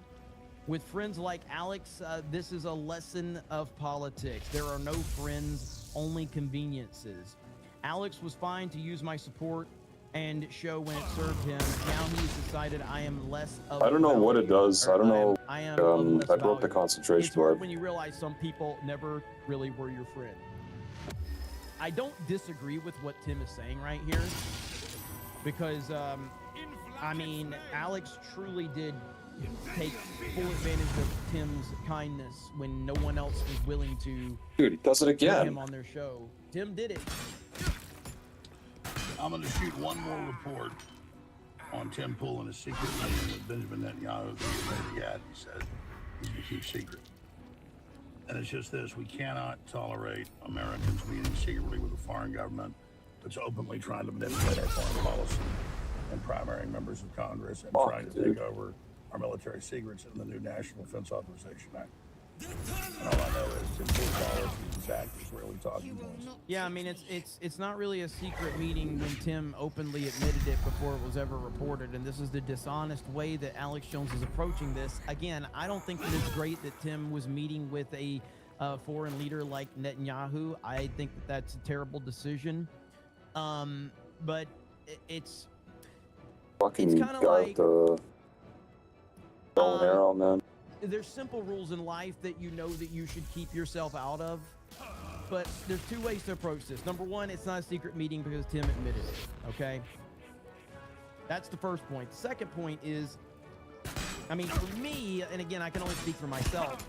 With friends like Alex, this is a lesson of politics. There are no friends, only conveniences. Alex was fine to use my support and show when it served him. Now he's decided I am less of I don't know what it does. I don't know. I broke the concentration It's hard bar. when you realize some people never really were your friend. I don't disagree with what Tim is saying right here, because I mean, Alex truly did take full advantage of Tim's kindness when no one else was willing to. Dude, he does it put again. him on their show. Tim did it. I'm going to shoot one more report on Tim Pool and his secret meeting with Benjamin Netanyahu that he had. He said he's going to keep secret. And it's just this: we cannot tolerate Americans meeting secretly with a foreign government that's openly trying to manipulate our foreign policy and primary members of Congress and trying to take over our military secrets in the new National Defense Authorization Act. And all I know is Tim Pool follows these actors really talking to us. Yeah, I mean, it's not really a secret meeting when Tim openly admitted it before it was ever reported, and this is the dishonest way that Alex Jones is approaching this. Again, I don't think that it's great that Tim was meeting with a foreign leader like Netanyahu. I think that that's a terrible decision. But it's Fucking kind of got like the bow and arrow, man. there's simple rules in life that you know that you should keep yourself out of. But there's two ways to approach this. Number one, it's not a secret meeting because Tim admitted it, okay? That's the first point. The second point is, I mean, for me, and again, I can only speak for myself,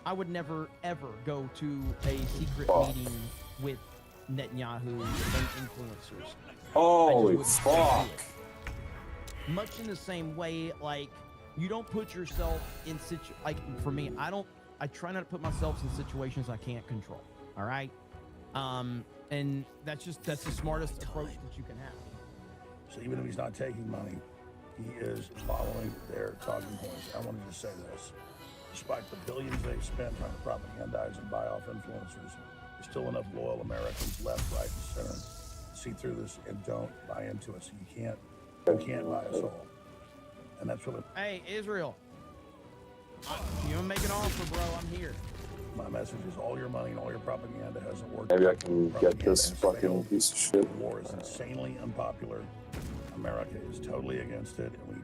I would never, ever go to a secret meeting with Netanyahu and influencers. Holy fuck. Much in the same way, like, you don't put yourself in like, for me, I try not to put myself in situations I can't control. All right. And that's the smartest approach that you can have. So even if he's not taking money, he is following their talking points. I want to just say this. Despite the billions they've spent trying to propagandize and buy off influencers, there's still enough loyal Americans left, right, and center to see through this and don't buy into it. So you can't buy us all. And that's really... Hey, Israel. You want to make an offer, bro? I'm here. My message is all your money and all your propaganda hasn't worked. Maybe I can get this fucking piece of shit. The war is insanely unpopular. America is totally against it, and we,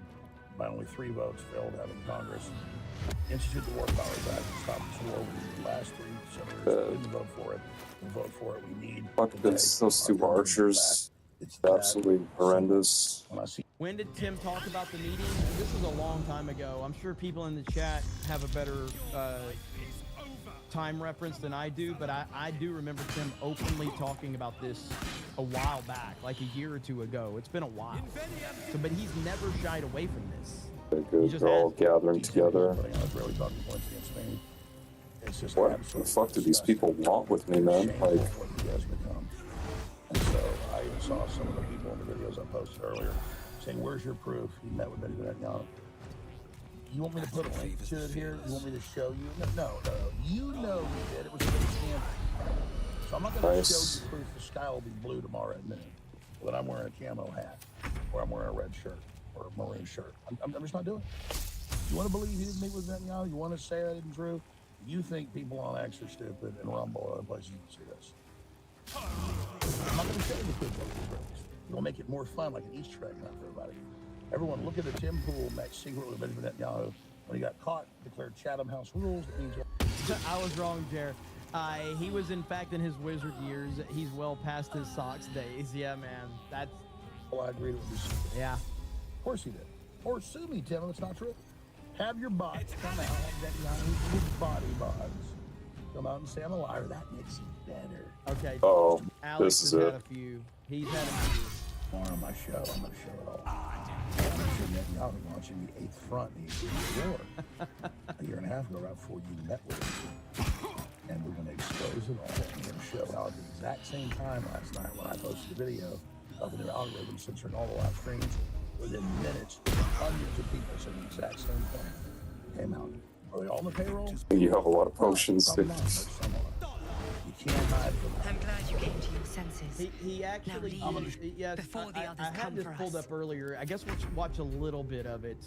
by only 3 votes, failed having Congress institute the War Powers Act to stop this war. We the last 3 senators didn't vote for it. We'll vote for it. We need. Fuck this, those 2 archers. It's absolutely horrendous. When did Tim talk about the meeting? This was a long time ago. I'm sure people in the chat have a better time reference than I do, but I do remember Tim openly talking about this a while back, like a year or two ago. It's been a while. So, but he's never shied away from this. They're all gathering together. What the fuck do these people want with me, man? Like, and so I even saw some of the people in the videos I posted earlier saying, "Where's your proof he met with Benjamin Netanyahu?" You want me to put a link to it here? You want me to show you? No. You know he did. It was a big scam. So I'm not going to show you proof the sky will be blue tomorrow at noon, that I'm wearing a camo hat, or I'm wearing a red shirt, or a maroon shirt. I'm just not doing it. You want to believe he didn't meet with Netanyahu? You want to say that isn't true? You think people on X are stupid and Rumble or other places you can see this. I'm not going to show you the proof of the tricks. We'll make it more fun, like an Easter egg hunt for everybody. Everyone, look at the Tim Pool met secretly with Benjamin Netanyahu when he got caught, declared Chatham House rules. That means I was wrong, Jer. He was, in fact, in his wizard years. He's well past his socks days. Yeah, man. That's. Well, I agree with you. Yeah. Of course he did. Or sue me, Tim, if it's not true. Have your bots come out, his body bots come out and say I'm a liar. That makes it better. Okay. Oh, Alex this is has had it. a few. He's had a few. Tomorrow on my show, I'm going to show it all. I'm sure Netanyahu launching the 8th front in the war a year and a half ago, right before you met with him. And we're going to expose it all. We're going to show how at the exact same time last night when I posted the video of the new algorithm censoring all the live streams, within minutes, hundreds of people said the exact same thing came out. Are they all on the payroll? You have a lot of potions. Probably not, but some are. You can't hide from that. I'm glad you came to your senses. He actually, yes, before the others I had come this for pulled us. up earlier. I guess we'll watch a little bit of it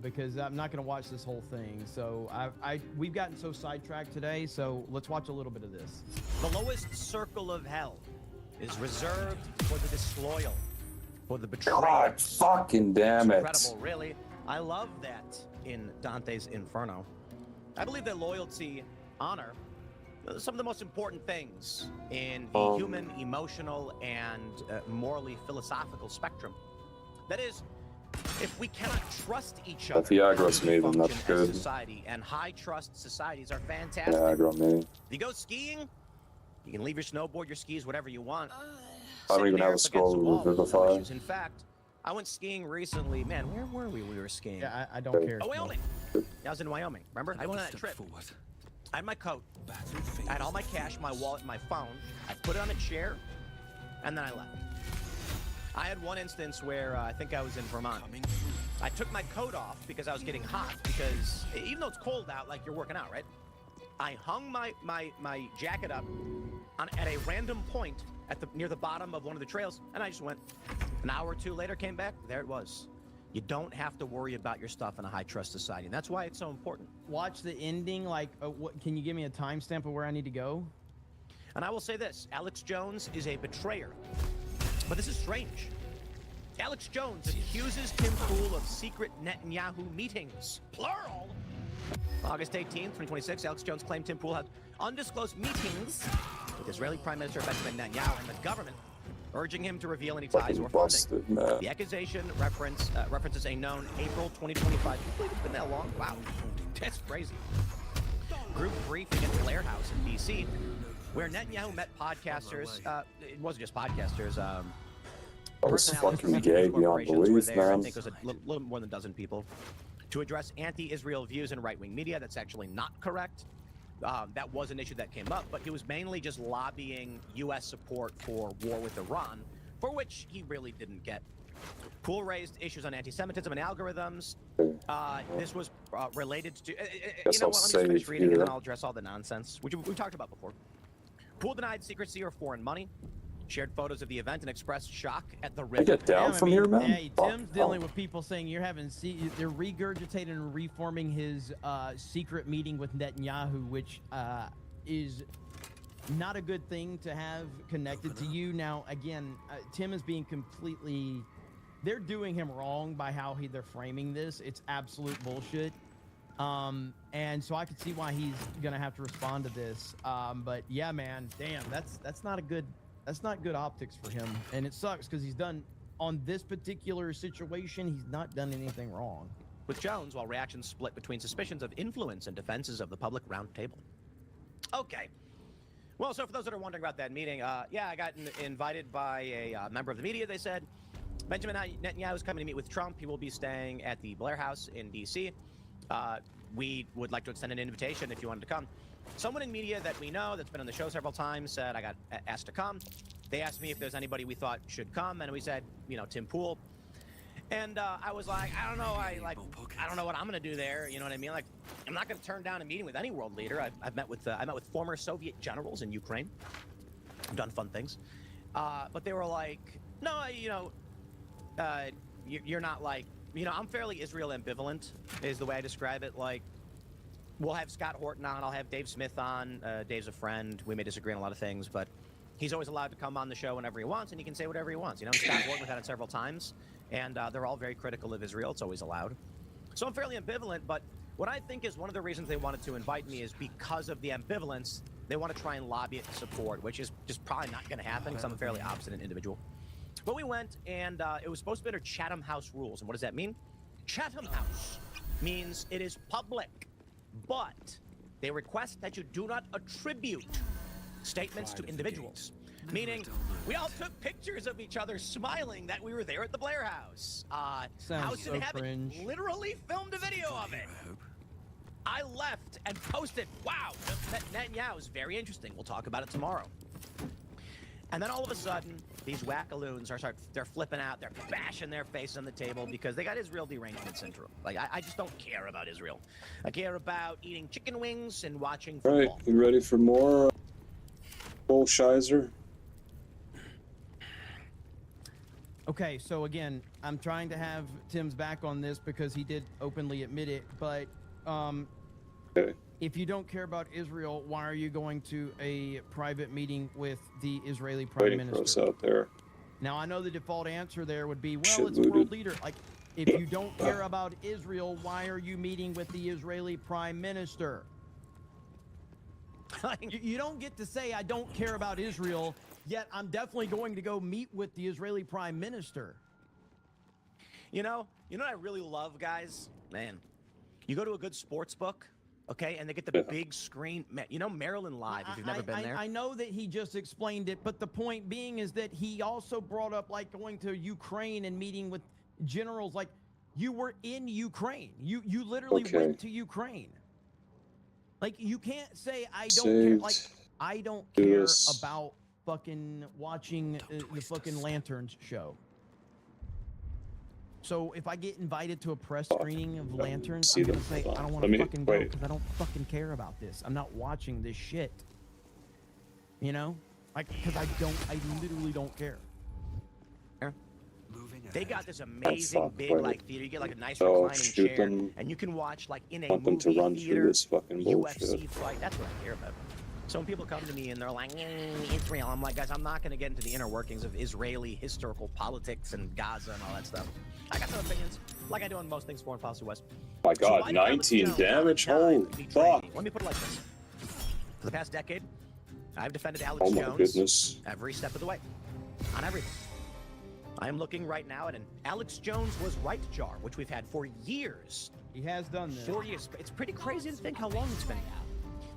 because I'm not going to watch this whole thing. So we've gotten so sidetracked today. So let's watch a little bit of this. The lowest circle of hell is reserved for the disloyal, for the betrayed. God fucking damn it. Incredible, really. I love that in Dante's Inferno. I believe that loyalty, honor, some of the most important things in the human, emotional, and morally philosophical spectrum. That is, if we cannot trust each other, If he aggro's me, then function that's as good. society, and high trust societies are fantastic. Yeah, aggro me. If you go skiing, you can leave your snowboard, your skis, whatever you want. I don't even have a scroll with Vivify. In fact, I went skiing recently. Man, where were we? We were skiing. Yeah, I don't care. Oh, Wyoming. I was in Wyoming. Remember? I went on that trip. I had my coat. I had all my cash, my wallet, my phone. I put it on a chair, and then I left. I had one instance where I think I was in Vermont. I took my coat off because I was getting hot. Because even though it's cold out, like you're working out, right? I hung my jacket up at a random point near the bottom of one of the trails, and I just went. An hour or two later, came back. There it was. You don't have to worry about your stuff in a high-trust society, and that's why it's so important. Watch the ending. Like, can you give me a timestamp of where I need to go? And I will say this: Alex Jones is a betrayer. But this is strange. Alex Jones accuses Tim Pool of secret Netanyahu meetings, plural. August 18th, 2026, Alex Jones claimed Tim Pool had undisclosed meetings with Israeli Prime Minister Benjamin Netanyahu and the government, urging him to reveal any ties or funding. The accusation references a known April 2025. Can you believe it's been that long? Wow, that's crazy. Group briefing at the Blair House in D.C., where Netanyahu met podcasters. It wasn't just podcasters. That was fucking gay beyond belief, I man. think it was a little more than a dozen people to address anti-Israel views in right-wing media. That's actually not correct. That was an issue that came up, but he was mainly just lobbying U.S. support for war with Iran, for which he really didn't get. Pool raised issues on anti-Semitism and algorithms. This was related to... you know what, let me just finish reading and then I'll address all the nonsense, which we've talked about before. Pool denied secrecy or foreign money, shared photos of the event, and expressed shock at the risk. I get down from here, man. Hey, Tim's dealing with people saying they're regurgitating and reforming his secret meeting with Netanyahu, which is not a good thing to have connected to you. Now, again, Tim is being completely... They're doing him wrong by how they're framing this. It's absolute bullshit. And so I could see why he's gonna have to respond to this. But yeah, man, damn, that's not good optics for him, and it sucks because he's done on this particular situation. He's not done anything wrong. With Jones, while reactions split between suspicions of influence and defenses of the public roundtable. Okay. Well, so for those that are wondering about that meeting, yeah, I got invited by a member of the media. They said Benjamin Netanyahu is coming to meet with Trump. He will be staying at the Blair House in D.C. We would like to extend an invitation if you wanted to come. Someone in media that we know that's been on the show several times said I got asked to come. They asked me if there's anybody we thought should come, and we said, you know, Tim Pool. And I was like, I don't know, I don't know what I'm gonna do there. You know what I mean? Like, I'm not gonna turn down a meeting with any world leader. I've met with former Soviet generals in Ukraine. I've done fun things, but they were like, no, you know, you're not like, you know, I'm fairly Israel ambivalent, is the way I describe it. Like, we'll have Scott Horton on, I'll have Dave Smith on. Dave's a friend. We may disagree on a lot of things, but he's always allowed to come on the show whenever he wants, and he can say whatever he wants. You know, Scott Horton, we've had it several times, and they're all very critical of Israel. It's always allowed. So I'm fairly ambivalent, but what I think is one of the reasons they wanted to invite me is because of the ambivalence. They want to try and lobby it to support, which is just probably not going to happen because I'm a fairly obstinate individual. But we went, and it was supposed to be under Chatham House rules. And what does that mean? Chatham House means it is public, but they request that you do not attribute statements to individuals. Meaning, we all took pictures of each other smiling that we were there at the Blair House. House in Heaven literally filmed a video of it. I left and posted, wow, Netanyahu is very interesting. We'll talk about it tomorrow. And then all of a sudden, these wackaloons they're flipping out, they're bashing their face on the table because they got Israel derangement syndrome. Like, I just don't care about Israel. I care about eating chicken wings and watching football. All right, you ready for more bullshizer? Okay, so again, I'm trying to have Tim's back on this because he did openly admit it, but okay. If you don't care about Israel, why are you going to a private meeting with the Israeli Prime Minister? For us out there. Now, I know the default answer there would be, well, it's a world leader. Like, if you don't care about Israel, why are you meeting with the Israeli Prime Minister? You don't get to say, I don't care about Israel, yet I'm definitely going to go meet with the Israeli Prime Minister. You know what I really love, guys? Man, you go to a good sports book, okay, and they get the big screen. You know Maryland Live, if you've never been there. I know that he just explained it, but the point being is that he also brought up, like, going to Ukraine and meeting with generals. Like, you were in Ukraine. You literally went to Ukraine. Like, you can't say, I don't care. Like, I don't care about fucking watching the fucking Lanterns show. So if I get invited to a press screening of Lanterns, I'm gonna say I don't want to fucking go because I don't fucking care about this. I'm not watching this shit. You know, like, because I literally don't care. They got this amazing big like theater. You get like a nice reclining chair, and you can watch like in a movie theater UFC fight. That's what I care about. So when people come to me and they're like, Israel, I'm like, guys, I'm not going to get into the inner workings of Israeli historical politics and Gaza and all that stuff. I got some opinions, like I do on most things foreign policy wise. My God, 19 damage? Holy fuck. Let me put it like this. For the past decade, I've defended Alex Jones every step of the way. On everything. I am looking right now at an Alex Jones was right jar, which we've had for years. He has done this. 4 years. It's pretty crazy to think how long it's been.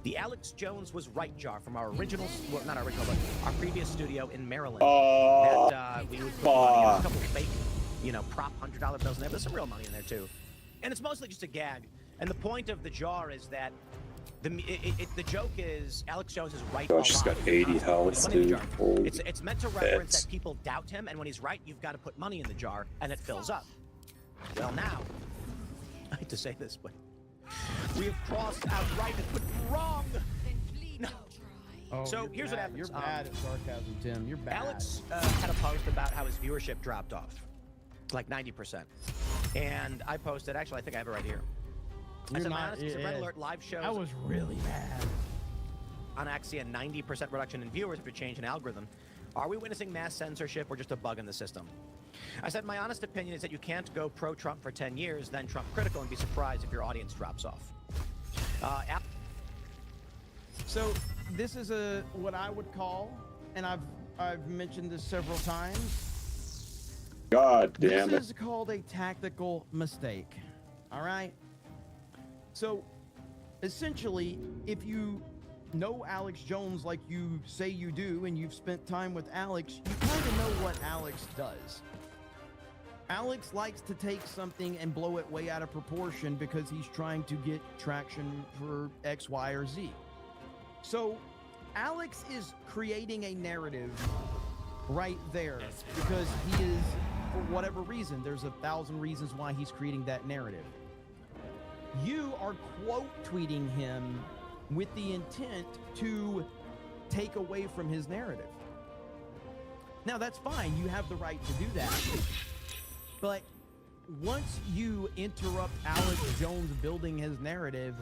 The Alex Jones was right jar from our original, well, not our original, but our previous studio in Maryland. That we would put money in a couple fake, you know, prop $100 bills in there. But there's some real money in there too. And it's mostly just a gag. And the point of the jar is that the joke is Alex Jones is right. Gosh, he's got 80 health, dude. It's meant to reference that people doubt him, and when he's right, you've got to put money in the jar, and it fills up. Well, now, I hate to say this, but we have crossed out right and put wrong. No. Oh, so here's what happens. You're bad at sarcasm, Tim. You're bad. Alex had a post about how his viewership dropped off, like 90%. And I posted, actually, I think I have it right here. I said, my honest, Red Alert live shows. I was really mad. On actually a 90% reduction in viewers if you change an algorithm. Are we witnessing mass censorship or just a bug in the system? I said, my honest opinion is that you can't go pro-Trump for 10 years, then Trump critical, and be surprised if your audience drops off. So this is what I would call, and I've mentioned this several times. God damn it. This is called a tactical mistake. All right? So essentially, if you know Alex Jones like you say you do, and you've spent time with Alex, you kind of know what Alex does. Alex likes to take something and blow it way out of proportion because he's trying to get traction for X, Y, or Z. So Alex is creating a narrative right there because he is, for whatever reason, there's 1,000 reasons why he's creating that narrative. You are quote tweeting him with the intent to take away from his narrative. Now that's fine, you have the right to do that. But once you interrupt Alex Jones building his narrative,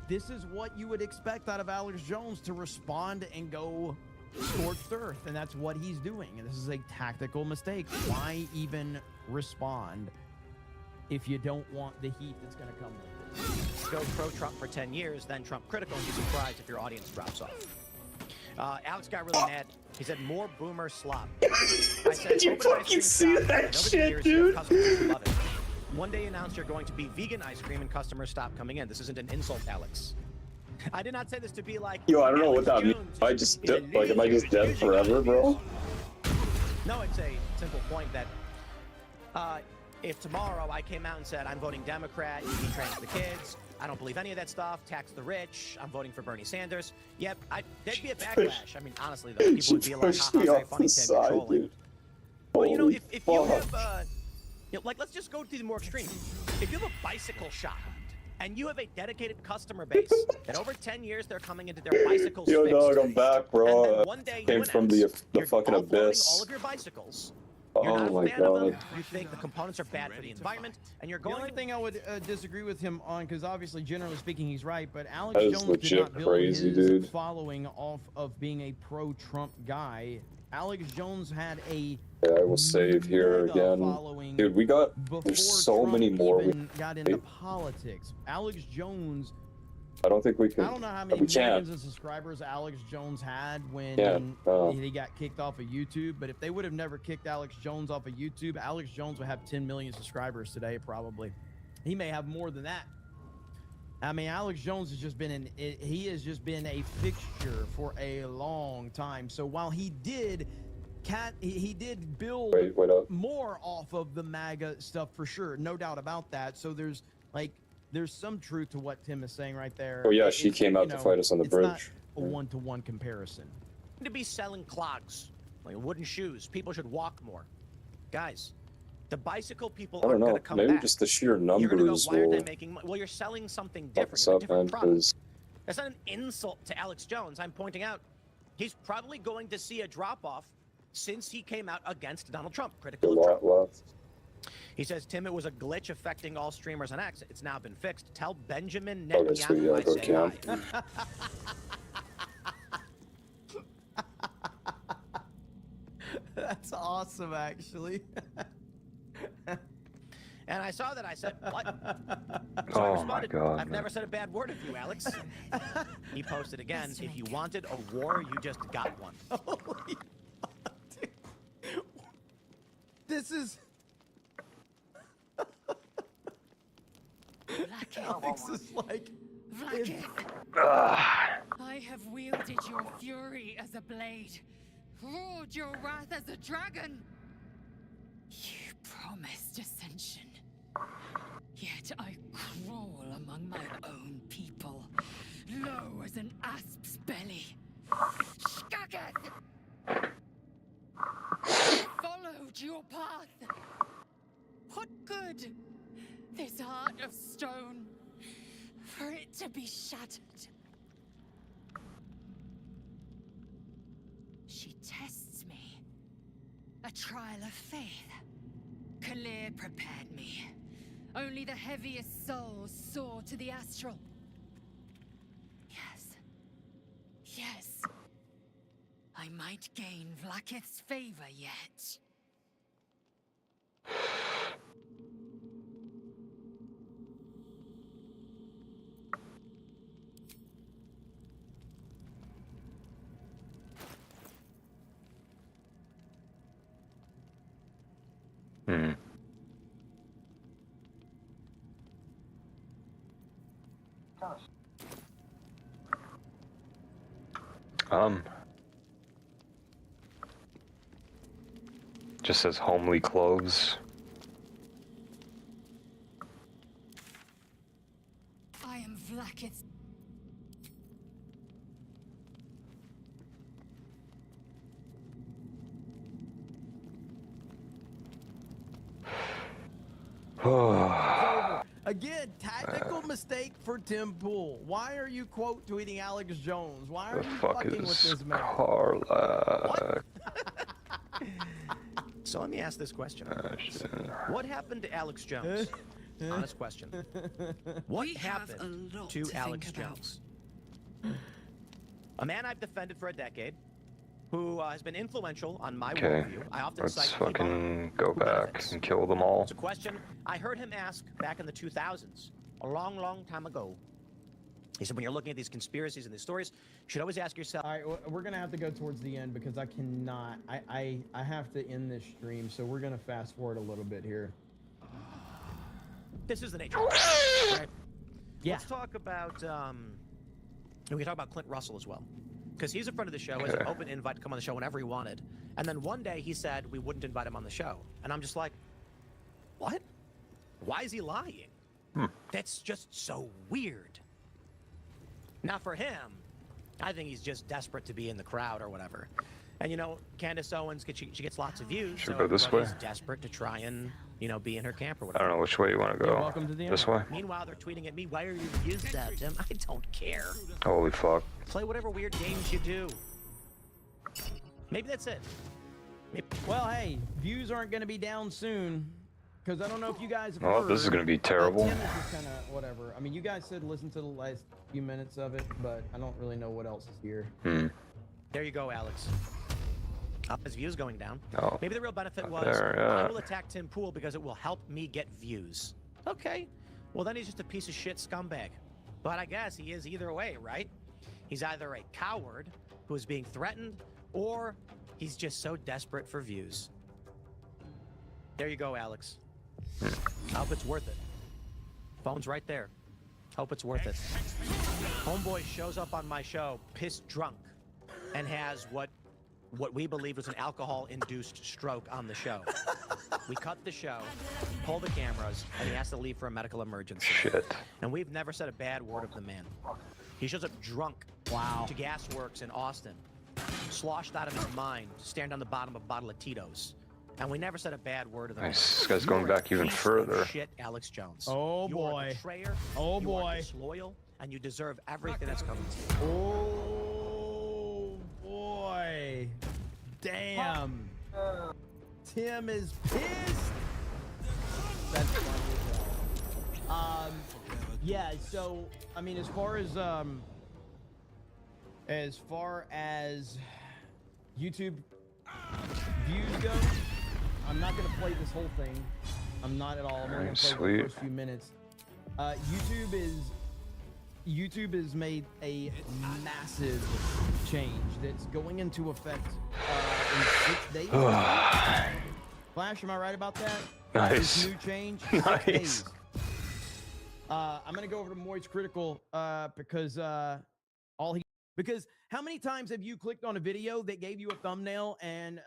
this is what you would expect out of Alex Jones, to respond and go scorched earth, and that's what he's doing. And this is a tactical mistake. Why even respond if you don't want the heat that's going to come with it? Go pro-Trump for 10 years, then Trump critical, and be surprised if your audience drops off. Alex got really mad. He said, more boomer slop. I said, did you fucking see that shit, dude? Love it. One day you announced you're going to be vegan ice cream and customers stop coming in. This isn't an insult, Alex. I did not say this to be like, yo, I don't know what that means. Am I just dead forever, bro? No, it's a simple point that if tomorrow I came out and said, I'm voting Democrat, you can trans the kids, I don't believe any of that stuff, tax the rich, I'm voting for Bernie Sanders, yep, there'd be a backlash. I mean, honestly, though, people would be like, haha, very funny, Tim, you're trolling. Well, you know, if you have, like, let's just go to the more extreme. If you have a bicycle shop, and you have a dedicated customer base that over 10 years they're coming into their bicycles Yo, fixed. dog, I'm back, bro. And then one day Came from the fucking abyss. All of your bicycles. You're not a fan of them. You think the components are bad for the environment, and you're going. The only thing I would disagree with him on, because obviously, generally speaking, he's right, but Alex That is Jones legit did not build crazy, his dude. following off of being a pro-Trump guy. Alex Jones had a Yeah, I will save here again. Dude, we got, there's so Trump many more. even got into politics. Alex Jones, I don't think we can. I don't know how many millions of subscribers Alex Jones had when he got kicked off of YouTube, but if they would have never kicked Alex Jones off of YouTube, Alex Jones would have 10 million subscribers today, probably. He may have more than that. I mean, Alex Jones has just been he has just been a fixture for a long time. So while he did build more off of the MAGA stuff for sure, no doubt about that. So there's some truth to what Tim is saying right there. Oh yeah, she came out to fight us on the bridge. It's not a one-to-one comparison. To be selling clogs, like wooden shoes, people should walk more. Guys, the bicycle people I are don't going know. to come Maybe back. just the sheer You're gonna go, numbers why are they will. making money? Well, you're selling something Fuck different. us You have a up, different man, product. 'cause That's not an insult to Alex Jones. I'm pointing out he's probably going to see a drop-off since he came out against Donald Trump, a critical of lot Trump. left. He says, Tim, it was a glitch affecting all streamers on X. It's now been fixed. Tell Benjamin Okay, sweet, Netanyahu yeah, I go say Cam. hi. That's awesome, actually. And I saw that. I said, what? So I responded, I've never said a bad word of you, Alex. He posted again, if you wanted a war, you just got one. Holy this is... Alex is like... I have wielded your fury as a blade, roared your wrath as a dragon. You promised ascension, yet I crawl among my own people, low as an asp's belly. Skageth! I followed your path. What good? This heart of stone, for it to be shattered. She tests me. A trial of faith. Kalir prepared me. Only the heaviest souls soar to the astral. Yes. Yes. I might gain Vlakith's favor yet. Just says homely clothes. I am Vlaakith's. Again, tactical mistake for Tim Pool. Why are you quote tweeting Alex Jones? Why are The you fuck fucking with is this man? Carla? So let me ask this question. What happened to Alex Jones? Honest question. What happened to Alex Jones? A man I've defended for a decade, who has been influential on my worldview. I often Let's cite fucking go back and kill them all. It's a question I heard him ask back in the 2000s, a long, long time ago. He said, when you're looking at these conspiracies and these stories, you should always ask yourself. All right, we're gonna have to go towards the end because I cannot. I have to end this stream, so we're gonna fast forward a little bit here. This is the nature of it, right? Yeah. Let's talk about, we can talk about Clint Russell as well. Because he's a friend of the show, has an open invite to come on the show whenever he wanted. And then one day he said we wouldn't invite him on the show. And I'm just like, what? Why is he lying? That's just so weird. Now for him, I think he's just desperate to be in the crowd or whatever. And you know, Candace Owens, she gets lots of views. Should so go this way. everybody's desperate to try and, you know, be in her camp or I whatever. don't know which way you want to go. This way? Meanwhile, they're tweeting at me, why are your views that, Tim? I don't care. Holy fuck. Play whatever weird games you do. Maybe that's it. Well, hey, views aren't going to be down soon. Because I don't know if you guys have Oh, heard, this is going to be terrible. Tim is just kind of whatever. I mean, you guys said listen to the last few minutes of it, but I don't really know what else is here. There you go, Alex. His views going down. Oh, maybe the real benefit was there, yeah. I will attack Tim Pool because it will help me get views. Okay. Well, then he's just a piece of shit scumbag. But I guess he is either way, right? He's either a coward who is being threatened, or he's just so desperate for views. There you go, Alex. I hope it's worth it. Phone's right there. Hope it's worth it. Homeboy shows up on my show pissed drunk and has what we believe was an alcohol-induced stroke on the show. We cut the show, pull the cameras, and he has to leave for a medical emergency. Shit. And we've never said a bad word of the man. He shows up drunk to Gasworks in Austin, sloshed out of his mind, staring down the bottom of a bottle of Tito's. And we never said a bad word of the man. This guy's going back even further. Shit, Alex Jones. Oh, you boy. are a betrayer. Oh, you boy. are disloyal, and you deserve everything that's coming to you. Oh, boy. Damn. Tim is pissed. That's funny as hell. Yeah, so, I mean, as far as YouTube views go, I'm not going to play this whole thing. I'm not at all. I'm only going to play the first few minutes. YouTube has made a massive change that's going into effect in 6 days. Flash, am I right about that? Nice. This new change? 6 days. I'm going to go over to Moist Critical because because how many times have you clicked on a video that gave you a thumbnail and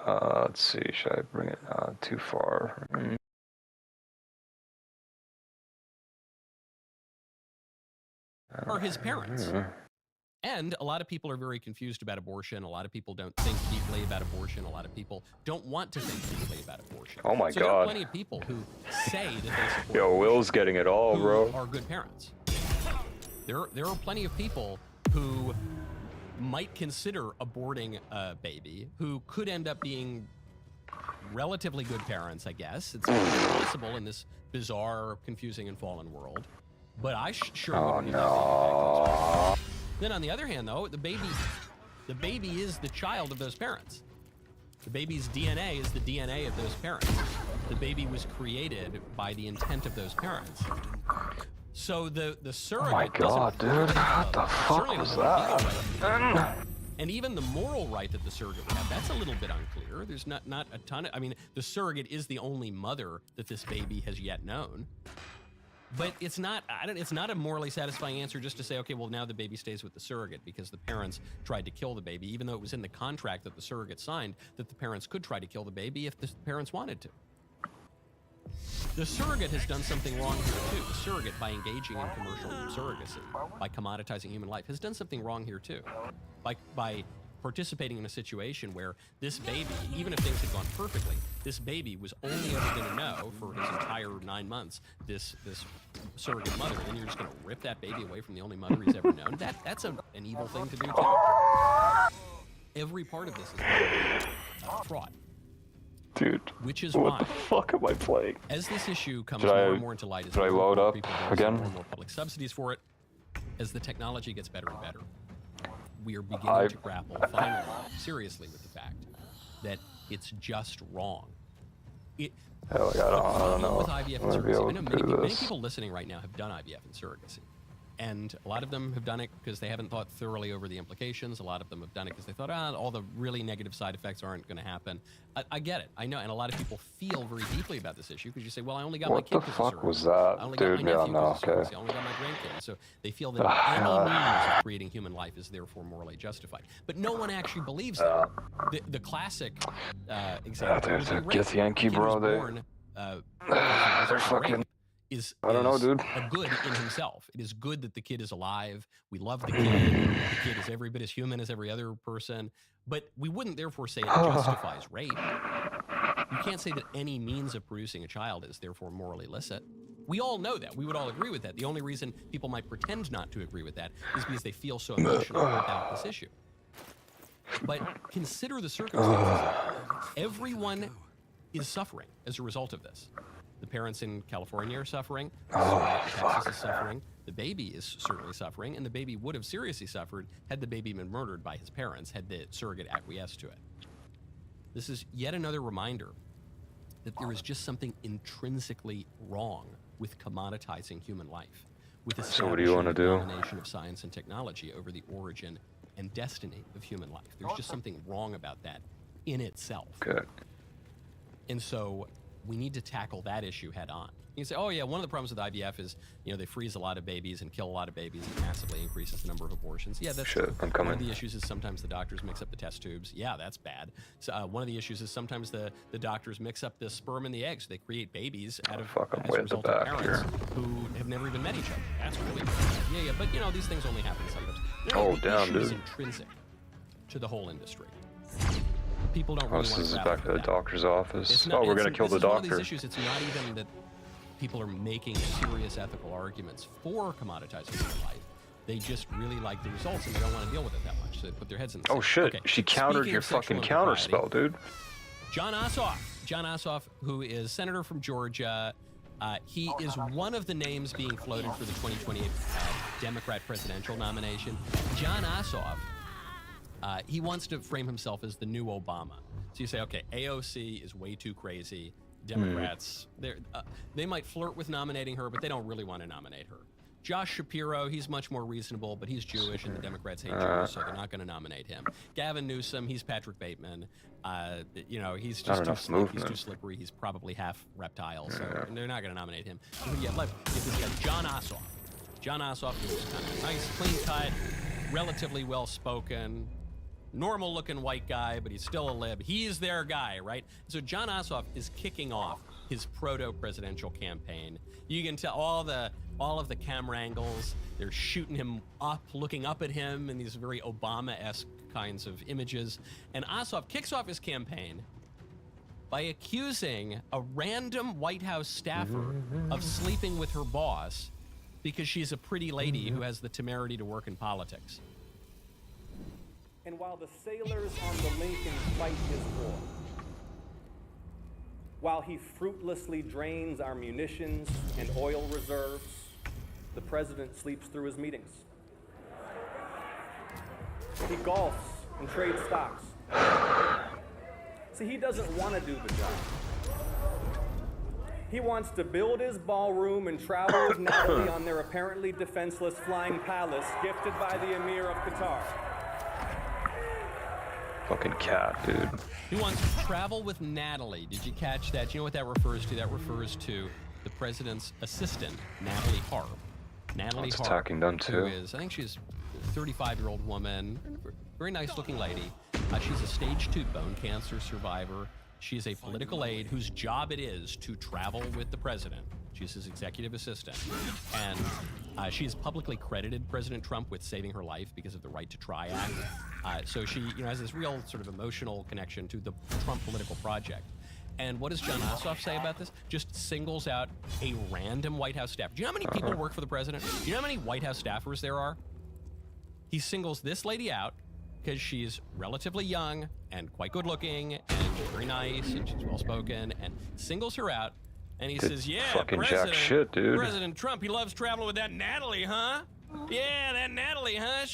let's see, should I bring it too far? Are his parents. And a lot of people are very confused about abortion. A lot of people don't think deeply about abortion. A lot of people don't want to think deeply about abortion. Oh my so there are God. plenty of people who say that they support Yo, Will's getting it all, who bro. are good parents. There are plenty of people who might consider aborting a baby who could end up being relatively good parents, I guess. It's possible in this bizarre, confusing, and fallen world. But I sure wouldn't be that big. Then on the other hand, though, the baby is the child of those parents. The baby's DNA is the DNA of those parents. The baby was created by the intent of those parents. So the surrogate. Oh my God, dude! What the fuck was that? And even the moral right that the surrogate would have, that's a little bit unclear. There's not a ton of, I mean, the surrogate is the only mother that this baby has yet known. But it's not a morally satisfying answer just to say, okay, well, now the baby stays with the surrogate because the parents tried to kill the baby, even though it was in the contract that the surrogate signed that the parents could try to kill the baby if the parents wanted to. The surrogate has done something wrong here too. The surrogate, by engaging in commercial surrogacy, by commoditizing human life, has done something wrong here too. By participating in a situation where this baby, even if things had gone perfectly, this baby was only ever going to know for his entire 9 months this surrogate mother, and then you're just going to rip that baby away from the only mother he's ever known. That's an evil thing to do too. Every part of this is fraught. Dude, which is what why, the fuck am I playing? As this issue comes more and more into light, as I load up again? More and more public subsidies for it, as the technology gets better and better, we are beginning to grapple finally seriously with the fact that it's just wrong. Hell, I don't know. With IVF and surrogacy, I know many people listening right now have done IVF and surrogacy. And a lot of them have done it because they haven't thought thoroughly over the implications. A lot of them have done it because they thought, all the really negative side effects aren't going to happen. I get it. I know. And a lot of people feel very deeply about this issue because you say, well, I only got my kid. What the fuck was that, dude? Yeah, no, okay. I only got my grandkid. So they feel that any means of creating human life is therefore morally justified. But no one actually believes that. The classic example there's a Gith Yankee, bro. They're fucking... I don't know, dude. A good in himself. It is good that the kid is alive. We love the kid. The kid is every bit as human as every other person. But we wouldn't therefore say it justifies rape. You can't say that any means of producing a child is therefore morally illicit. We all know that. We would all agree with that. The only reason people might pretend not to agree with that is because they feel so emotional about this issue. But consider the circumstances. Everyone is suffering as a result of this. The parents in California are suffering. Texas is suffering. The baby is certainly suffering, and the baby would have seriously suffered had the baby been murdered by his parents, had the surrogate acquiesced to it. This is yet another reminder that there is just something intrinsically wrong with commoditizing human life, with establishing the domination of science and technology over the origin and destiny of human life. There's just something wrong about that in itself. Good. And so we need to tackle that issue head on. You can say, oh yeah, one of the problems with IVF is, they freeze a lot of babies and kill a lot of babies and massively increases the number of abortions. Yeah, that's true. One of the issues is sometimes the doctors mix up the test tubes. Yeah, that's bad. So, one of the issues is sometimes the doctors mix up the sperm and the eggs. They create babies out of as a result of parents who have never even met each other. That's really bad. Yeah, but these things only happen sometimes. The issue is intrinsic to the whole industry. People don't really want to this is back to the doctor's office. We're going to kill the doctor. One of these issues, it's not even that people are making serious ethical arguments for commoditizing human life. They just really like the results and they don't want to deal with it that much. So they put their heads in the sand. Oh shit, okay. She countered your fucking counterspell, dude. John Ossoff, who is senator from Georgia, he is one of the names being floated for the 2028 Democrat presidential nomination. John Ossoff, he wants to frame himself as the new Obama. So you say, okay, AOC is way too crazy. Democrats, they might flirt with nominating her, but they don't really want to nominate her. Josh Shapiro, he's much more reasonable, but he's Jewish, and the Democrats hate Jews, so they're not going to nominate him. Gavin Newsom, he's Patrick Bateman. He's just too slick. He's too slippery. He's probably half reptile, so they're not going to nominate him. You have this guy, John Ossoff. John Ossoff is kind of nice, clean cut, relatively well-spoken, normal-looking white guy, but he's still a lib. He's their guy, right? So John Ossoff is kicking off his proto-presidential campaign. You can tell all of the camera angles. They're shooting him up, looking up at him in these very Obama-esque kinds of images. And Ossoff kicks off his campaign by accusing a random White House staffer of sleeping with her boss because she's a pretty lady who has the temerity to work in politics. And while the sailors on the Lincoln fight his war, while he fruitlessly drains our munitions and oil reserves, the president sleeps through his meetings. He golfs and trades stocks. See, he doesn't want to do the job. He wants to build his ballroom and travel with Natalie on their apparently defenseless flying palace gifted by the Emir of Qatar. Fucking cat, dude. He wants to travel with Natalie. Did you catch that? Do you know what that refers to? That refers to the president's assistant, Natalie Harp. Natalie That's Harp, attacking them, who too. is, I think she's a 35-year-old woman, very nice-looking lady. She's a stage 2 bone cancer survivor. She is a political aide whose job it is to travel with the president. She's his executive assistant. And she has publicly credited President Trump with saving her life because of the Right to Try Act. So she has this real sort of emotional connection to the Trump political project. And what does John Ossoff say about this? Just singles out a random White House staffer. Do you know how many people work for the president? Do you know how many White House staffers there are? He singles this lady out because she's relatively young and quite good looking and very nice and she's well spoken, and singles her out. And he says, yeah, fucking jack shit, dude. President Trump, he loves traveling with that Natalie, huh? Yeah, that Natalie, huh?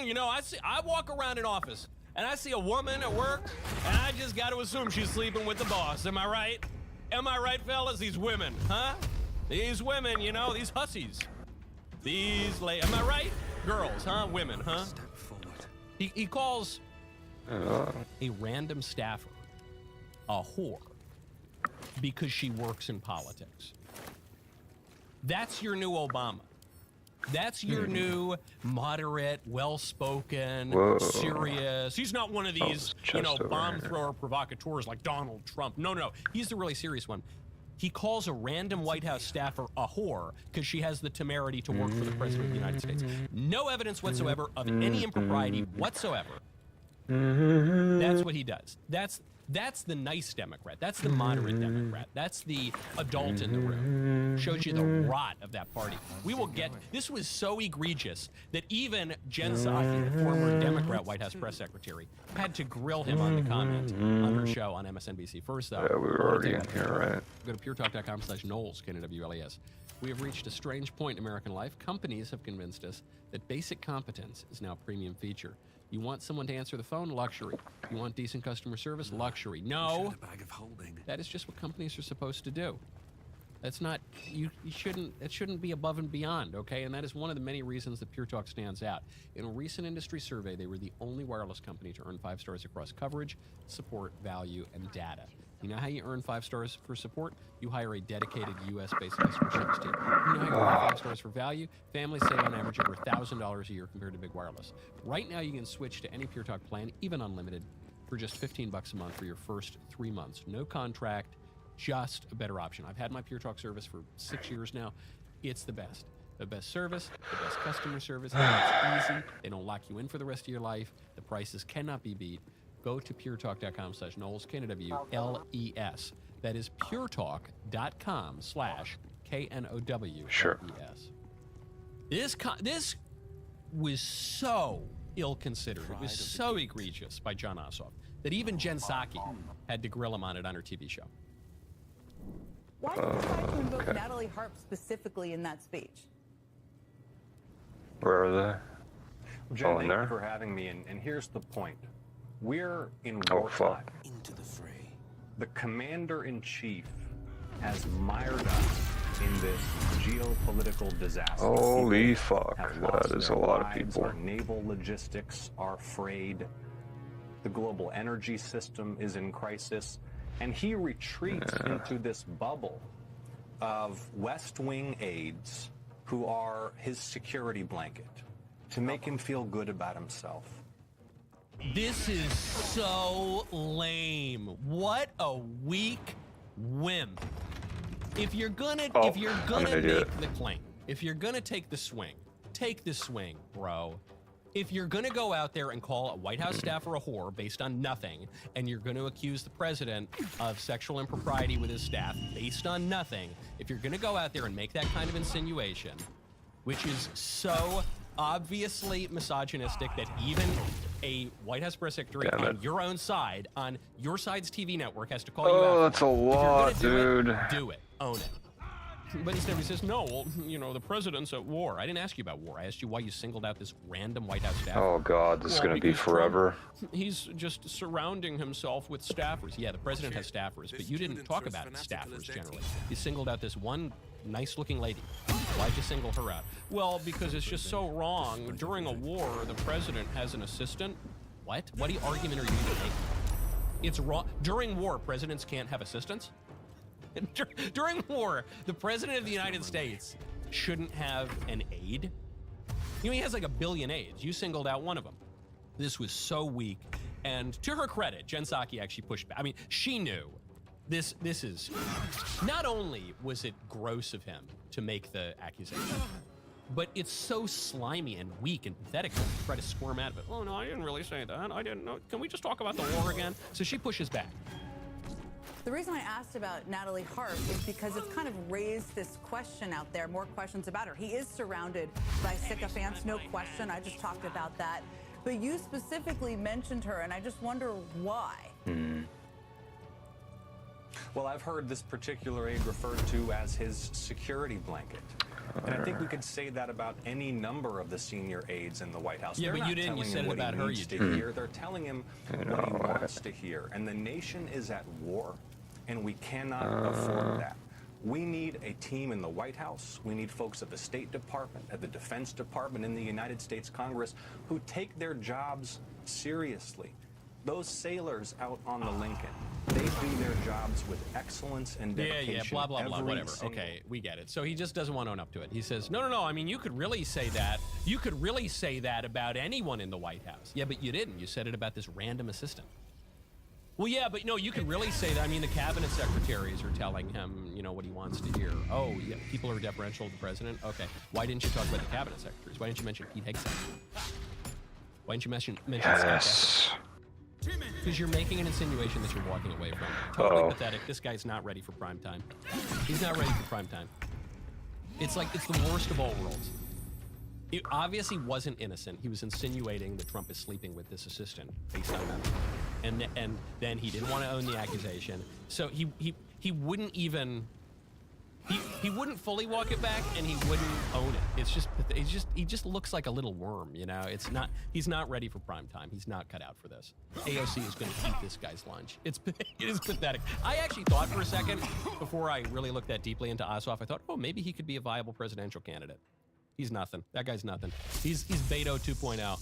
You know, I walk around an office and I see a woman at work and I just got to assume she's sleeping with the boss. Am I right? Am I right, fellas? These women, huh? These women, you know, these hussies. These ladies, am I right? Girls, huh? Women, huh? He calls a random staffer a whore because she works in politics. That's your new Obama. That's your new moderate, well-spoken, serious. He's not one of these, bomb thrower provocateurs like Donald Trump. No. He's the really serious one. He calls a random White House staffer a whore because she has the temerity to work for the President of the United States. No evidence whatsoever of any impropriety whatsoever. That's what he does. That's the nice Democrat. That's the moderate Democrat. That's the adult in the room. Shows you the rot of that party. We will get, this was so egregious that even Jen Psaki, the former Democrat White House press secretary, had to grill him on the comment on her show on MSNBC. First, though, Yeah, we were already in here, right? Go to puretalk.com/Knowles, KNWLES. We have reached a strange point in American life. Companies have convinced us that basic competence is now a premium feature. You want someone to answer the phone? Luxury. You want decent customer service? Luxury. No. That is just what companies are supposed to do. That's not, you shouldn't, it shouldn't be above and beyond, okay? And that is one of the many reasons that Pure Talk stands out. In a recent industry survey, they were the only wireless company to earn 5 stars across coverage, support, value, and data. You know how you earn 5 stars for support? You hire a dedicated U.S.-based customer service team. You know how you earn 5 stars for value? Families save on average over $1,000 a year compared to big wireless. Right now, you can switch to any Pure Talk plan, even unlimited, for just $15 a month for your first 3 months. No contract, just a better option. I've had my Pure Talk service for 6 years now. It's the best. The best service, the best customer service. It's easy. They don't lock you in for the rest of your life. The prices cannot be beat. Go to puretalk.com/Knowles, KNWLES. That is puretalk.com/KNOWLES. Sure. This was so ill-considered. It was so egregious by John Ossoff that even Jen Psaki had to grill him on it on her TV show. Why did you try to invoke Natalie Harp specifically in that speech? Where are they? Jen, in thank there? you for having me, and here's the point. We're in Oh, wartime. fuck. Into the fray. The commander-in-chief has mired us in this geopolitical disaster. Holy People fuck, have that lost is their a lot of lives, people. Our naval logistics are frayed. The global energy system is in crisis. And he retreats into this bubble of West Wing aides who are his security blanket to make him feel good about himself. This is so lame. What a weak wimp. If you're gonna make the claim, if you're gonna take the swing, bro. If you're gonna go out there and call a White House staffer a whore based on nothing, and you're gonna accuse the president of sexual impropriety with his staff based on nothing, if you're gonna go out there and make that kind of insinuation, which is so obviously misogynistic that even a White House press secretary on your own side, on your side's TV network, has to call you out. Oh, that's a lot, dude. Do it. Own it. But instead he says, no, well, you know, the president's at war. I didn't ask you about war. I asked you why you singled out this random White House staffer. Oh, God, this is going to be because forever. Trump, he's just surrounding himself with staffers. Yeah, the president has staffers, but you didn't talk about staffers generally. You singled out this one nice-looking lady. Why'd you single her out? Well, because it's just so wrong. During a war, the president has an assistant. What? What argument are you making? It's wrong. During war, presidents can't have assistants? During war, the president of the United States shouldn't have an aide. You know, he has like 1 billion aides. You singled out one of them. This was so weak. And to her credit, Jen Psaki actually pushed back. I mean, she knew this is, not only was it gross of him to make the accusation, but it's so slimy and weak and pathetic when you try to squirm out of it. Oh no, I didn't really say that. I didn't know. Can we just talk about the war again? So she pushes back. The reason I asked about Natalie Harp is because it's kind of raised this question out there, more questions about her. He is surrounded by sycophants, no question. I just talked about that. But you specifically mentioned her, and I just wonder why. Well, I've heard this particular aide referred to as his security blanket. And I think we could say that about any number of the senior aides in the White House. Yeah, They're but not you didn't. You telling said him it what about he her. needs You to did. hear. They're telling him what he wants to hear. And the nation is at war, and we cannot afford that. We need a team in the White House. We need folks at the State Department, at the Defense Department, in the United States Congress who take their jobs seriously. Those sailors out on the Lincoln, they do their jobs with excellence and dedication. Yeah, blah, blah, blah, every whatever. single- Okay, we get it. So he just doesn't want to own up to it. He says, no, I mean, you could really say that. You could really say that about anyone in the White House. Yeah, but you didn't. You said it about this random assistant. Well, yeah, but no, you could really say that. I mean, the cabinet secretaries are telling him, you know, what he wants to hear. Oh, yeah, people are deferential to the president? Okay. Why didn't you talk about the cabinet secretaries? Why didn't you mention Pete Hegseth? Why didn't you mention Scott? Because you're making an insinuation that you're walking away from. Totally pathetic. This guy's not ready for prime time. He's not ready for prime time. It's like, it's the worst of all worlds. It obviously wasn't innocent. He was insinuating that Trump is sleeping with this assistant based on that. And then he didn't want to own the accusation. So he wouldn't even, he wouldn't fully walk it back, and he wouldn't own it. It's just, he just looks like a little worm, you know? It's not, he's not ready for prime time. He's not cut out for this. AOC is going to eat this guy's lunch. It is pathetic. I actually thought for a second, before I really looked that deeply into Ossoff, I thought, oh, maybe he could be a viable presidential candidate. He's nothing. That guy's nothing. He's Beto 2.0.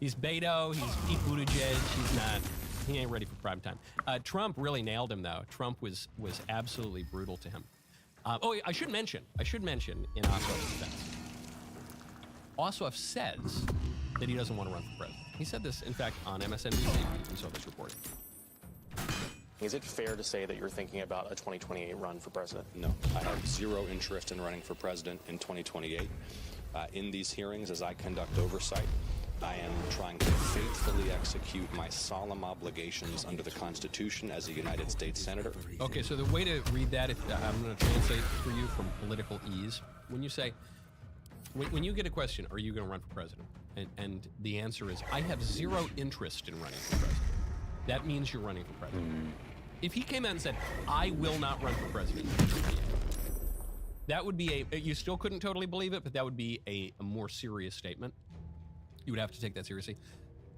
He's Beto. He's Pete Buttigieg. He's not. He ain't ready for prime time. Trump really nailed him, though. Trump was absolutely brutal to him. I should mention in Ossoff's defense. Ossoff says that he doesn't want to run for president. He said this, in fact, on MSNBC. We saw this reporting. Is it fair to say that you're thinking about a 2028 run for president? No, I have zero interest in running for president in 2028. In these hearings, as I conduct oversight, I am trying to faithfully execute my solemn obligations under the Constitution as a United States Senator. Okay, so the way to read that, I'm going to translate for you from political ease. When you say, when you get a question, are you going to run for president? And the answer is, I have zero interest in running for president. That means you're running for president. If he came out and said, I will not run for president, that would be you still couldn't totally believe it, but that would be a more serious statement. You would have to take that seriously.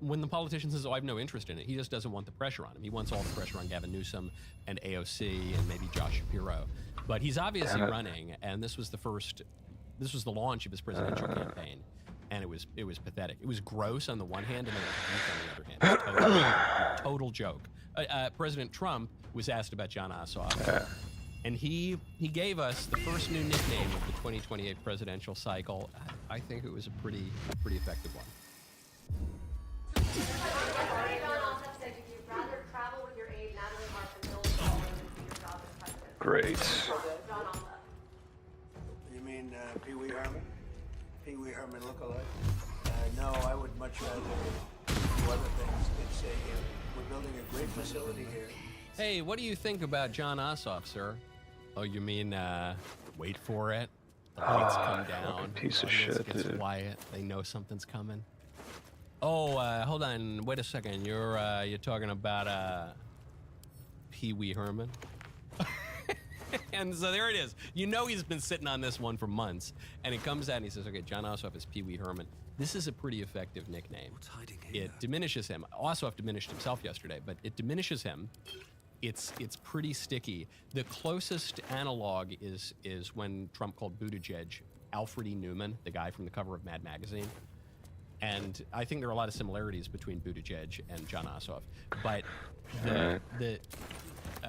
When the politician says, oh, I have no interest in it, he just doesn't want the pressure on him. He wants all the pressure on Gavin Newsom and AOC and maybe Josh Shapiro. But he's obviously running, and this was the launch of his presidential campaign. And it was pathetic. It was gross on the one hand, and then it was weak on the other hand. Total joke. President Trump was asked about John Ossoff, and he gave us the first new nickname of the 2028 presidential cycle. I think it was a pretty effective one. Great. You mean Pee Wee Herman? Pee Wee Herman lookalike? No, I would much rather do other things. It's we're building a great facility here. Hey, what do you think about John Ossoff, sir? Oh, you mean, wait for it? The lights come down. Piece of shit, dude. Quiet. They know something's coming. Oh, hold on. Wait a second. You're talking about Pee Wee Herman? And so there it is. You know he's been sitting on this one for months. And he comes out and he says, okay, John Ossoff is Pee Wee Herman. This is a pretty effective nickname. What's hiding here? It diminishes him. Ossoff diminished himself yesterday, but it diminishes him. It's pretty sticky. The closest analog is when Trump called Buttigieg Alfred E. Newman, the guy from the cover of Mad Magazine. And I think there are a lot of similarities between Buttigieg and John Ossoff. But the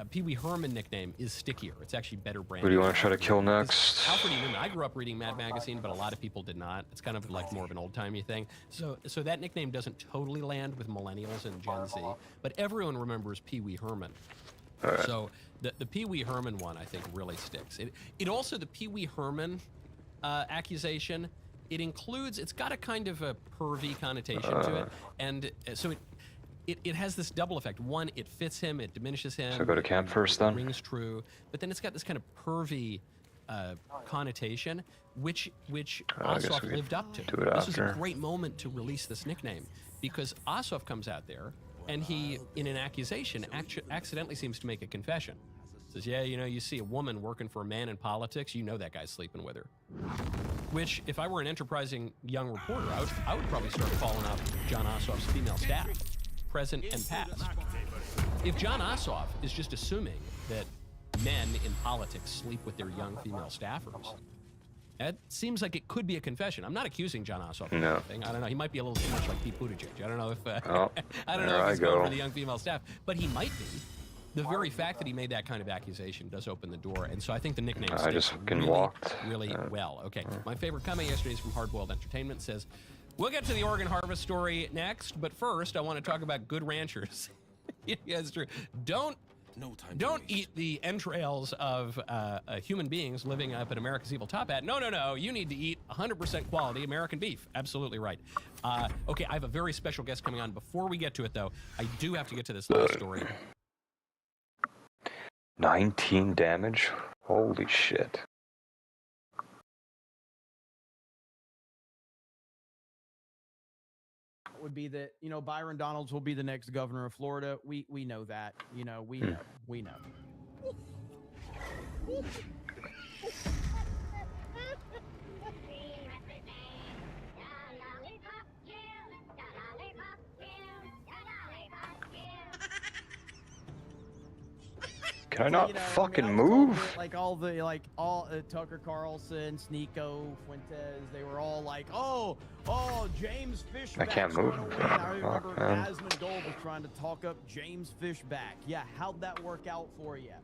Pee Wee Herman nickname is stickier. It's actually better branded. Who do you want to try to kill next? Alfred E. Newman. I grew up reading Mad Magazine, but a lot of people did not. It's kind of like more of an old-timey thing. So that nickname doesn't totally land with millennials and Gen Z, but everyone remembers Pee Wee Herman. Right. So the Pee Wee Herman one, I think, really sticks. It also, the Pee Wee Herman accusation, it's got a kind of a pervy connotation to it, and so it has this double effect. One, it fits him, it diminishes him. So go to camp first then? Rings true, but then it's got this kind of pervy connotation, which Ossoff lived up to. This was a great moment to release this nickname, because Ossoff comes out there, and he, in an accusation, accidentally seems to make a confession. Says, yeah, you see a woman working for a man in politics, you know that guy's sleeping with her. Which, if I were an enterprising young reporter, I would probably start calling up John Ossoff's female staff, present and past. If John Ossoff is just assuming that men in politics sleep with their young female staffers, that seems like it could be a confession. I'm not accusing John Ossoff of anything. I don't know. He might be a little too much like Pete Buttigieg. I don't know if I don't know if he's going for the young female staff, but he might be. The very fact that he made that kind of accusation does open the door, and so I think the nickname sticks really well. Okay, my favorite comment yesterday is from Hardboiled Entertainment. It says, we'll get to the Oregon Harvest story next, but first I want to talk about good ranchers. Yeah, it's true. Don't eat the entrails of human beings living up at America's Evil Top Hat. No. You need to eat 100% quality American beef. Absolutely right. Okay, I have a very special guest coming on. Before we get to it, though, I do have to get to this last story. 19 damage? Holy shit. Would be that, Byron Donalds will be the next governor of Florida. We know that. We know. Can I not fucking move? All Tucker Carlson, Sneeko, Fuentes, they were all like, oh, James Fishback. I can't move. I remember Asmund Gold was trying to talk up James Fishback. Yeah, how'd that work out for you?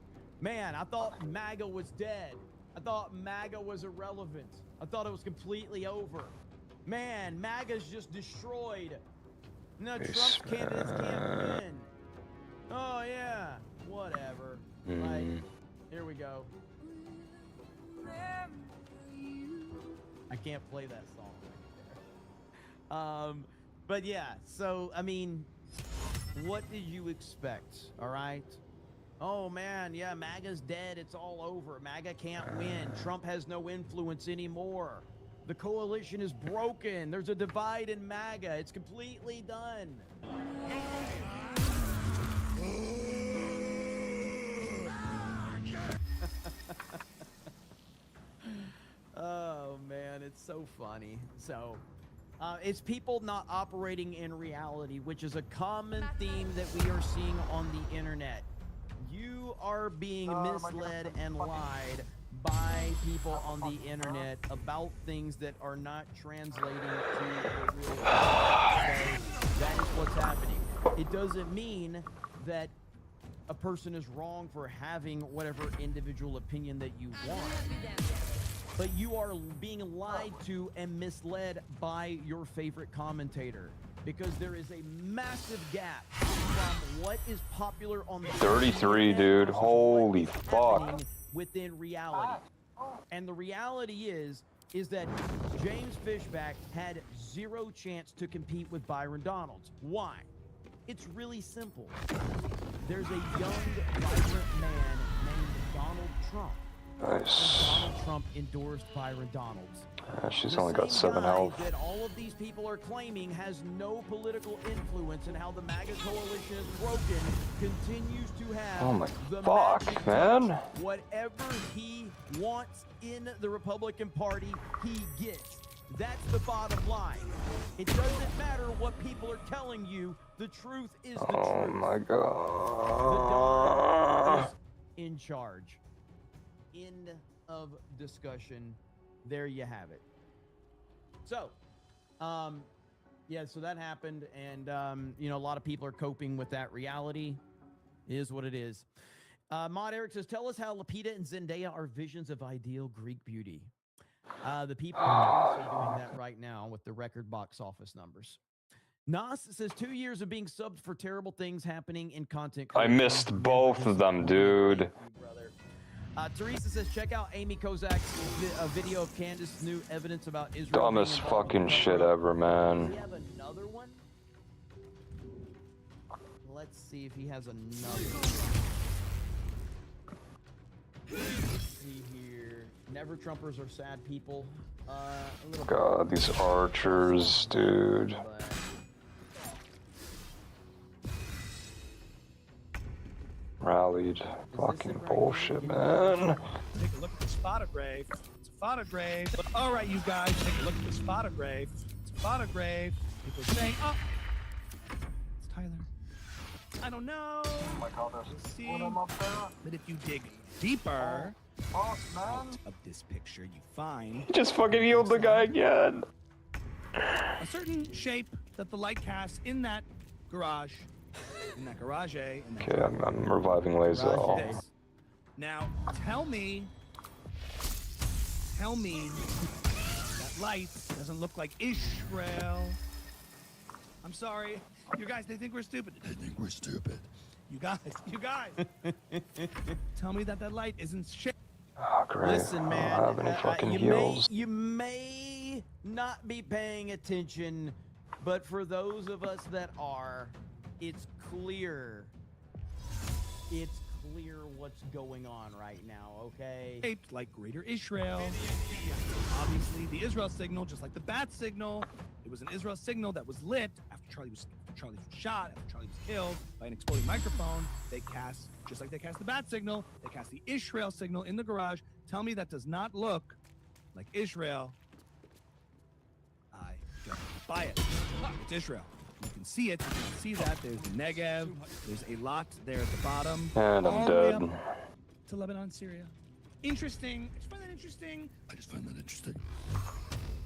Man, I thought MAGA was dead. I thought MAGA was irrelevant. I thought it was completely over. Man, MAGA's just destroyed. No, Trump's candidates can't win. Oh, yeah, whatever. Right, here we go. I can't play that song right there. But yeah, so, I mean, what did you expect, all right? Oh, man, yeah, MAGA's dead. It's all over. MAGA can't win. Trump has no influence anymore. The coalition is broken. There's a divide in MAGA. It's completely done. Oh, man, it's so funny. So, it's people not operating in reality, which is a common theme that we are seeing on the internet. You are being misled and lied by people on the internet about things that are not translating to the real world. So that is what's happening. It doesn't mean that a person is wrong for having whatever individual opinion that you want. But you are being lied to and misled by your favorite commentator, because there is a massive gap from what is popular on the 33, dude. Holy fuck. Within reality. And the reality is that James Fishback had zero chance to compete with Byron Donalds. Why? It's really simple. There's a young, vibrant man named Donald Trump. Nice. Donald Trump endorsed Byron Donalds. She's only got 7 health. That all of these people are claiming has no political influence, and how the MAGA coalition is broken continues to have. Oh my the fuck, man. Whatever he wants in the Republican Party, he gets. That's the bottom line. It doesn't matter what people are telling you. The truth is the truth. Oh my god. The Don is in charge. End of discussion. There you have it. So, yeah, so that happened, and a lot of people are coping with that reality. It is what it is. Mod Eric says, tell us how Lupita and Zendaya are visions of ideal Greek beauty. The people are doing that right now with the record box office numbers. Nas says 2 years of being subbed for terrible things happening in content I creation. missed both of them, dude. Thank you, brother. Teresa says, check out Amy Kozak's video of Candace's new evidence about Israel. Dumbest fucking shit ever, man. We have another one. Let's see if he has another one. Let's see here. Never Trumpers are sad people. God, these archers, dude. Rallied. Fucking bullshit, man. Take a look at this photograph. It's a photograph. All right, you guys, take a look at this photograph. It's a photograph. People are saying, oh, it's Tyler. I don't know. Oh my God, there's see. But if you dig deeper out of this picture, you find He just fucking healed the guy again. a certain shape that the light casts in that garage. In that garage, eh? In that Okay, I'm reviving Lazel. Now, tell me that light doesn't look like Israel. I'm sorry. You guys, they think we're stupid. They think we're stupid. You guys. Tell me that light isn't shit. Oh, great. Listen, man. I don't have any fucking heals. You may not be paying attention, but for those of us that are, it's clear. It's clear what's going on right now, okay? Shaped like Greater Israel. Obviously, the Israel signal, just like the bat signal, it was an Israel signal that was lit after Charlie was shot, after Charlie was killed by an exploding microphone. They cast, just like they cast the bat signal, they cast the Israel signal in the garage. Tell me that does not look like Israel. I don't buy it. It's Israel. You can see it. You can see that. There's the Negev. There's a lot there at the bottom. And I'm dead. To Lebanon, Syria. Interesting. I just find that interesting.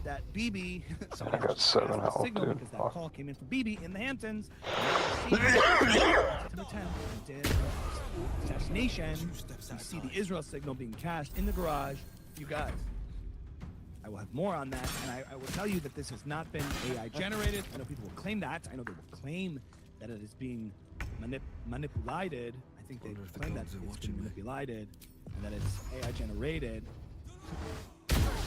That BB. I got 7 health, signal dude. because that call came in from BB in the Hamptons. September 10th, assassination. You see the Israel signal being cast in the garage. You guys. I will have more on that, and I will tell you that this has not been AI generated. I know people will claim that. I know they will claim that it is being manipulated. I think they will claim that it's being manipulated and that it's AI generated.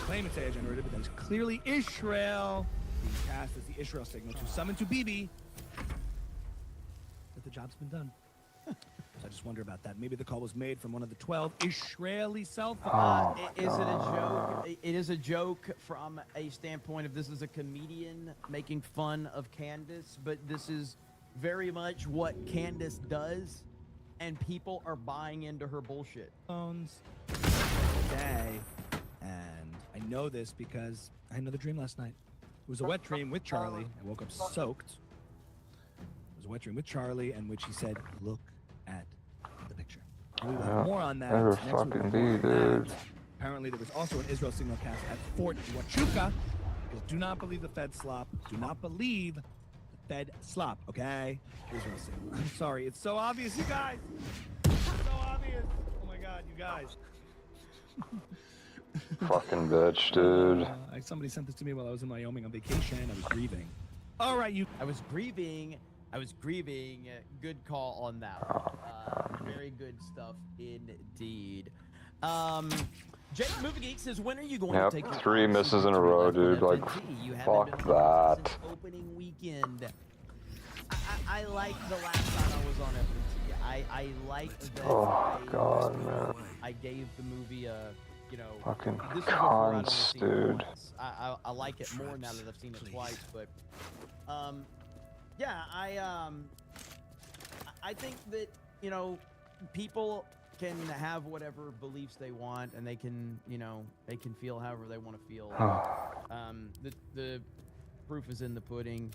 Claim it's AI generated, but that is clearly Israel being cast as the Israel signal to summon to BB that the job's been done. So I just wonder about that. Maybe the call was made from one of the 12 Israeli cell phones. Is it a joke? It is a joke from a standpoint of this is a comedian making fun of Candace, but this is very much what Candace does, and people are buying into her bullshit. Phones today, and I know this because I had another dream last night. It was a wet dream with Charlie. I woke up soaked. It was a wet dream with Charlie, in which he said, "Look at the picture." We will have more on that. Never next week. fucking be, dude. Apparently, there was also an Israel signal cast at Fort Huachuca. Because do not believe the Fed slop. Do not believe the Fed slop, okay? Israel signal. I'm sorry. It's so obvious, you guys. It's so obvious. Oh my God, you guys. Fucking bitch, dude. Somebody sent this to me while I was in Wyoming on vacation. I was grieving. All right, you. I was grieving. Good call on that one. Very good stuff indeed. Jake Movie Geek says, when are you going to take your 3 misses in a row, dude. Like, fuck that. Opening weekend. I like the last time I was on FNT. I like that. Oh, God, man. I gave the movie a, you know, Fucking this is before I'd only cons, seen it dude. once. I like it more now that I've seen it twice, but yeah, I think that, you know, people can have whatever beliefs they want, and they can, you know, they can feel however they want to feel. The proof is in the pudding.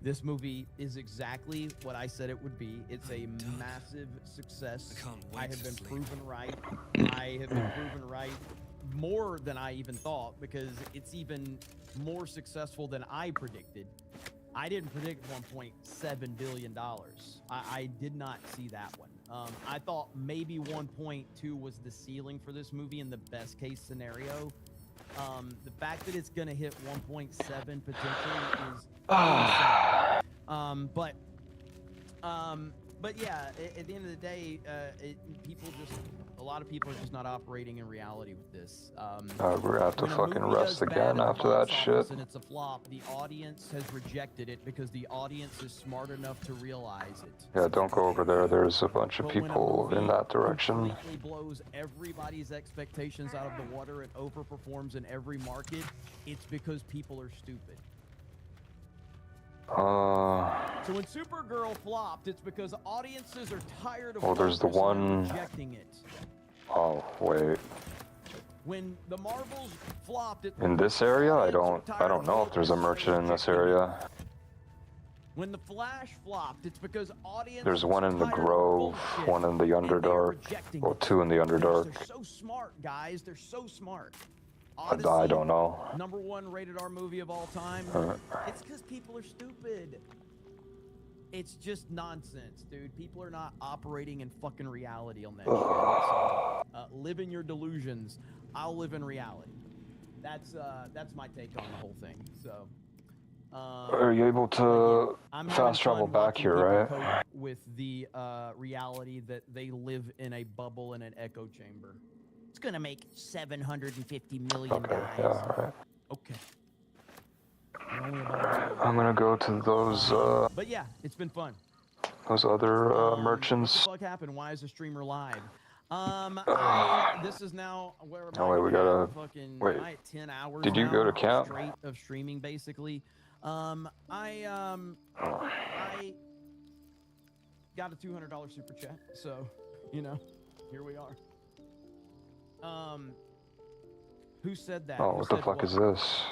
This movie is exactly what I said it would be. It's a massive success. I have been proven right. I have been proven right more than I even thought, because it's even more successful than I predicted. I didn't predict $1.7 billion. I did not see that one. I thought maybe 1.2 was the ceiling for this movie in the best case scenario. The fact that it's gonna hit 1.7 potentially is insane. But yeah, at the end of the day, a lot of people are just not operating in reality with this. We're gonna have to when a fucking movie rest does bad again at the after that box shit. office and it's a flop, the audience has rejected it because the audience is smart enough to realize it. Yeah, don't go over there. There's a bunch of But when a people in movie that direction. completely blows everybody's expectations out of the water and overperforms in every market, it's because people are stupid. So when Supergirl flopped, it's because audiences are tired of Well, there's the wokeness and they're one. rejecting it. Oh wait. When the Marvels flopped, it's In this area, I don't know if there's a merchant in this area. When the Flash flopped, it's because audiences There's one in the tired of Grove, bullshit, one in the and they're Underdark, rejecting well, it. 2 in the Underdark. They're so smart, guys. They're so smart. I don't know. #1 rated R movie of all time. It's because people are stupid. It's just nonsense, dude. People are not operating in fucking reality on that shit. So, live in your delusions. I'll live in reality. That's my take on the whole thing. So, Are you able to fast travel back here, right? cope with the reality that they live in a bubble in an echo chamber. It's gonna make 750 million. Okay, guys. yeah, alright. Okay. I'm gonna go to those, But yeah, it's been fun. those other merchants. What the fuck happened? Why is the streamer live? This is now where am Oh wait, we gotta fucking wait. am I at 10 hours. Did you now go to camp? Straight of streaming, basically. I got a $200 super chat, so you know, here we are. Who said that? Oh, Who what the said fuck is this?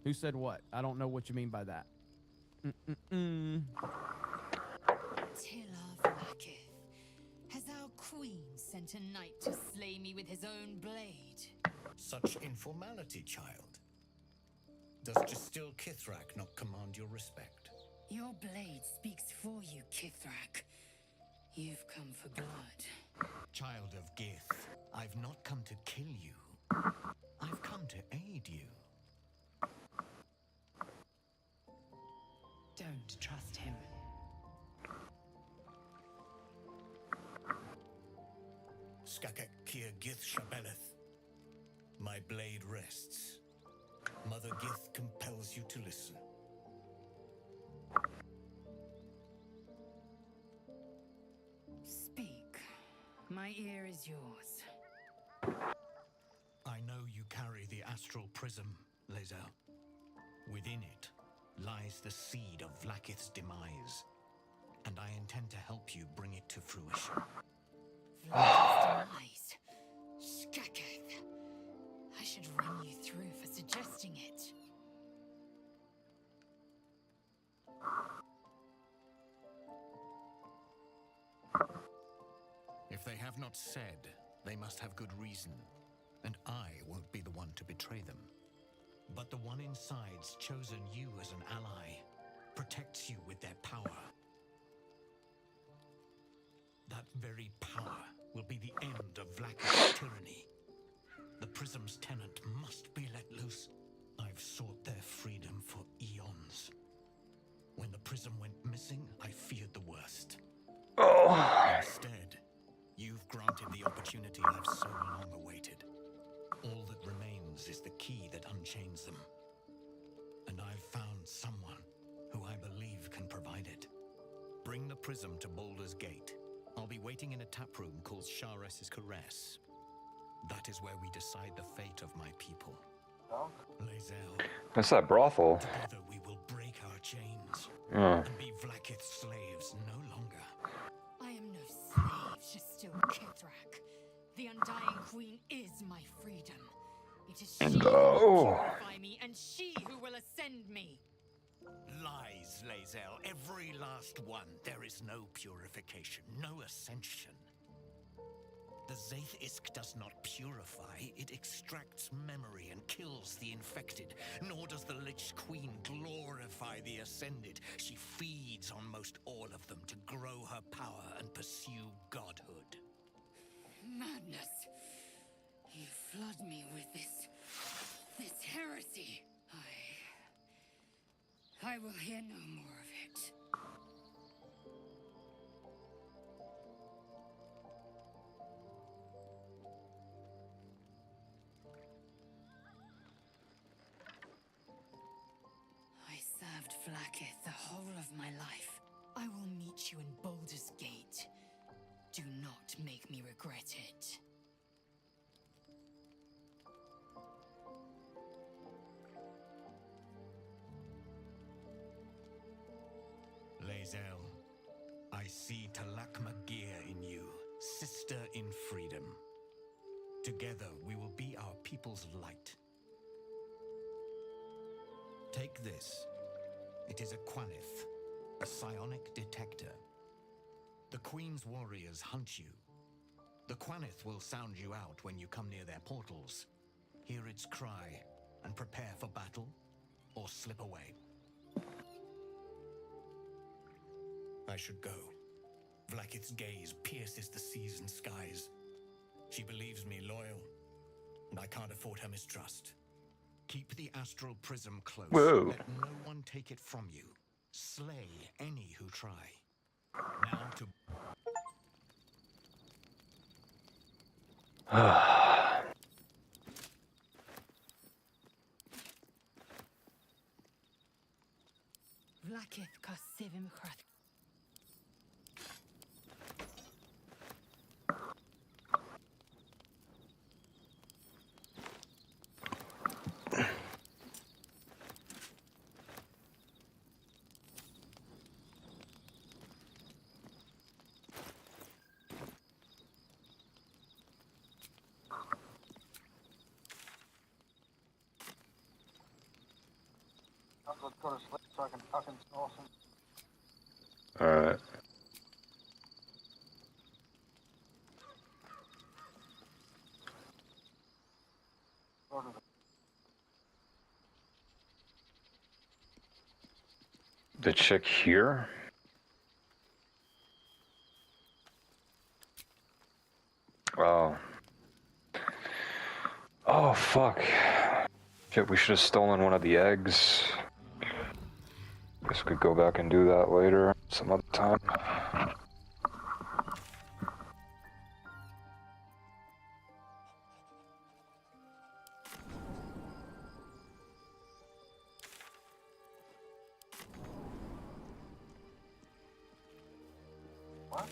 Who said what? I don't know what you mean by that. Tiller Vlaakith, has our queen sent a knight to slay me with his own blade? Such informality, child. Does Justill Kithrak not command your respect? Your blade speaks for you, Kithrak. You've come for blood. Child of Gith, I've not come to kill you. I've come to aid you. Don't trust him. Skakek Kia Gith Shabeleth. My blade rests. Mother Gith compels you to listen. Speak. My ear is yours. I know you carry the astral prism, Lae'zel. Within it lies the seed of Vlaakith's demise, and I intend to help you bring it to fruition. Vlaakith's demise? Skaketh. I should run you through for suggesting it. If they have not said, they must have good reason, and I won't be the one to betray them. But the one inside's chosen you as an ally, protects you with their power. That very power will be the end of Vlaakith's tyranny. The prism's tenant must be let loose. I've sought their freedom for eons. When the prism went missing, I feared the worst. Instead, you've granted the opportunity I've so long awaited. All that remains is the key that unchains them. And I've found someone who I believe can provide it. Bring the prism to Baldur's Gate. I'll be waiting in a taproom called Shares's Caress. That is where we decide the fate of my people. Lae'zel. It's that brothel. Together we will break our chains Yeah. and be Vlaakith's slaves no longer. I am no slave, Justill Kithrak. The Undying Queen is my freedom. It is she who will purify me, and she who will ascend me. Lies, Lae'zel. Every last one. There is no purification, no ascension. The Zaith-Isk does not purify, it extracts memory and kills the infected. Nor does the Lich Queen glorify the Ascended. She feeds on most all of them to grow her power and pursue godhood. Madness. You flood me with this heresy. I will hear no more of it. I served Vlaakith the whole of my life. I will meet you in Baldur's Gate. Do not make me regret it. Lae'zel, I see Talak Magir in you, sister in freedom. Together we will be our people's light. Take this. It is a Quanith, a psionic detector. The Queen's warriors hunt you. The Quanith will sound you out when you come near their portals. Hear its cry and prepare for battle, or slip away. I should go. Vlaakith's gaze pierces the seas and skies. She believes me loyal, and I can't afford her mistrust. Keep the astral prism close. Whoa. Let no one take it from you. Slay any who try. Now to... Vlaakith Kasivim Krath. Let's go to sleep so I can fucking snore some. Alright. The chick here? Oh. Oh, fuck. Shit, we should have stolen one of the eggs. Guess we could go back and do that later, some other time. What?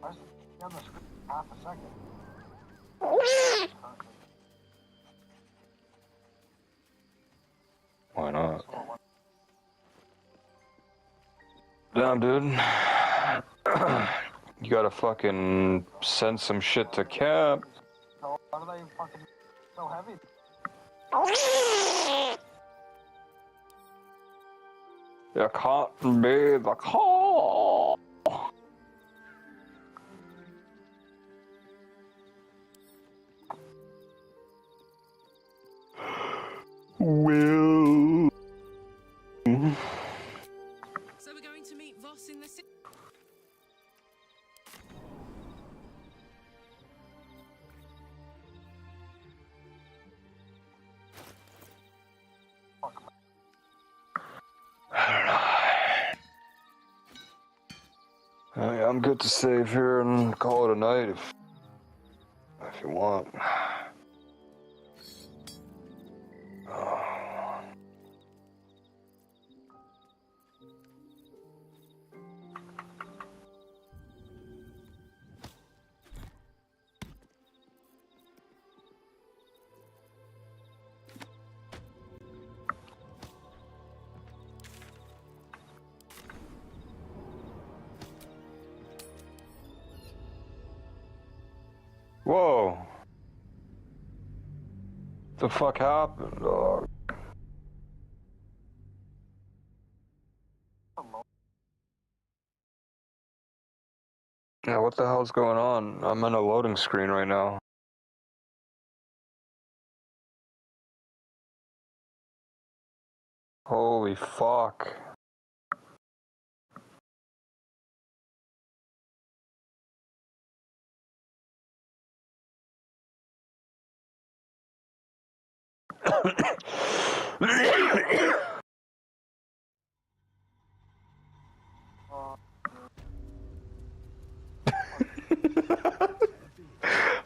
I was on the screen for half a second. Why not? Damn, dude. You gotta fucking send some shit to camp. So, why are they fucking so heavy? You can't be the call. Will. So we're going to meet Voss in the city. I'm good to save here and call it a night if you want. Whoa. What the fuck happened, dog? Yeah, what the hell's going on? I'm on a loading screen right now. Holy fuck.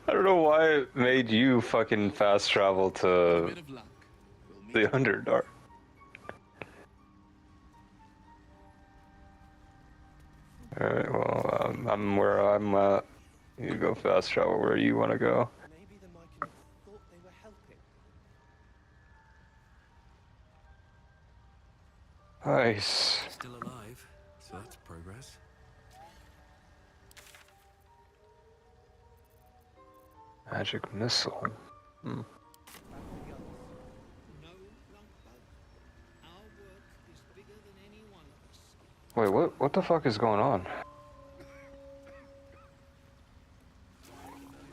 I don't know why it made you fucking fast travel to the Underdark. Alright, well, I'm where I'm at. You go fast travel where you want to go. Maybe the Myconids thought they were helping. Nice. Still alive, so that's progress. Magic missile. Hmm. Wait, what the fuck is going on?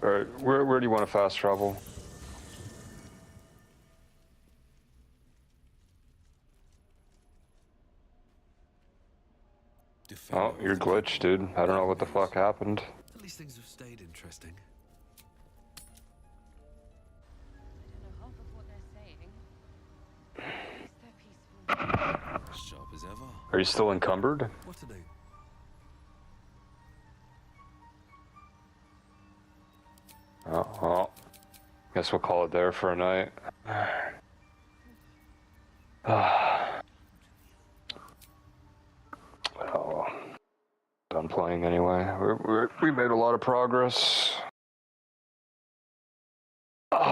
Alright, where do you want to fast travel? Oh, you're glitched, dude. I don't know what the fuck happened. At least things have stayed interesting. Sharp as ever. Are you still encumbered? What to do? Oh, well. Guess we'll call it there for a night. Well, done playing anyway. We made a lot of progress.